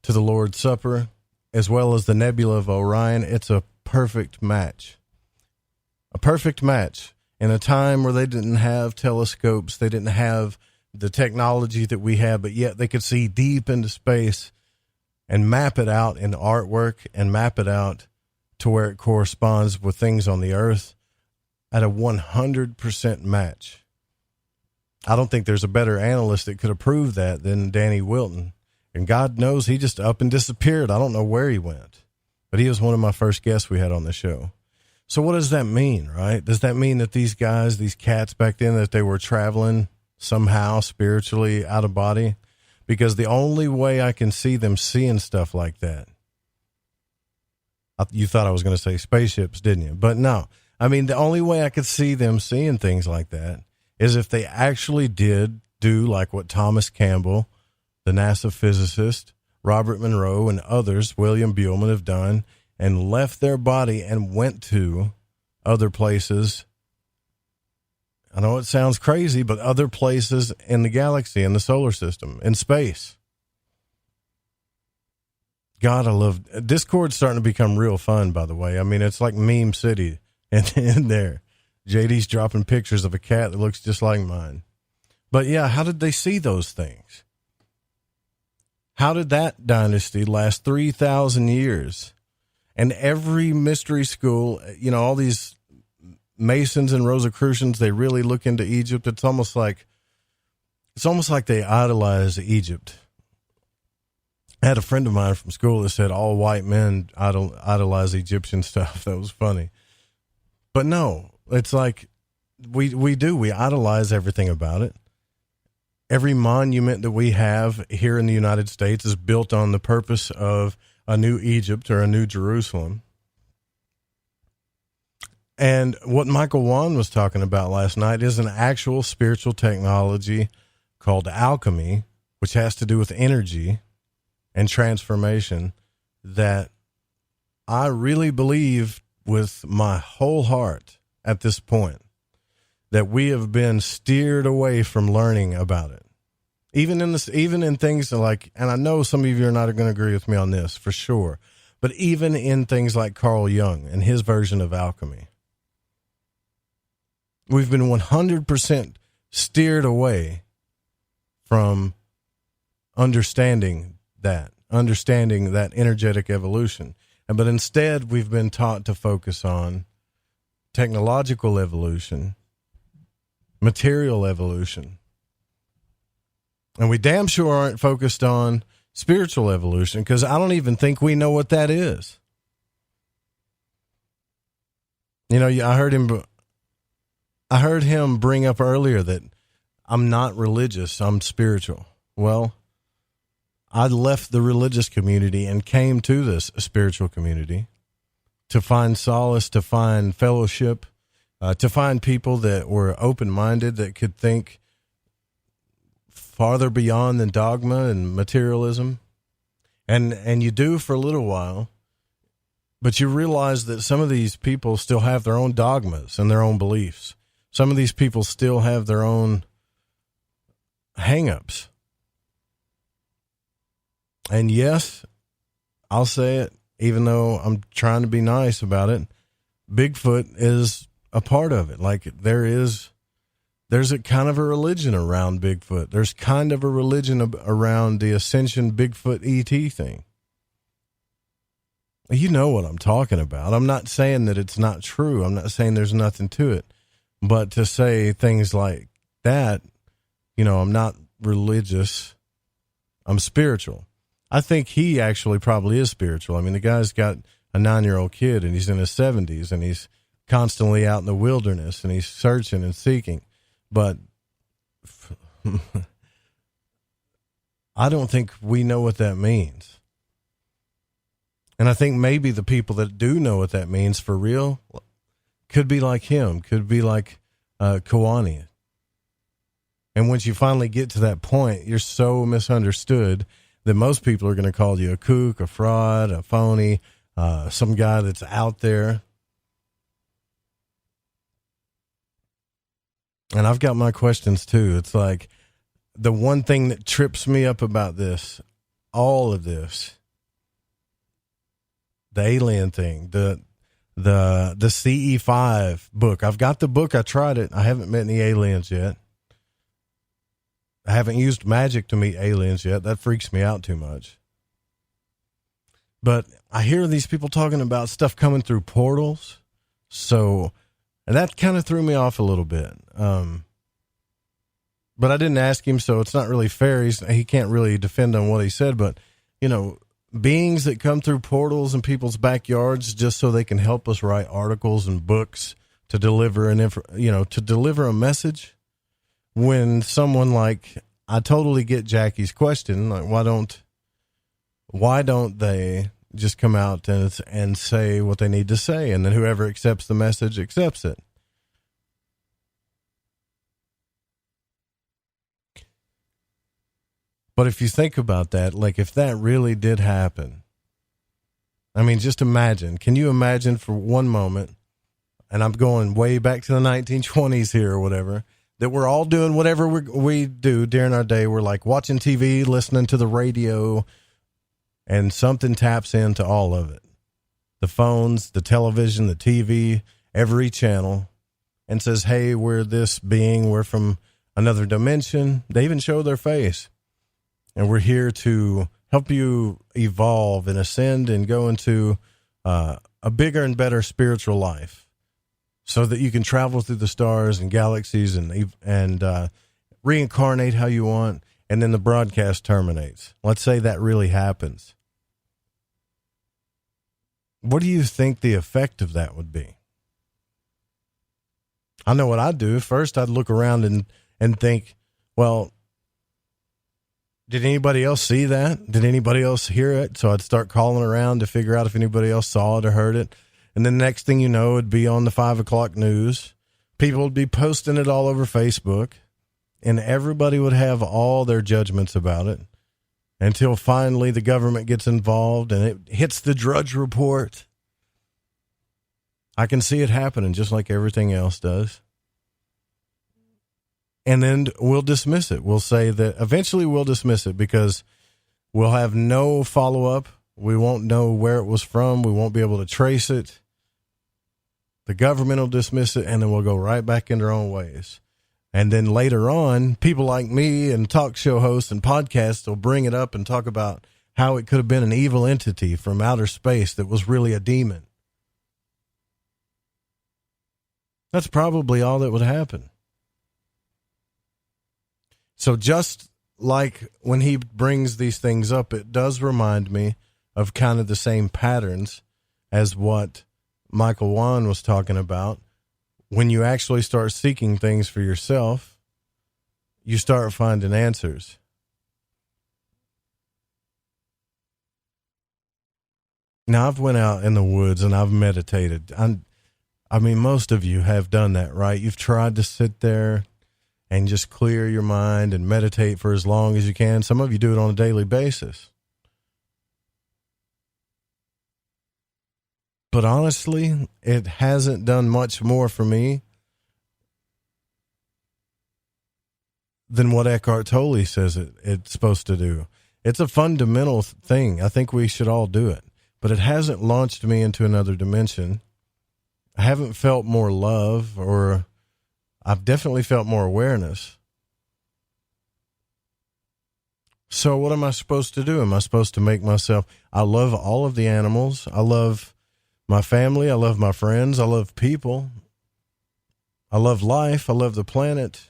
to the Lord's Supper, as well as the Nebula of Orion, it's a perfect match. A perfect match in a time where they didn't have telescopes, they didn't have the technology that we have, but yet they could see deep into space and map it out in artwork and map it out to where it corresponds with things on the earth at a 100% match. I don't think there's a better analyst that could have proved that than Danny Wilton. And God knows he just up and disappeared. I don't know where he went, but he was one of my first guests we had on the show. So what does that mean, right? Does that mean that these guys, these cats back then, that they were traveling somehow spiritually out of body? Because the only way I can see them seeing stuff like that, you thought I was going to say spaceships, didn't you? But no. I mean, the only way I could see them seeing things like that is if they actually did do like what Thomas Campbell, the NASA physicist, Robert Monroe, and others, William Buellman, have done, and left their body and went to other places. I know it sounds crazy, but other places in the galaxy, in the solar system, in space. God, I love Discord's starting to become real fun, by the way. I mean, it's like meme city in there. JD's dropping pictures of a cat that looks just like mine. But yeah, how did they see those things? How did that dynasty last 3,000 years? And every mystery school, you know, all these Masons and Rosicrucians, they really look into Egypt. It's almost like they idolize Egypt. I had a friend of mine from school that said all white men idolize Egyptian stuff. That was funny. But no, it's like we idolize everything about it. every monument that we have here in the United States is built on the purpose of a new Egypt or a new Jerusalem. And what Michael Wan was talking about last night is an actual spiritual technology called alchemy, which has to do with energy and transformation, that I really believe with my whole heart at this point that we have been steered away from learning about it. Even in things like, and I know some of you are not going to agree with me on this for sure, but even in things like Carl Jung and his version of alchemy, we've been 100% steered away from understanding that energetic evolution. But instead, we've been taught to focus on technological evolution, material evolution. And we damn sure aren't focused on spiritual evolution, because I don't even think we know what that is. You know, I heard him bring up earlier that I'm not religious, I'm spiritual. Well, I left the religious community and came to this spiritual community to find solace, to find fellowship, to find people that were open-minded, that could think farther beyond than dogma and materialism. And you do for a little while, but you realize that some of these people still have their own dogmas and their own beliefs. Some of these people still have their own hang-ups. And yes, I'll say it, even though I'm trying to be nice about it, Bigfoot is a part of it. Like there's a kind of a religion around Bigfoot. There's kind of a religion around the Ascension Bigfoot ET thing. You know what I'm talking about. I'm not saying that it's not true. I'm not saying there's nothing to it. But to say things like that, you know, I'm not religious, I'm spiritual. I think he actually probably is spiritual. I mean, the guy's got a 9-year-old kid and he's in his 70s and he's constantly out in the wilderness and he's searching and seeking. But I don't think we know what that means. And I think maybe the people that do know what that means for real could be like him, could be like Kewaunee. And once you finally get to that point, you're so misunderstood that most people are going to call you a kook, a fraud, a phony, some guy that's out there. And I've got my questions too. It's like the one thing that trips me up about this, all of this, the alien thing, the CE5 book. I've got the book. I tried it. I haven't met any aliens yet. I haven't used magic to meet aliens yet. That freaks me out too much. But I hear these people talking about stuff coming through portals. So, and that kind of threw me off a little bit. But I didn't ask him, so it's not really fair. He can't really defend on what he said. But, you know, beings that come through portals in people's backyards just so they can help us write articles and books to deliver to deliver a message. When someone like, I totally get Jackie's question, like why don't they just come out and say what they need to say, and then whoever accepts the message accepts it? But if you think about that, like if that really did happen, I mean, just imagine, can you imagine for one moment, and I'm going way back to the 1920s here or whatever, that we're all doing whatever we do during our day. We're like watching TV, listening to the radio, and something taps into all of it. The phones, the television, the TV, every channel, and says, hey, we're this being, we're from another dimension. They even show their face. And we're here to help you evolve and ascend and go into a bigger and better spiritual life, so that you can travel through the stars and galaxies and reincarnate how you want, and then the broadcast terminates. Let's say that really happens. What do you think the effect of that would be? I know what I'd do. First, I'd look around and think, well, Did anybody else see that? Did anybody else hear it? So I'd start calling around to figure out if anybody else saw it or heard it. And then the next thing you know, it'd be on the 5 o'clock news. People would be posting it all over Facebook, and everybody would have all their judgments about it until finally the government gets involved and it hits the Drudge Report. I can see it happening just like everything else does. And then we'll dismiss it. We'll say that eventually we'll dismiss it because we'll have no follow-up. We won't know where it was from. We won't be able to trace it. The government will dismiss it, and then we'll go right back in their own ways. And then later on, people like me and talk show hosts and podcasts will bring it up and talk about how it could have been an evil entity from outer space that was really a demon. That's probably all that would happen. So just like when he brings these things up, it does remind me of kind of the same patterns as what Michael Wan was talking about. When you actually start seeking things for yourself, you start finding answers. Now, I've went out in the woods and I've meditated. I mean, most of you have done that, right? You've tried to sit there and just clear your mind and meditate for as long as you can. Some of you do it on a daily basis. But honestly, it hasn't done much more for me than what Eckhart Tolle says it's supposed to do. It's a fundamental thing. I think we should all do it. But it hasn't launched me into another dimension. I haven't felt more love, or I've definitely felt more awareness. So what am I supposed to do? Am I supposed to make myself... I love all of the animals. I love my family. I love my friends. I love people. I love life. I love the planet.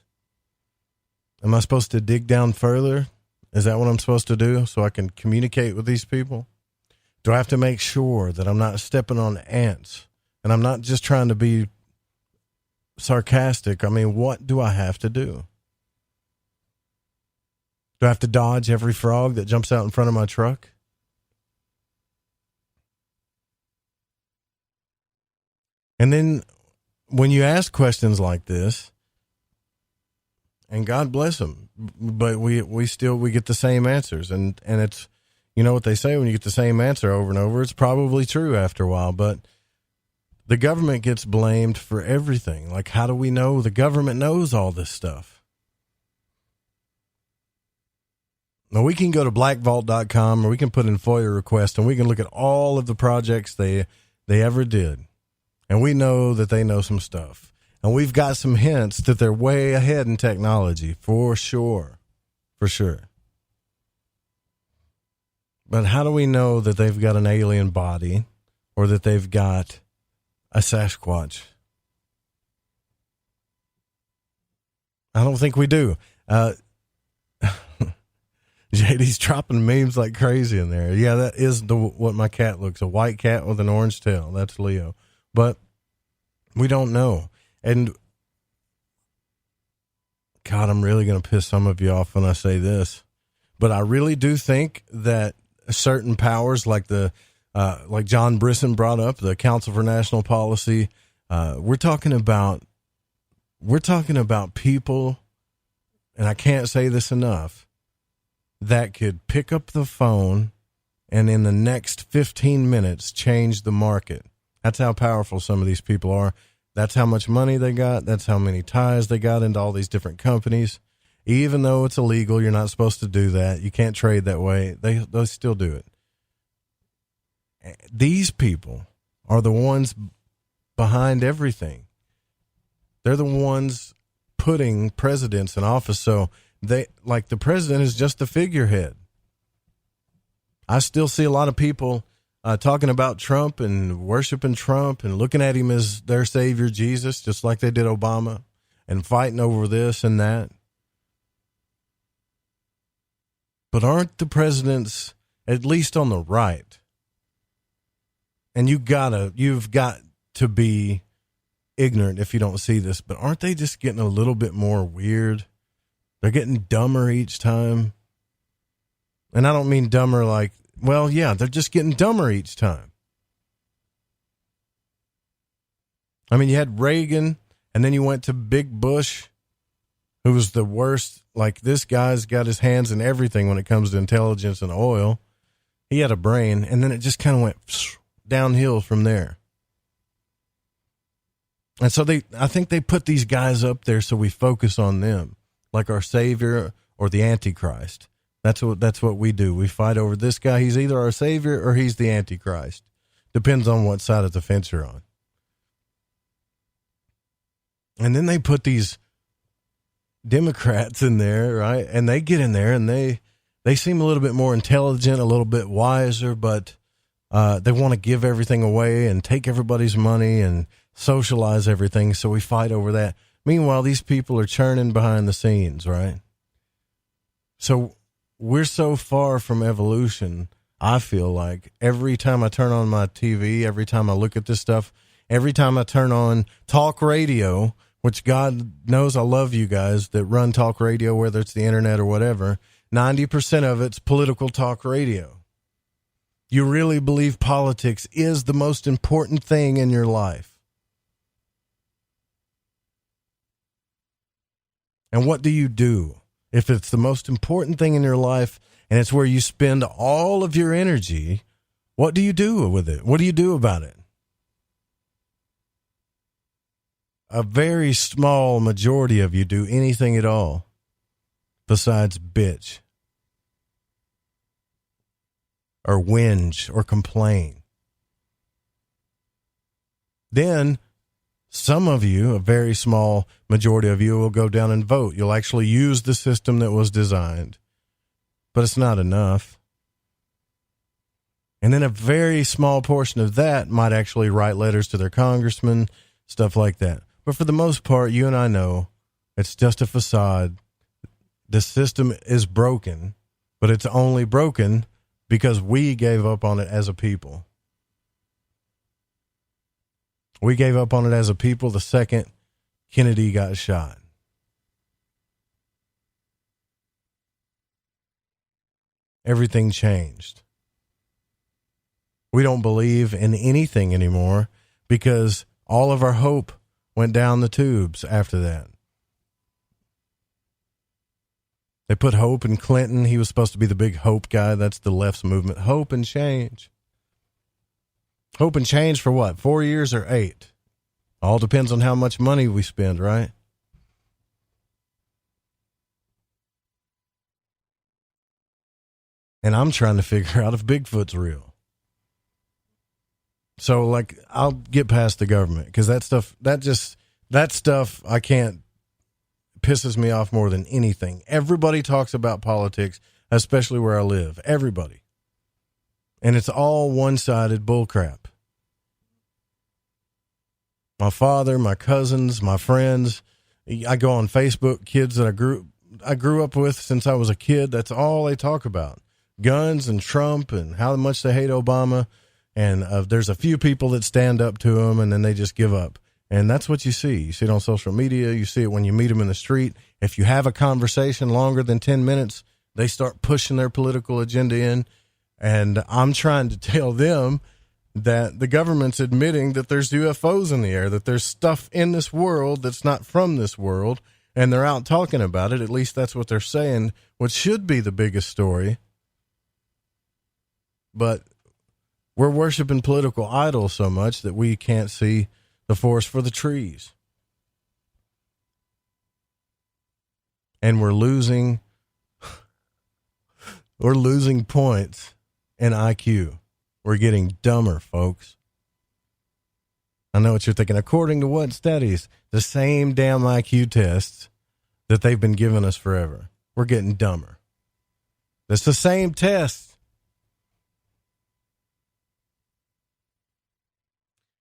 Am I supposed to dig down further? Is that what I'm supposed to do so I can communicate with these people? Do I have to make sure that I'm not stepping on ants? And I'm not just trying to be sarcastic. I mean, what do I have to do? Do I have to dodge every frog that jumps out in front of my truck? And then when you ask questions like this, and God bless them, but we get the same answers. And it's, you know what they say, when you get the same answer over and over, it's probably true after a while. But the government gets blamed for everything. Like, how do we know the government knows all this stuff? Now, we can go to blackvault.com, or we can put in FOIA requests, and we can look at all of the projects they ever did. And we know that they know some stuff. And we've got some hints that they're way ahead in technology, for sure. For sure. But how do we know that they've got an alien body, or that they've got a Sasquatch? I don't think we do. JD's dropping memes like crazy in there. Yeah, that is what my cat looks, a white cat with an orange tail. That's Leo. But we don't know. And God, I'm really going to piss some of you off when I say this, but I really do think that certain powers, like like John Brisson brought up, the Council for National Policy, we're talking about people, and I can't say this enough, that could pick up the phone and in the next 15 minutes change the market. That's how powerful some of these people are. That's how much money they got. That's how many ties they got into all these different companies. Even though it's illegal, you're not supposed to do that. You can't trade that way. They still do it. These people are the ones behind everything. They're the ones putting presidents in office. So the president is just the figurehead. I still see a lot of people talking about Trump and worshiping Trump and looking at him as their savior, Jesus, just like they did Obama, and fighting over this and that. But aren't the presidents, at least on the right, and you've got to be ignorant if you don't see this, but aren't they just getting a little bit more weird? They're getting dumber each time. And I don't mean dumber like, well, yeah, they're just getting dumber each time. I mean, you had Reagan, and then you went to Big Bush, who was the worst. Like, this guy's got his hands in everything when it comes to intelligence and oil. He had a brain, and then it just kind of went downhill from there. And so I think they put these guys up there so we focus on them, like our Savior or the Antichrist. That's what we do. We fight over this guy. He's either our Savior or he's the Antichrist. Depends on what side of the fence you're on. And then they put these Democrats in there, right? And they get in there and they seem a little bit more intelligent, a little bit wiser, but they want to give everything away and take everybody's money and socialize everything. So we fight over that. Meanwhile, these people are churning behind the scenes, right? So we're so far from evolution. I feel like every time I turn on my TV, every time I look at this stuff, every time I turn on talk radio, which God knows I love you guys that run talk radio, whether it's the internet or whatever, 90% of it's political talk radio. You really believe politics is the most important thing in your life. And what do you do if it's the most important thing in your life and it's where you spend all of your energy? What do you do with it? What do you do about it? A very small majority of you do anything at all besides bitch or whinge or complain. Then some of you, a very small majority of you, will go down and vote. You'll actually use the system that was designed, but it's not enough. And then a very small portion of that might actually write letters to their congressman, stuff like that. But for the most part, you and I know it's just a facade. The system is broken, but it's only broken because we gave up on it as a people. We gave up on it as a people the second Kennedy got shot. Everything changed. We don't believe in anything anymore because all of our hope went down the tubes after that. They put hope in Clinton. He was supposed to be the big hope guy. That's the left's movement. Hope and change. Hope and change for what? 4 years or 8? All depends on how much money we spend, right? And I'm trying to figure out if Bigfoot's real. So, like, I'll get past the government because that stuff I can't, pisses me off more than anything. Everybody talks about politics, especially where I live. Everybody. And it's all one-sided bullcrap. My father, my cousins, my friends, I go on Facebook, kids that I grew up with since I was a kid. That's all they talk about. Guns and Trump and how much they hate Obama. And there's a few people that stand up to him and then they just give up. And that's what you see. You see it on social media. You see it when you meet them in the street. If you have a conversation longer than 10 minutes, they start pushing their political agenda in. And I'm trying to tell them that the government's admitting that there's UFOs in the air, that there's stuff in this world that's not from this world, and they're out talking about it. At least that's what they're saying, what should be the biggest story. But we're worshiping political idols so much that we can't see the forest for the trees. And we're losing points in IQ. We're getting dumber, folks. I know what you're thinking. According to what studies? The same damn IQ tests that they've been giving us forever. We're getting dumber. It's the same test.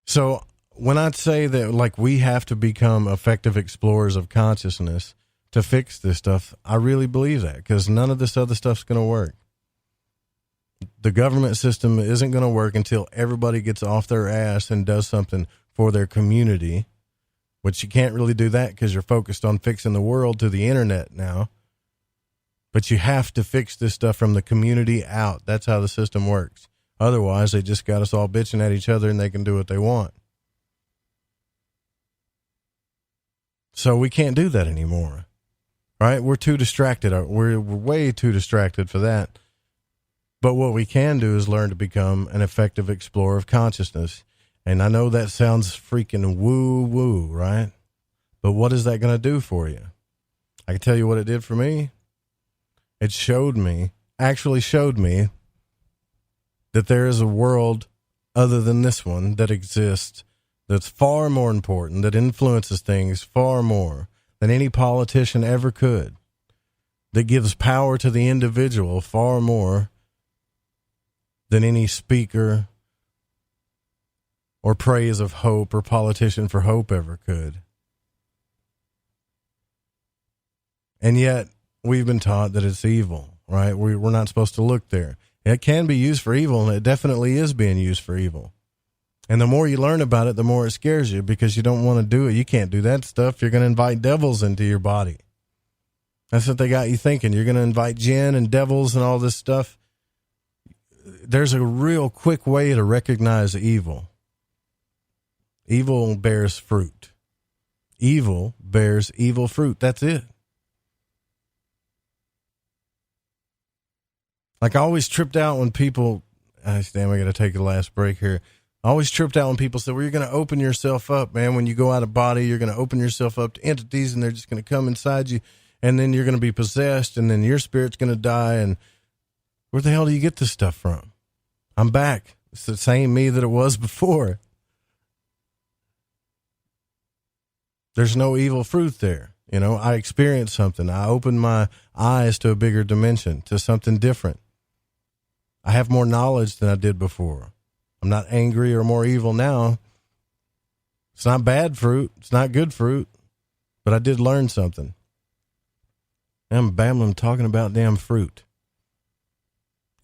So when I say that, like, we have to become effective explorers of consciousness to fix this stuff, I really believe that because none of this other stuff's going to work. The government system isn't going to work until everybody gets off their ass and does something for their community, which you can't really do that because you're focused on fixing the world to the internet now. But you have to fix this stuff from the community out. That's how the system works. Otherwise, they just got us all bitching at each other and they can do what they want. So we can't do that anymore, right? We're too distracted. We're way too distracted for that. But what we can do is learn to become an effective explorer of consciousness. And I know that sounds freaking woo-woo, right? But what is that going to do for you? I can tell you what it did for me. It actually showed me that there is a world other than this one that exists, that's far more important, that influences things far more than any politician ever could, that gives power to the individual far more than any speaker or praise of hope or politician for hope ever could. And yet we've been taught that it's evil, right? We're not supposed to look there. It can be used for evil, and it definitely is being used for evil. And the more you learn about it, the more it scares you, because you don't want to do it. You can't do that stuff. You're going to invite devils into your body. That's what they got you thinking. You're going to invite jinn and devils and all this stuff. There's a real quick way to recognize evil. Evil bears fruit. Evil bears evil fruit. That's it. Like, I always tripped out when people, damn, I got to take the last break here. I always tripped out when people said, well, you're going to open yourself up, man. When you go out of body, you're going to open yourself up to entities, and they're just going to come inside you, and then you're going to be possessed, and then your spirit's going to die. And where the hell do you get this stuff from? I'm back. It's the same me that it was before. There's no evil fruit there. You know, I experienced something. I opened my eyes to a bigger dimension, to something different. I have more knowledge than I did before. I'm not angry or more evil now. It's not bad fruit. It's not good fruit. But I did learn something. I'm babbling talking about damn fruit.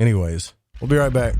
Anyways, we'll be right back.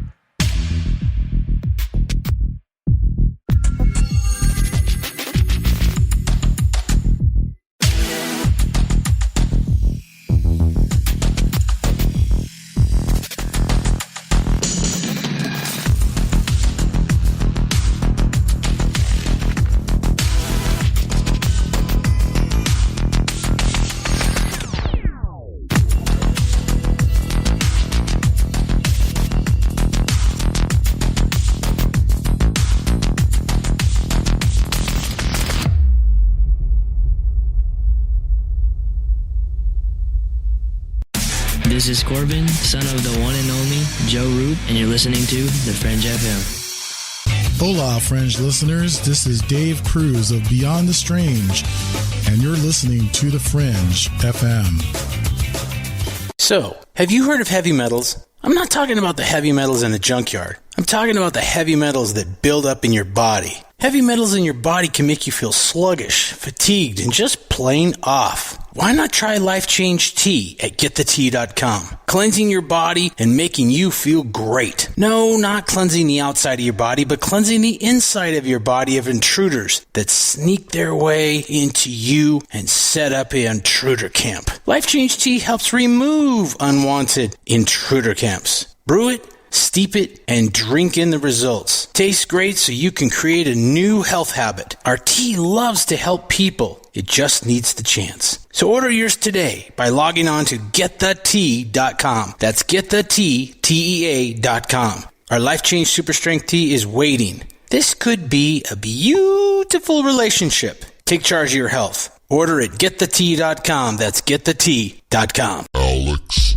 This is Corbin, son of the one and only Joe Roop, and you're listening to The Fringe FM. Hola, Fringe listeners. This is Dave Cruz of Beyond the Strange, and you're listening to The Fringe FM. So, have you heard of heavy metals? I'm not talking about the heavy metals in the junkyard. I'm talking about the heavy metals that build up in your body. Heavy metals in your body can make you feel sluggish, fatigued, and just plain off. Why not try Life Change Tea at getthetea.com? Cleansing your body and making you feel great. No, not cleansing the outside of your body, but cleansing the inside of your body of intruders that sneak their way into you and set up an intruder camp. Life Change Tea helps remove unwanted intruder camps. Brew it, steep it, and drink in the results. Tastes great, so you can create a new health habit. Our tea loves to help people. It just needs the chance. So order yours today by logging on to getthetea.com. That's getthetea.com. Our Life Change Super Strength Tea is waiting. This could be a beautiful relationship. Take charge of your health. Order at getthetea.com. That's getthetea.com. Alex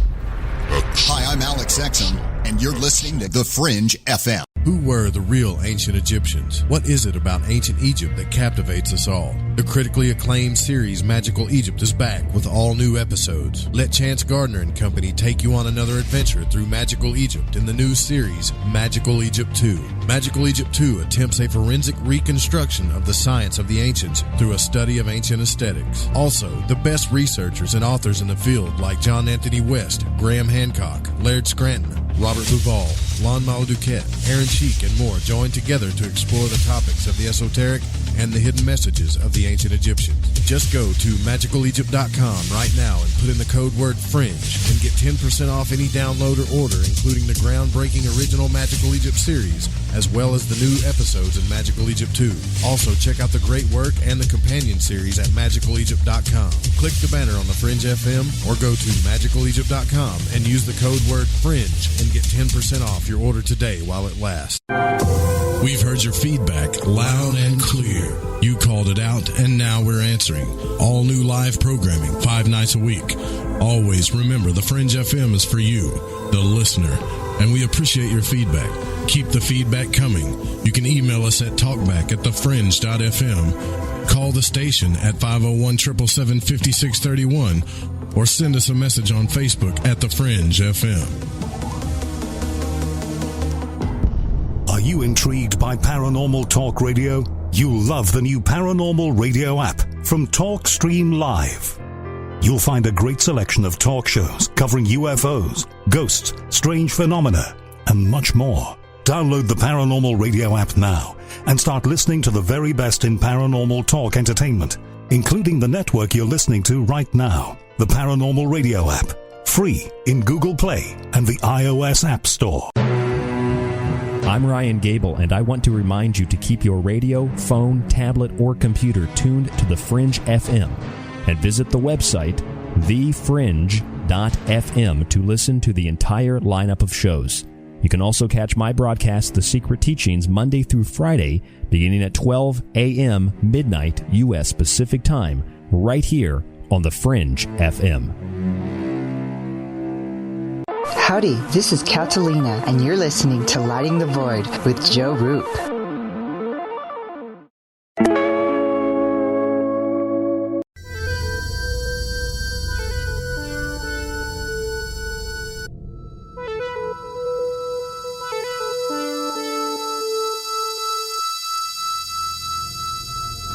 X. Hi, I'm Alex Exum, and you're listening to The Fringe FM. Who were the real ancient Egyptians? What is it about ancient Egypt that captivates us all? The critically acclaimed series Magical Egypt is back with all new episodes. Let Chance Gardner and company take you on another adventure through Magical Egypt in the new series Magical Egypt 2. Magical Egypt 2 attempts a forensic reconstruction of the science of the ancients through a study of ancient aesthetics. Also, the best researchers and authors in the field like John Anthony West, Graham Hancock, Laird Scranton, Robert Duval, Lon Maladuquette, Aaron Cheek, and more join together to explore the topics of the esoteric and the hidden messages of the ancient Egyptians. Just go to magicalegypt.com right now and put in the code word FRINGE and get 10% off any download or order, including the groundbreaking original Magical Egypt series, as well as the new episodes in Magical Egypt 2. Also, check out the great work and the companion series at magicalegypt.com. Click the banner on the Fringe FM or go to magicalegypt.com and use the code word FRINGE and get 10% off your order today while it lasts. We've heard your feedback loud and clear. You called it out, and now we're answering. All new live programming, 5 nights a week. Always remember, the Fringe FM is for you, the listener, and we appreciate your feedback. Keep the feedback coming. You can email us at talkback@thefringe.fm, call the station at 501-777-5631, or send us a message on Facebook at The Fringe FM. Are you intrigued by Paranormal Talk Radio? You'll love the new Paranormal Radio app from TalkStream Live. You'll find a great selection of talk shows covering UFOs, ghosts, strange phenomena, and much more. Download the Paranormal Radio app now and start listening to the very best in paranormal talk entertainment, including the network you're listening to right now, the Paranormal Radio app, free in Google Play and the iOS App Store. I'm Ryan Gable, and I want to remind you to keep your radio, phone, tablet, or computer tuned to the Fringe FM, and visit the website thefringe.fm to listen to the entire lineup of shows. You can also catch my broadcast, The Secret Teachings, Monday through Friday, beginning at 12 a.m. midnight U.S. Pacific Time, right here on the Fringe FM. Howdy, this is Catalina, and you're listening to Lighting the Void with Joe Roop.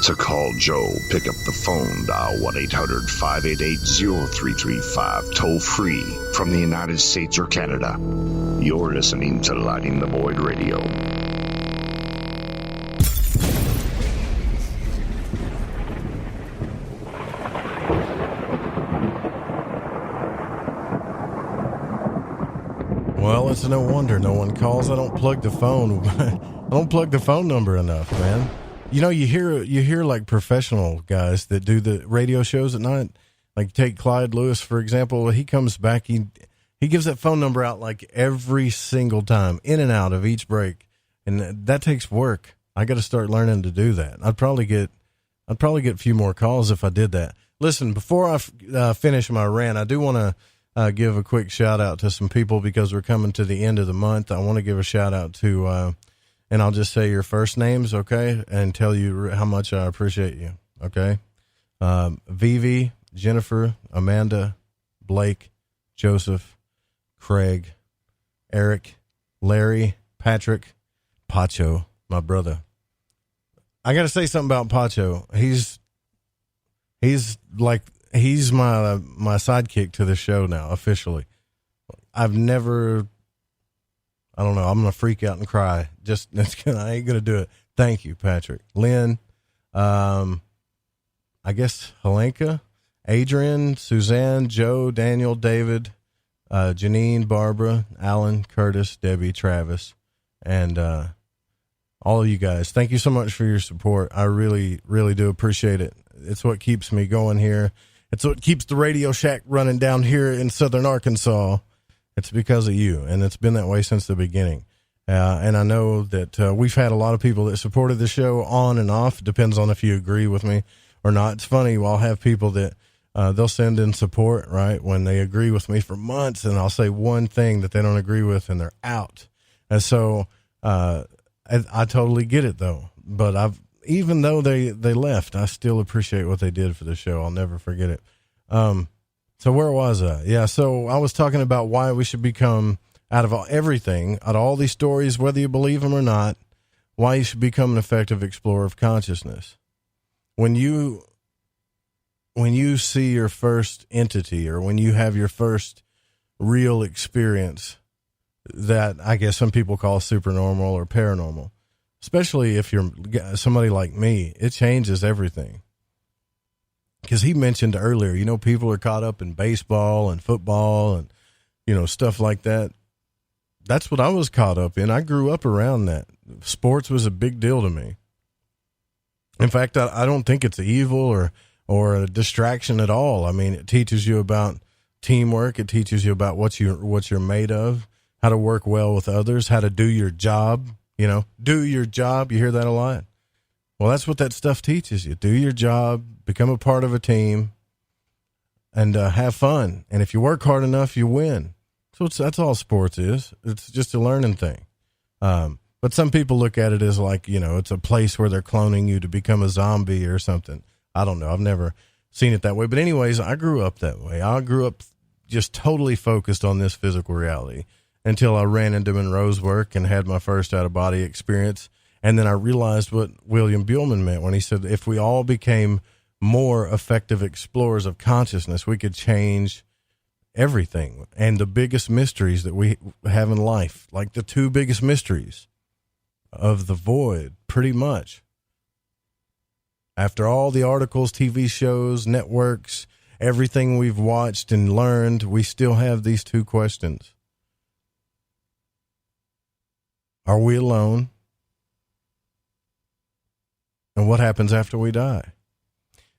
To call Joe, pick up the phone, dial 1-800-588-0335, toll free from the United States or Canada. You're listening to Lighting the Void Radio. Well, it's no wonder no one calls. I don't plug the phone. I don't plug the phone number enough, man. You know, you hear like professional guys that do the radio shows at night. Like take Clyde Lewis, for example. He comes back, he gives that phone number out like every single time, in and out of each break. And that takes work. I got to start learning to do that. I'd probably get a few more calls if I did that. Listen, before I finish my rant, I do want to give a quick shout out to some people because we're coming to the end of the month. I want to give a shout out to, and I'll just say your first names, okay, and tell you how much I appreciate you, okay? Vivi, Jennifer, Amanda, Blake, Joseph, Craig, Eric, Larry, Patrick, Pacho, my brother. I got to say something about Pacho. He's my sidekick to the show now, officially. I don't know. I'm going to freak out and cry. I ain't going to do it. Thank you, Patrick. Lynn, I guess Helenka, Adrian, Suzanne, Joe, Daniel, David, Janine, Barbara, Alan, Curtis, Debbie, Travis, and all of you guys. Thank you so much for your support. I really, really do appreciate it. It's what keeps me going here. It's what keeps the Radio Shack running down here in Southern Arkansas. It's because of you, and it's been that way since the beginning. And I know that we've had a lot of people that supported the show on and off. Depends on if you agree with me or not. It's funny, I'll have people that they'll send in support, right, when they agree with me for months, and I'll say one thing that they don't agree with, and they're out. And so I totally get it, though. But even though they left, I still appreciate what they did for the show. I'll never forget it. So where was I? Yeah, so I was talking about why we should become, out of everything, out of all these stories, whether you believe them or not, why you should become an effective explorer of consciousness. When you see your first entity, or when you have your first real experience that I guess some people call supernormal or paranormal, especially if you're somebody like me, it changes everything. Because he mentioned earlier, you know, people are caught up in baseball and football and, you know, stuff like that. That's what I was caught up in. I grew up around that. Sports was a big deal to me. In fact, I don't think it's evil or a distraction at all. I mean, it teaches you about teamwork. It teaches you about what you're made of, how to work well with others, how to do your job. You know, do your job. You hear that a lot. Well, that's what that stuff teaches you. Do your job, become a part of a team, and have fun. And if you work hard enough, you win. So that's all sports is. It's just a learning thing. But some people look at it as like, you know, it's a place where they're cloning you to become a zombie or something. I don't know. I've never seen it that way. But anyways, I grew up that way. I grew up just totally focused on this physical reality until I ran into Monroe's work and had my first out-of-body experience. And then I realized what William Buhlman meant when he said, if we all became more effective explorers of consciousness, we could change everything. And the biggest mysteries that we have in life, like the two biggest mysteries of the void, pretty much. After all the articles, TV shows, networks, everything we've watched and learned, we still have these two questions. Are we alone? And what happens after we die?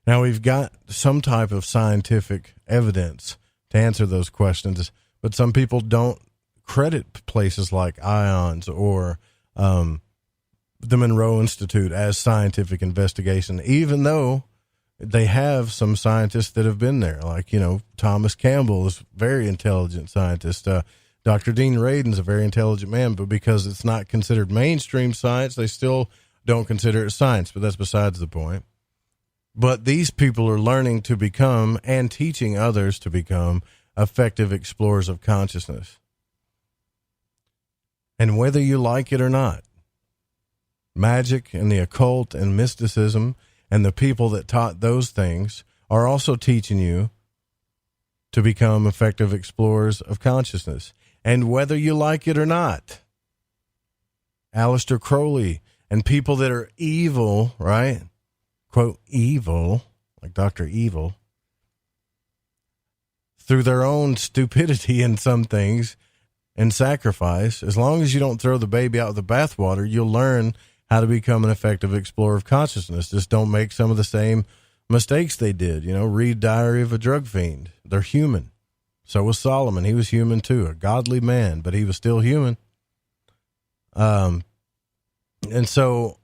Now, we've got some type of scientific evidence to answer those questions, but some people don't credit places like IONS or the Monroe Institute as scientific investigation, even though they have some scientists that have been there. Like, you know, Thomas Campbell is a very intelligent scientist. Dr. Dean Radin's a very intelligent man, but because it's not considered mainstream science, they still don't consider it science, but that's besides the point. But these people are learning to become and teaching others to become effective explorers of consciousness. And whether you like it or not, magic and the occult and mysticism and the people that taught those things are also teaching you to become effective explorers of consciousness. And whether you like it or not, Aleister Crowley and people that are evil, right? Quote, evil, like Dr. Evil, through their own stupidity in some things and sacrifice, as long as you don't throw the baby out with the bathwater, you'll learn how to become an effective explorer of consciousness. Just don't make some of the same mistakes they did. You know, read Diary of a Drug Fiend. They're human. So was Solomon. He was human too, a godly man, but he was still human. And so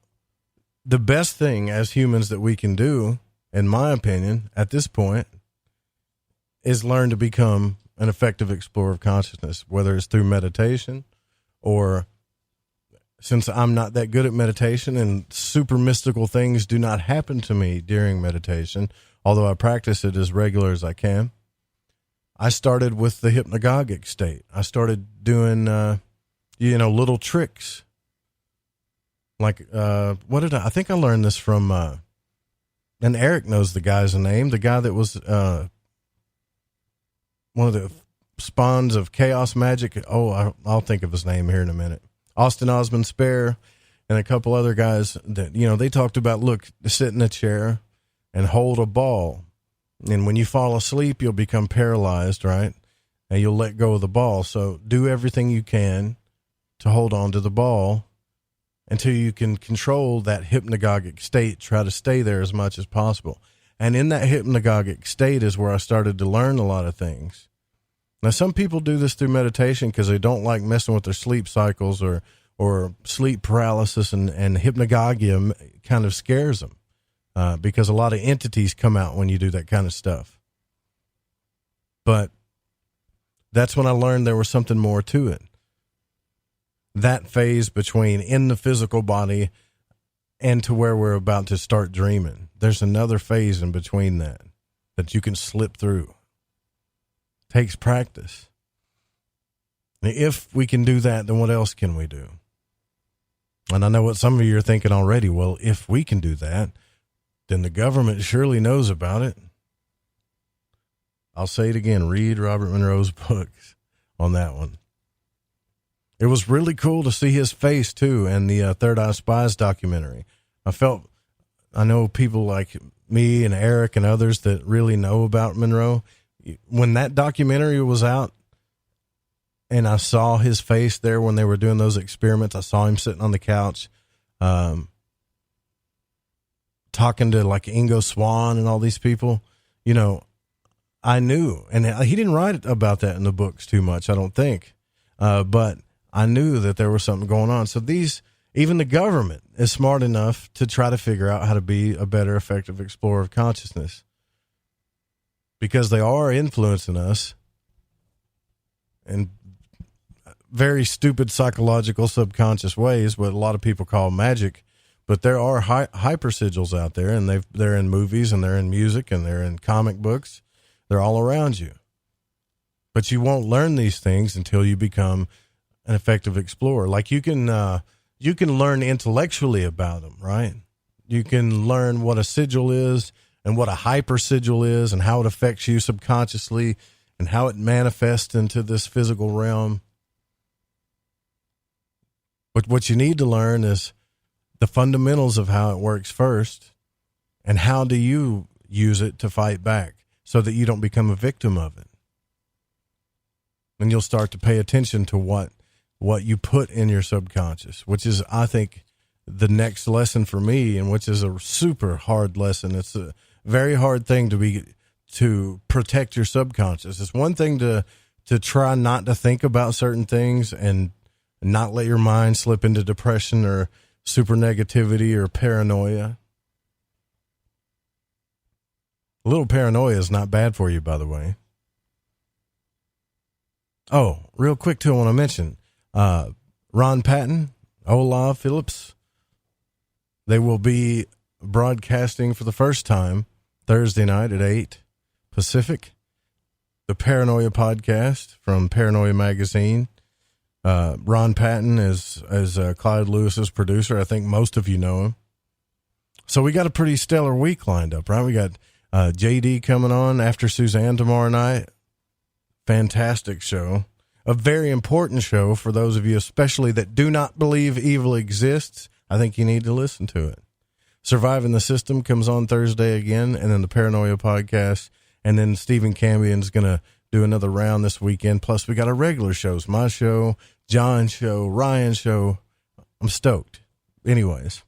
the best thing as humans that we can do, in my opinion, at this point, is learn to become an effective explorer of consciousness, whether it's through meditation or, since I'm not that good at meditation and super mystical things do not happen to me during meditation, although I practice it as regular as I can, I started with the hypnagogic state. I started doing, little tricks. Like, I think I learned this from, and Eric knows the guy's name, the guy that was one of the spawns of chaos magic. Oh, I'll think of his name here in a minute. Austin Osman Spare and a couple other guys that, you know, they talked about, look, sit in a chair and hold a ball. And when you fall asleep, you'll become paralyzed, right? And you'll let go of the ball. So do everything you can to hold on to the ball until you can control that hypnagogic state. Try to stay there as much as possible. And in that hypnagogic state is where I started to learn a lot of things. Now, some people do this through meditation because they don't like messing with their sleep cycles or sleep paralysis, and hypnagogia kind of scares them because a lot of entities come out when you do that kind of stuff. But that's when I learned there was something more to it. That phase between in the physical body and to where we're about to start dreaming, there's another phase in between that you can slip through. Takes practice. If we can do that, then what else can we do? And I know what some of you are thinking already. Well, if we can do that, then the government surely knows about it. I'll say it again. Read Robert Monroe's books on that one. It was really cool to see his face too, and the Third Eye Spies documentary. I know people like me and Eric and others that really know about Monroe. When that documentary was out and I saw his face there when they were doing those experiments, I saw him sitting on the couch, talking to like Ingo Swann and all these people, you know, I knew, and he didn't write about that in the books too much, I don't think. But I knew that there was something going on. So even the government is smart enough to try to figure out how to be a better effective explorer of consciousness, because they are influencing us in very stupid psychological subconscious ways, what a lot of people call magic. But there are hyper sigils out there, and they're in movies, and they're in music, and they're in comic books. They're all around you. But you won't learn these things until you become an effective explorer. Like you can learn intellectually about them, right? You can learn what a sigil is and what a hyper sigil is and how it affects you subconsciously and how it manifests into this physical realm. But what you need to learn is the fundamentals of how it works first, and how do you use it to fight back so that you don't become a victim of it. And you'll start to pay attention to what you put in your subconscious, which is, I think, the next lesson for me, and which is a super hard lesson. It's a very hard thing to protect your subconscious. It's one thing to try not to think about certain things and not let your mind slip into depression or super negativity or paranoia. A little paranoia is not bad for you, by the way. Oh, real quick too, I want to mention Ron Patton, Olav Phillips. They will be broadcasting for the first time Thursday night at 8 Pacific, the Paranoia podcast from Paranoia Magazine. Ron Patton is Clyde Lewis's producer. I think most of you know him. So we got a pretty stellar week lined up, right? We got JD coming on after Suzanne tomorrow night. Fantastic show. A very important show for those of you, especially that do not believe evil exists. I think you need to listen to it. Surviving the System comes on Thursday again, and then the Paranoia podcast, and then Stephen Cambion's going to do another round this weekend. Plus, we got our regular shows, my show, John's show, Ryan's show. I'm stoked. Anyways.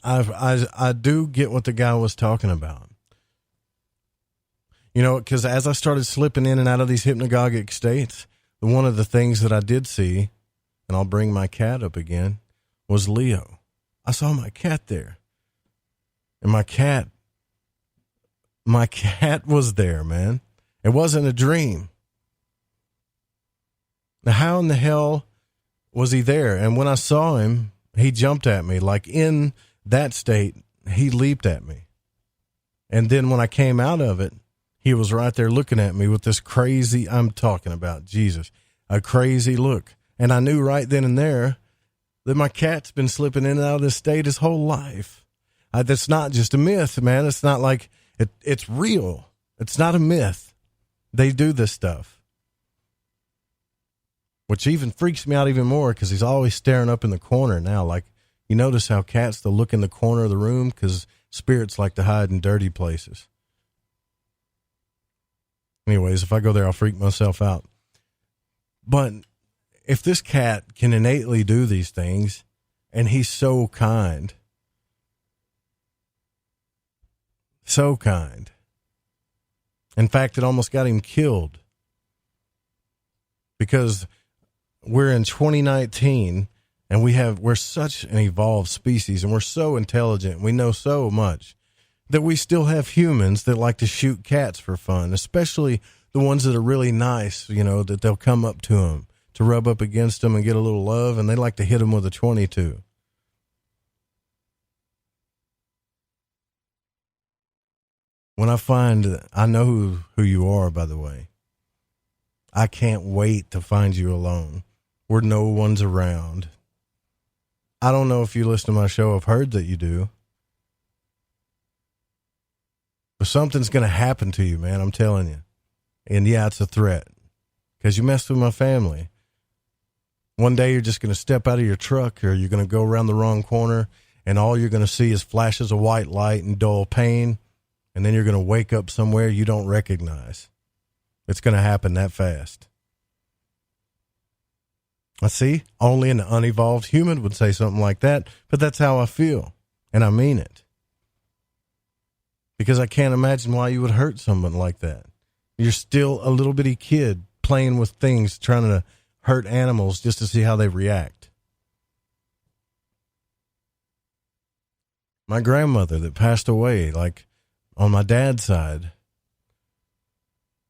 I do get what the guy was talking about. You know, because as I started slipping in and out of these hypnagogic states, one of the things that I did see, and I'll bring my cat up again, was Leo. I saw my cat there. And my cat was there, man. It wasn't a dream. Now, how in the hell was he there? And when I saw him, he jumped at me. Like in that state, he leaped at me. And then when I came out of it, he was right there looking at me with this crazy, I'm talking about Jesus, a crazy look. And I knew right then and there that my cat's been slipping in and out of this state his whole life. That's not just a myth, man. It's not like it's real. It's not a myth. They do this stuff. Which even freaks me out even more because he's always staring up in the corner now. Like, you notice how cats, they'll look in the corner of the room because spirits like to hide in dirty places. Anyways, if I go there, I'll freak myself out. But if this cat can innately do these things, and he's so kind, in fact, it almost got him killed because we're in 2019 and we're such an evolved species and we're so intelligent. We know so much that we still have humans that like to shoot cats for fun, especially the ones that are really nice, you know, that they'll come up to them to rub up against them and get a little love, and they like to hit them with a 22. When I know who you are, by the way. I can't wait to find you alone where no one's around. I don't know if you listen to my show. I've heard that you do. But something's going to happen to you, man. I'm telling you. And yeah, it's a threat because you messed with my family. One day you're just going to step out of your truck, or you're going to go around the wrong corner, and all you're going to see is flashes of white light and dull pain. And then you're going to wake up somewhere you don't recognize. It's going to happen that fast. I see. Only an unevolved human would say something like that, but that's how I feel. And I mean it. Because I can't imagine why you would hurt someone like that. You're still a little bitty kid playing with things, trying to hurt animals just to see how they react. My grandmother that passed away, like on my dad's side,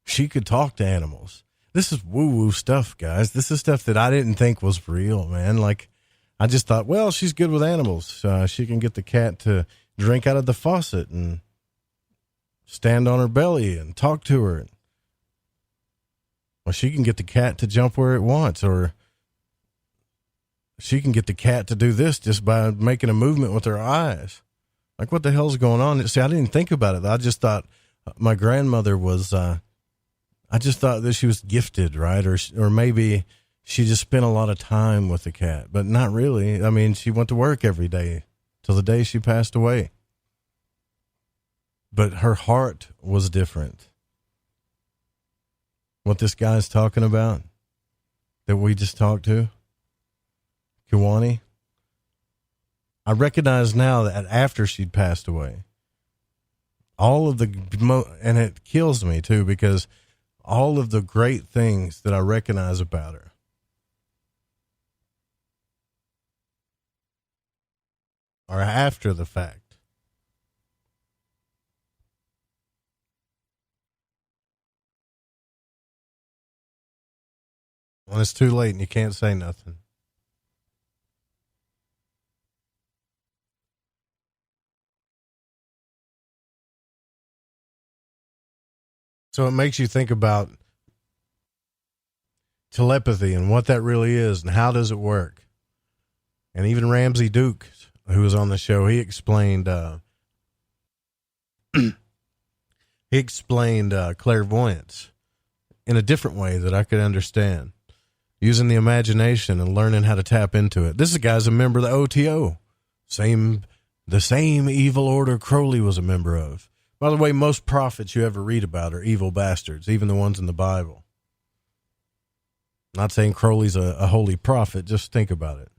she could talk to animals. This is woo-woo stuff, guys. This is stuff that I didn't think was real, man. Like, I just thought, well, she's good with animals. She can get the cat to drink out of the faucet and stand on her belly and talk to her. Well, she can get the cat to jump where it wants, or she can get the cat to do this just by making a movement with her eyes. Like, what the hell's going on? See, I didn't think about it. I just thought my grandmother was, I just thought that she was gifted, right? Or maybe she just spent a lot of time with the cat, but not really. I mean, she went to work every day till the day she passed away. But her heart was different. What this guy's talking about that we just talked to, Kewaunee, I recognize now that after she'd passed away, all of and it kills me too, because all of the great things that I recognize about her are after the fact. When it's too late and you can't say nothing. So it makes you think about telepathy and what that really is and how does it work. And even Ramsey Duke, who was on the show, he explained clairvoyance in a different way that I could understand, using the imagination and learning how to tap into it. This guy's a member of the OTO, the same evil order Crowley was a member of. By the way, most prophets you ever read about are evil bastards, even the ones in the Bible. Not saying Crowley's a holy prophet, just think about it.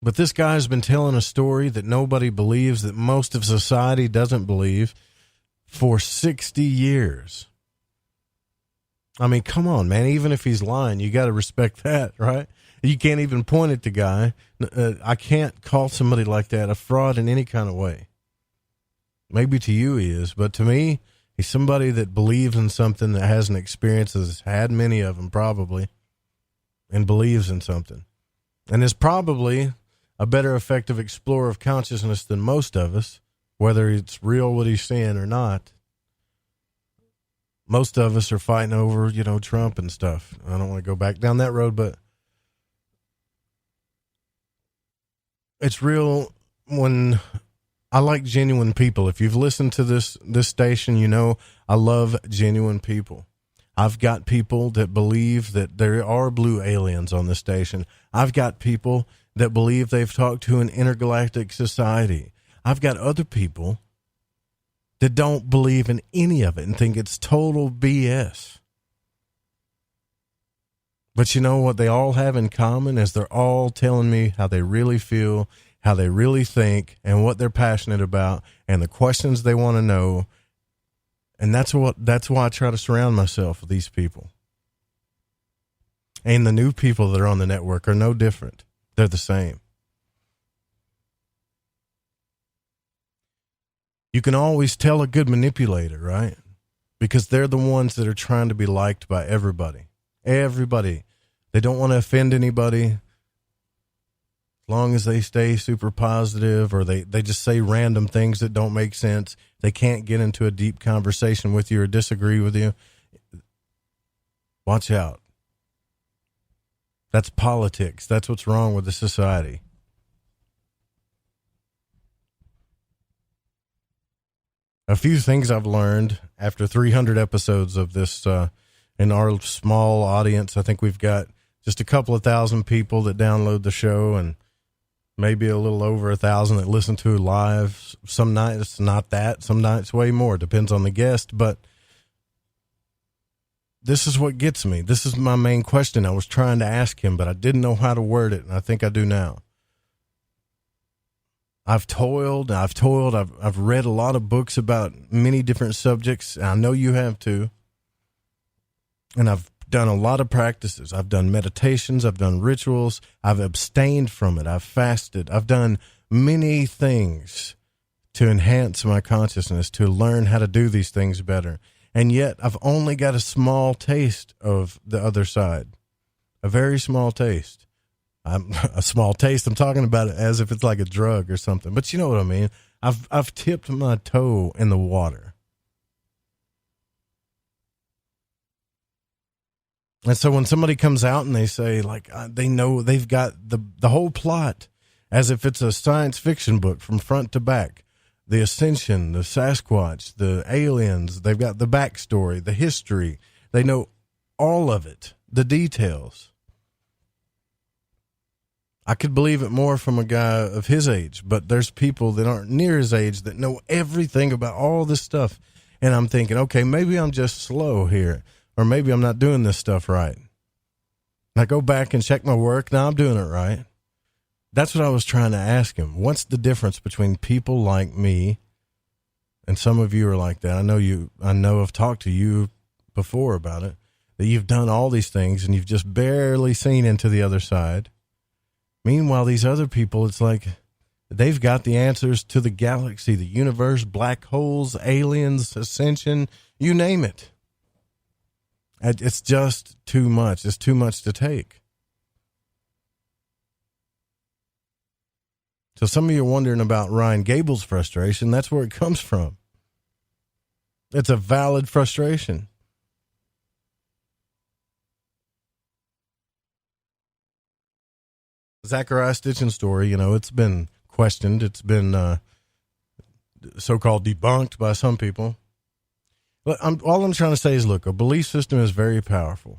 But this guy's been telling a story that nobody believes, that most of society doesn't believe, for 60 years. I mean, come on, man. Even if he's lying, you got to respect that, right? You can't even point at the guy. I can't call somebody like that a fraud in any kind of way. Maybe to you he is, but to me, he's somebody that believes in something, that has an experience, has had many of them probably, and believes in something. And is probably a better effective explorer of consciousness than most of us, whether it's real what he's saying or not. Most of us are fighting over, Trump and stuff. I don't want to go back down that road, but it's real when I like genuine people. If you've listened to this station, I love genuine people. I've got people that believe that there are blue aliens on this station. I've got people that believe they've talked to an intergalactic society. I've got other people that don't believe in any of it and think it's total BS. But you know what they all have in common is they're all telling me how they really feel, how they really think, and what they're passionate about, and the questions they want to know. And that's why I try to surround myself with these people. And the new people that are on the network are no different. They're the same. You can always tell a good manipulator, right? Because they're the ones that are trying to be liked by everybody. Everybody. They don't want to offend anybody. As long as they stay super positive, or they just say random things that don't make sense. They can't get into a deep conversation with you or disagree with you. Watch out. That's politics. That's what's wrong with the society. a few things I've learned after 300 episodes of this, in our small audience. I think we've got just a couple of thousand people that download the show, and maybe a little over 1,000 that listen to it live. Some nights not that, some nights way more, depends on the guest. But this is what gets me. This is my main question I was trying to ask him, but I didn't know how to word it, and I think I do now. I've toiled, I've read a lot of books about many different subjects, and I know you have too. And I've done a lot of practices. I've done meditations, I've done rituals, I've abstained from it, I've fasted, I've done many things to enhance my consciousness, to learn how to do these things better. And yet I've only got a small taste of the other side, a very small taste. A small taste. I'm talking about it as if it's like a drug or something, but you know what I mean? I've tipped my toe in the water. And so when somebody comes out and they say, like, they know they've got the whole plot as if it's a science fiction book from front to back, the ascension, the Sasquatch, the aliens, they've got the backstory, the history, they know all of it, the details. I could believe it more from a guy of his age, but there's people that aren't near his age that know everything about all this stuff. And I'm thinking, okay, maybe I'm just slow here, or maybe I'm not doing this stuff right. And I go back and check my work. Now I'm doing it right. That's what I was trying to ask him. What's the difference between people like me, and some of you are like that. I know I've talked to you before about it, that you've done all these things and you've just barely seen into the other side. Meanwhile, these other people, it's like they've got the answers to the galaxy, the universe, black holes, aliens, ascension, you name it. It's just too much. It's too much to take. So some of you are wondering about Ryan Gable's frustration. That's where it comes from. It's a valid frustration. Zachariah Stitchin's story, it's been questioned. It's been so-called debunked by some people. But all I'm trying to say is, look, a belief system is very powerful.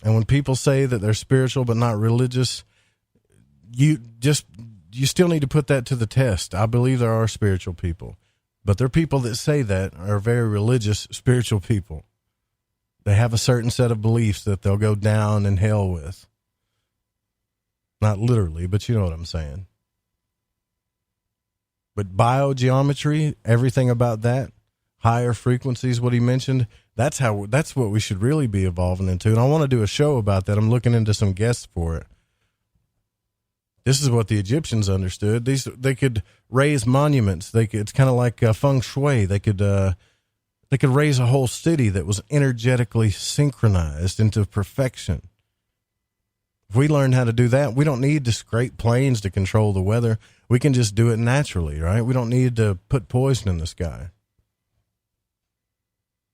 And when people say that they're spiritual but not religious, you still need to put that to the test. I believe there are spiritual people. But there are people that say that are very religious, spiritual people. They have a certain set of beliefs that they'll go down in hell with. Not literally, but you know what I'm saying. But biogeometry, everything about that, higher frequencies, what he mentioned, that's what we should really be evolving into. And I want to do a show about that. I'm looking into some guests for it. This is what the Egyptians understood. They could raise monuments. It's kind of like feng shui. They could raise a whole city that was energetically synchronized into perfection. If we learn how to do that, we don't need to scrape planes to control the weather. We can just do it naturally, right? We don't need to put poison in the sky.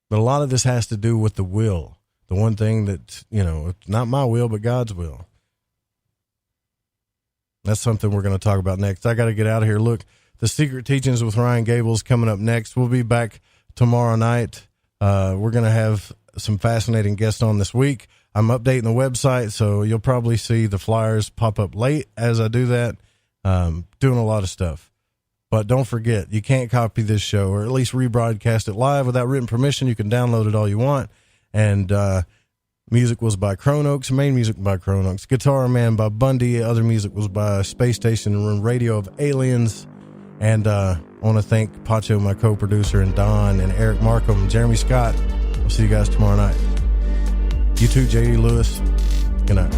But a lot of this has to do with the will. The one thing that, it's not my will, but God's will. That's something we're going to talk about next. I got to get out of here. Look, the Secret Teachings with Ryan Gable is coming up next. We'll be back tomorrow night. We're going to have some fascinating guests on this week. I'm updating the website, so you'll probably see the flyers pop up late as I do that. Doing a lot of stuff. But don't forget, you can't copy this show, or at least rebroadcast it live without written permission. You can download it all you want. And music was by Chronox, main music by Chronox, Guitar Man by Bundy, other music was by Space Station and Radio of Aliens. And I want to thank Pacho, my co-producer, and Don, and Eric Markham, Jeremy Scott. We'll see you guys tomorrow night. You too, J.D. Lewis. Good night.